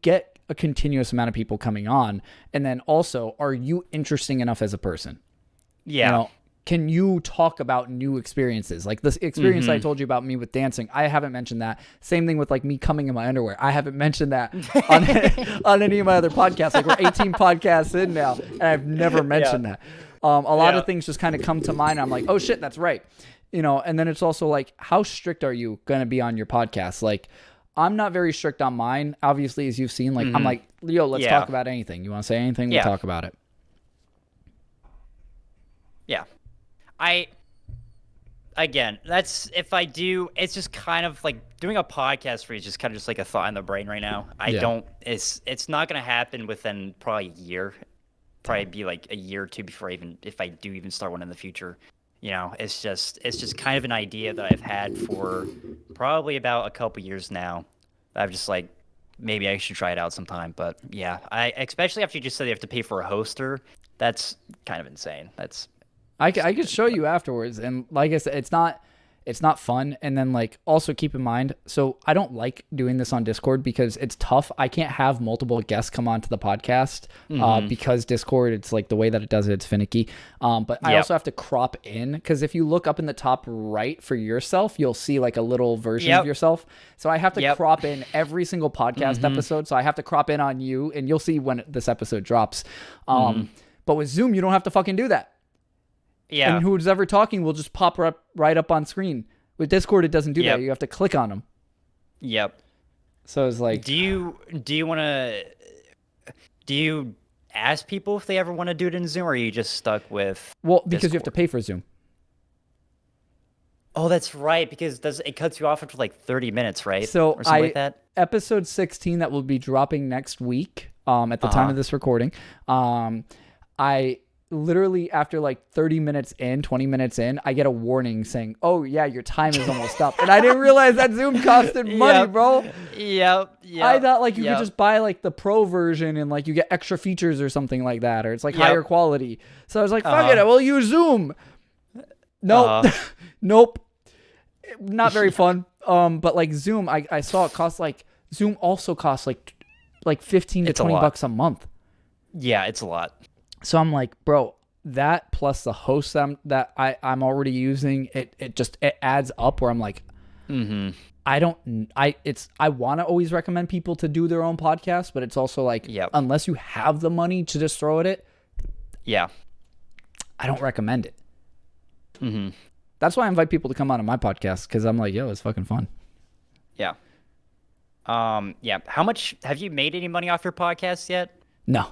get a continuous amount of people coming on? And then also, are you interesting enough as a person? Yeah. Can you talk about new experiences? Like this experience I told you about me with dancing, I haven't mentioned that. Same thing with like me coming in my underwear. I haven't mentioned that on any of my other podcasts. Like, we're 18 podcasts in now, and I've never mentioned that. A lot of things just kind of come to mind. I'm like, oh shit, that's right. And then it's also like, how strict are you going to be on your podcast? Like, I'm not very strict on mine. Obviously, as you've seen, like, I'm like, yo, let's talk about anything. You want to say anything? We'll talk about it. Yeah. It's just kind of like doing a podcast for you is just kind of just like a thought in the brain right now. It's not going to happen within probably a year, probably be like a year or two before if I do even start one in the future. It's just kind of an idea that I've had for probably about a couple years now. I've just like, maybe I should try it out sometime. But yeah, especially after you just said you have to pay for a hoster, that's kind of insane. I could show you afterwards, and like I said, it's not fun. And then, like, also keep in mind, so I don't like doing this on Discord because it's tough. I can't have multiple guests come onto the podcast because Discord, it's like the way that it does it, it's finicky. But I also have to crop in, because if you look up in the top right for yourself, you'll see like a little version of yourself. So I have to crop in every single podcast episode. So I have to crop in on you, and you'll see when this episode drops. But with Zoom, you don't have to fucking do that. Yeah. And who's ever talking will just pop right up on screen. With Discord, it doesn't do that. You have to click on them. Yep. So it's like, do you ask people if they ever want to do it in Zoom, or are you just stuck with because Discord? you have to pay for Zoom. Oh, that's right, because it cuts you off after like 30 minutes, right? So Or something like that. episode 16 that will be dropping next week, at the time of this recording, I literally after like 30 minutes in, 20 minutes in, I get a warning saying, "Oh yeah, your time is almost up." And I didn't realize that Zoom costed money, bro. Yep. I thought like you could just buy like the pro version and like you get extra features or something like that, or it's like higher quality. So I was like, fuck it, I will use Zoom. Nope. Nope. Not very fun. But like Zoom, I saw it cost like Zoom also costs like 15 to 20 bucks a month. Yeah, it's a lot. So I'm like, bro, that plus the host that I'm already using, it adds up where I'm like, I want to always recommend people to do their own podcast, but it's also like, unless you have the money to just throw at it, I don't recommend it. That's why I invite people to come on my podcast, because I'm like, yo, it's fucking fun. Yeah. How much have you made any money off your podcast yet? No,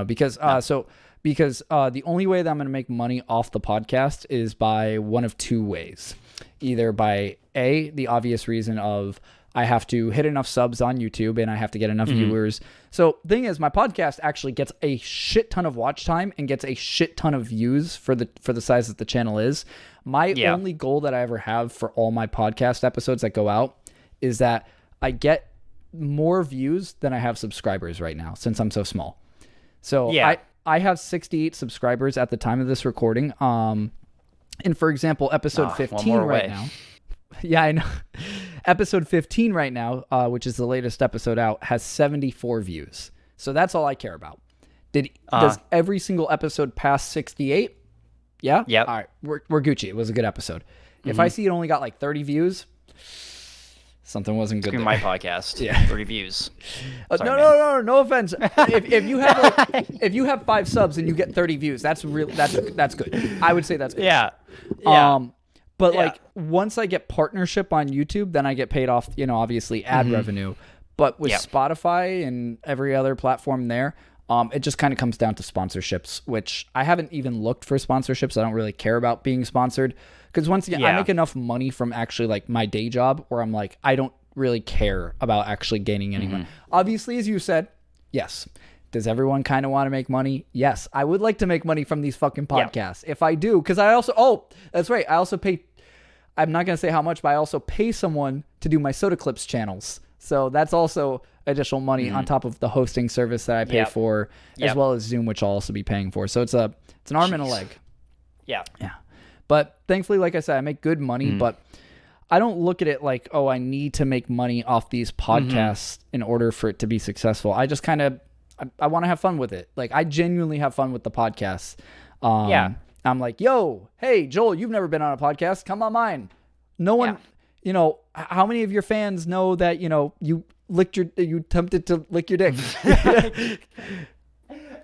because the only way that I'm going to make money off the podcast is by one of two ways. Either by the obvious reason of I have to hit enough subs on YouTube and I have to get enough viewers. So thing is, my podcast actually gets a shit ton of watch time and gets a shit ton of views for the size that the channel is. My only goal that I ever have for all my podcast episodes that go out is that I get more views than I have subscribers right now, since I'm so small. So I have 68 subscribers at the time of this recording. And for example, episode 15 right now. Yeah, I know. Episode 15 right now, which is the latest episode out, has 74 views. So that's all I care about. Does every single episode pass 68? Yeah? Yep. All right. We're Gucci. It was a good episode. If I see it only got like 30 views, something wasn't good there. My podcast. 30 views. Sorry, no offense. if you have 5 subs and you get 30 views, that's good. I would say that's good. Yeah. But like once I get partnership on YouTube, then I get paid off, obviously ad revenue. But with Spotify and every other platform there, it just kind of comes down to sponsorships, which I haven't even looked for sponsorships. I don't really care about being sponsored, because once again, I make enough money from actually like my day job where I'm like, I don't really care about actually gaining any money. Obviously, as you said, yes. Does everyone kind of want to make money? Yes. I would like to make money from these fucking podcasts. If I do, because I also, that's right. I also pay, I'm not going to say how much, but I also pay someone to do my Soda Clips channels. So that's also additional money on top of the hosting service that I pay for, as well as Zoom, which I'll also be paying for. So it's an arm and a leg. Yeah. But thankfully, like I said, I make good money, but I don't look at it like, oh, I need to make money off these podcasts in order for it to be successful. I just kind of, I want to have fun with it. Like, I genuinely have fun with the podcasts. I'm like, yo, hey, Joel, you've never been on a podcast. Come on mine. No one, how many of your fans know that, you attempted to lick your dick?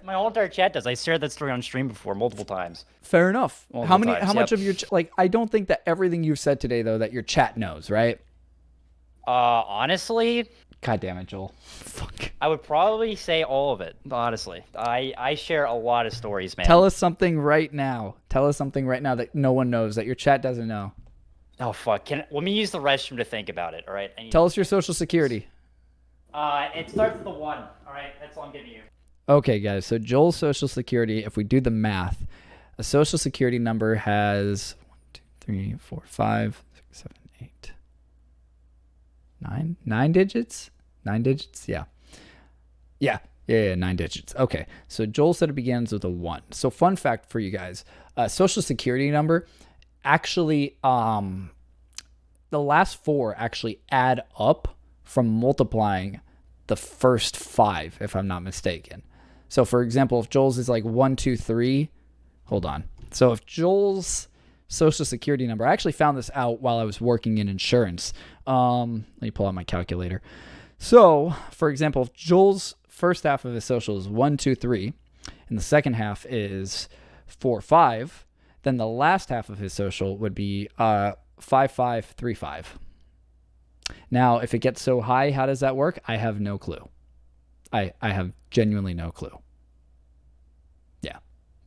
My whole entire chat does. I shared that story on stream before multiple times. Fair enough. How much of your, I don't think that everything you've said today, though, that your chat knows, right? Honestly, God damn it, Joel. Fuck. I would probably say all of it, honestly. I share a lot of stories, man. Tell us something right now. That no one knows, that your chat doesn't know. Oh, fuck. Let me use the restroom to think about it, all right? Tell us your social security. It starts with the 1, all right? That's all I'm giving you. Okay, guys. So Joel's social security, if we do the math, a social security number has 1, 2, 3, 4, 5, 6, 7, 8, 9 digits? 9 digits? Yeah, 9 digits. Okay, so Joel said it begins with a 1. So fun fact for you guys, social security number, actually, the last 4 actually add up from multiplying the first 5, if I'm not mistaken. So for example, if Joel's is like 1, 2, 3, hold on. So if Joel's social security number, I actually found this out while I was working in insurance. Let me pull out my calculator. So for example, if Joel's first half of his social is 1, 2, 3, and the second half is 4, 5, then the last half of his social would be 5, 5, 3, 5. Now, if it gets so high, how does that work? I have no clue. I have genuinely no clue. Yeah.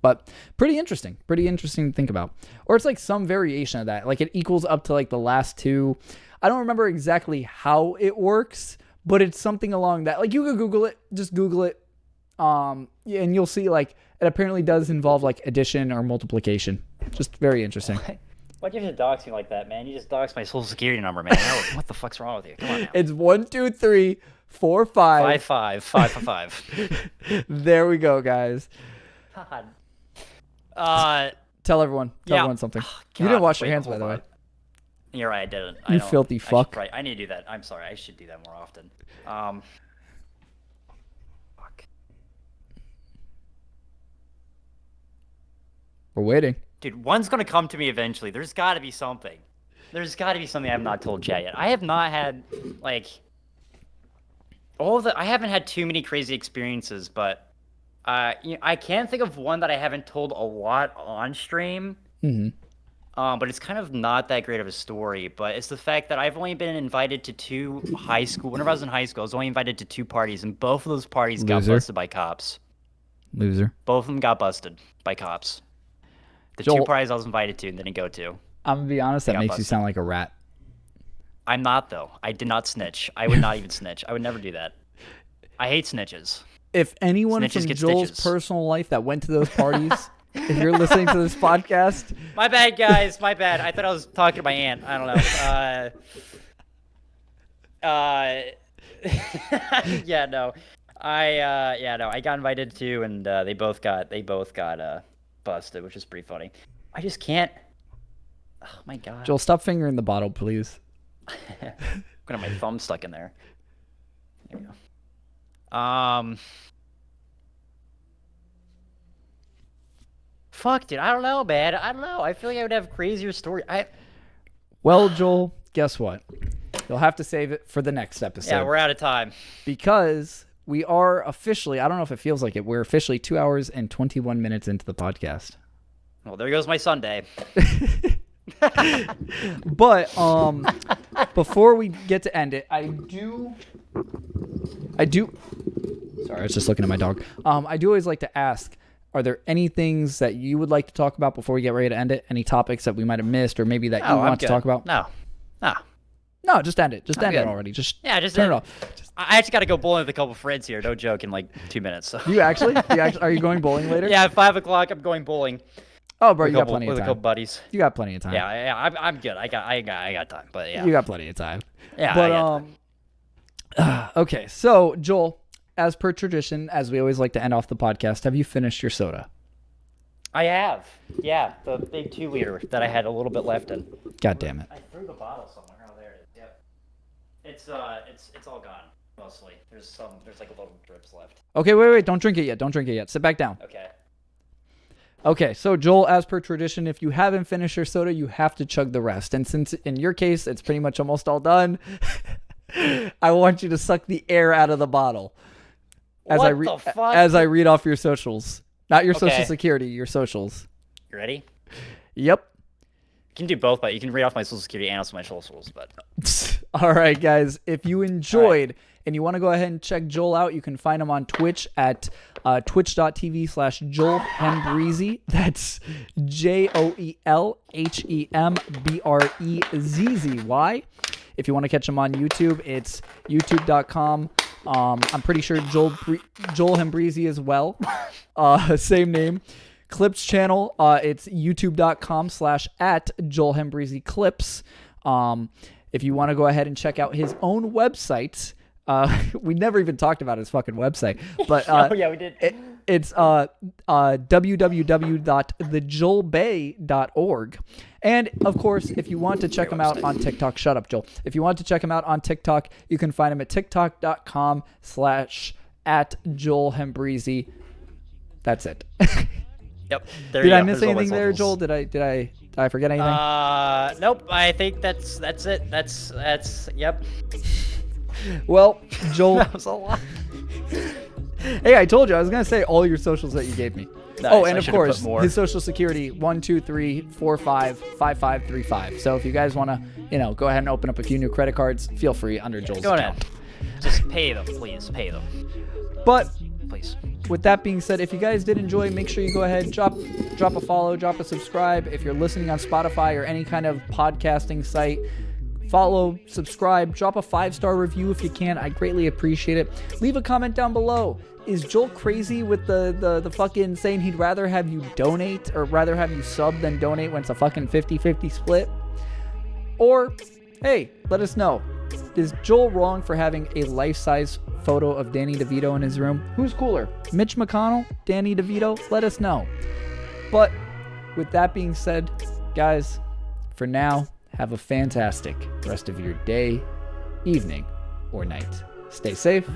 But pretty interesting to think about. Or it's like some variation of that. Like it equals up to like the last two. I don't remember exactly how it works, but it's something along that. Like you could Google it, just Google it. And you'll see like it apparently does involve like addition or multiplication. Just very interesting. Why'd you have to dox me like that, man? You just doxed my social security number, man. What the fuck's wrong with you? Come on now. It's 1, 2, 3, 4, 5. 5, 5, 5, 5. There we go, guys. God. Tell everyone something. Oh, you didn't wash your hands, by the way. You're right, I didn't. You filthy fuck. I need to do that. I'm sorry. I should do that more often. Fuck. We're waiting. Dude, one's gonna come to me eventually. There's got to be something. There's got to be something I have not told Chad yet. I have not had like I haven't had too many crazy experiences, but I can't think of one that I haven't told a lot on stream. Mm-hmm. But it's kind of not that great of a story. But it's the fact that I've only been invited to 2 high school. Whenever I was in high school, I was only invited to 2 parties, and both of those parties got busted by cops. Loser. Both of them got busted by cops. The Joel, 2 parties I was invited to and didn't go to. I'm gonna be honest. That makes you sound like a rat. I'm not though. I did not snitch. I would not even snitch. I would never do that. I hate snitches. If anyone Snitches from get Joel's stitches. personal personal life that went to those parties, if you're listening to this podcast, My bad, guys. My bad. I thought I was talking to my aunt. I don't know. Yeah, no. I got invited to, and they both got busted, which is pretty funny. I just can't. Oh my god. Joel, stop fingering the bottle, please. I'm gonna have my thumb stuck in there. There we go. Fuck, dude. I don't know, man. I don't know. I feel like I would have crazier story. Well, Joel, guess what? You'll have to save it for the next episode. Yeah, we're out of time. Because we are officially, I don't know if it feels like it, we're officially 2 hours and 21 minutes into the podcast. Well, there goes my Sunday. But before we get to end it, I do sorry, I was just looking at my dog. I do always like to ask, are there any things that you would like to talk about before we get ready to end it? Any topics that we might have missed or maybe that you want to talk about? No, just end it. Just end it already. Just turn it off. I actually got to go bowling with a couple friends here. No joke, in like 2 minutes. So. You actually? Are you going bowling later? Yeah, at 5 o'clock, I'm going bowling. Oh, bro, you got plenty of time. With a couple buddies. You got plenty of time. Yeah, I'm good. I got time, but yeah. You got plenty of time. Yeah, but okay, so Joel, as per tradition, as we always like to end off the podcast, have you finished your soda? I have. Yeah, the big 2-liter that I had a little bit left in. God damn it. I threw the bottle somewhere. Oh, there it is. Yep. It's all gone mostly. There's like a little drips left. Okay, wait, don't drink it yet. Sit back down. Okay, so Joel, as per tradition, if you haven't finished your soda, you have to chug the rest. And since in your case, it's pretty much almost all done, I want you to suck the air out of the bottle. As I read off your socials. Not your social security, your socials. You ready? Yep. You can do both, but you can read off my social security and also my socials. But all right, guys. If you enjoyed and you want to go ahead and check Joel out, you can find him on Twitch at twitch.tv/joelhembrezzy. That's JoelHembrezzy. If you want to catch him on YouTube, it's youtube.com. I'm pretty sure Joel Hembrezzy as well. Same name. Clips channel, it's youtube.com/@joelhembrezzyclips. If you want to go ahead and check out his own website, we never even talked about his fucking website, but oh yeah, we did. It's www.thejoelbay.org. And of course, if you want to check him out on TikTok, shut up, Joel. If you want to check him out on TikTok, you can find him at tiktok.com/@joelhembrezzy. That's it. Yep. Did I miss anything there, Joel? Did I forget anything? Nope. I think that's it. That's yep. Well, Joel. That was a lot. Hey, I told you I was gonna say all your socials that you gave me. Nice, oh, and of course, his social security 123455535. So if you guys want to, go ahead and open up a few new credit cards, feel free under Joel's account. Go ahead. Just pay them, please. Pay them. But please. With that being said, if you guys did enjoy, make sure you go ahead, drop a follow, drop a subscribe. If you're listening on Spotify or any kind of podcasting site, follow, subscribe, drop a 5-star review if you can. I greatly appreciate it. Leave a comment down below. Is Joel crazy with the fucking saying he'd rather have you donate or rather have you sub than donate when it's a fucking 50-50 split? Or, hey, let us know. Is Joel wrong for having a life-size photo of Danny DeVito in his room? Who's cooler, Mitch McConnell, Danny DeVito? Let us know. But with that being said, guys, for now, have a fantastic rest of your day, evening, or night. Stay safe.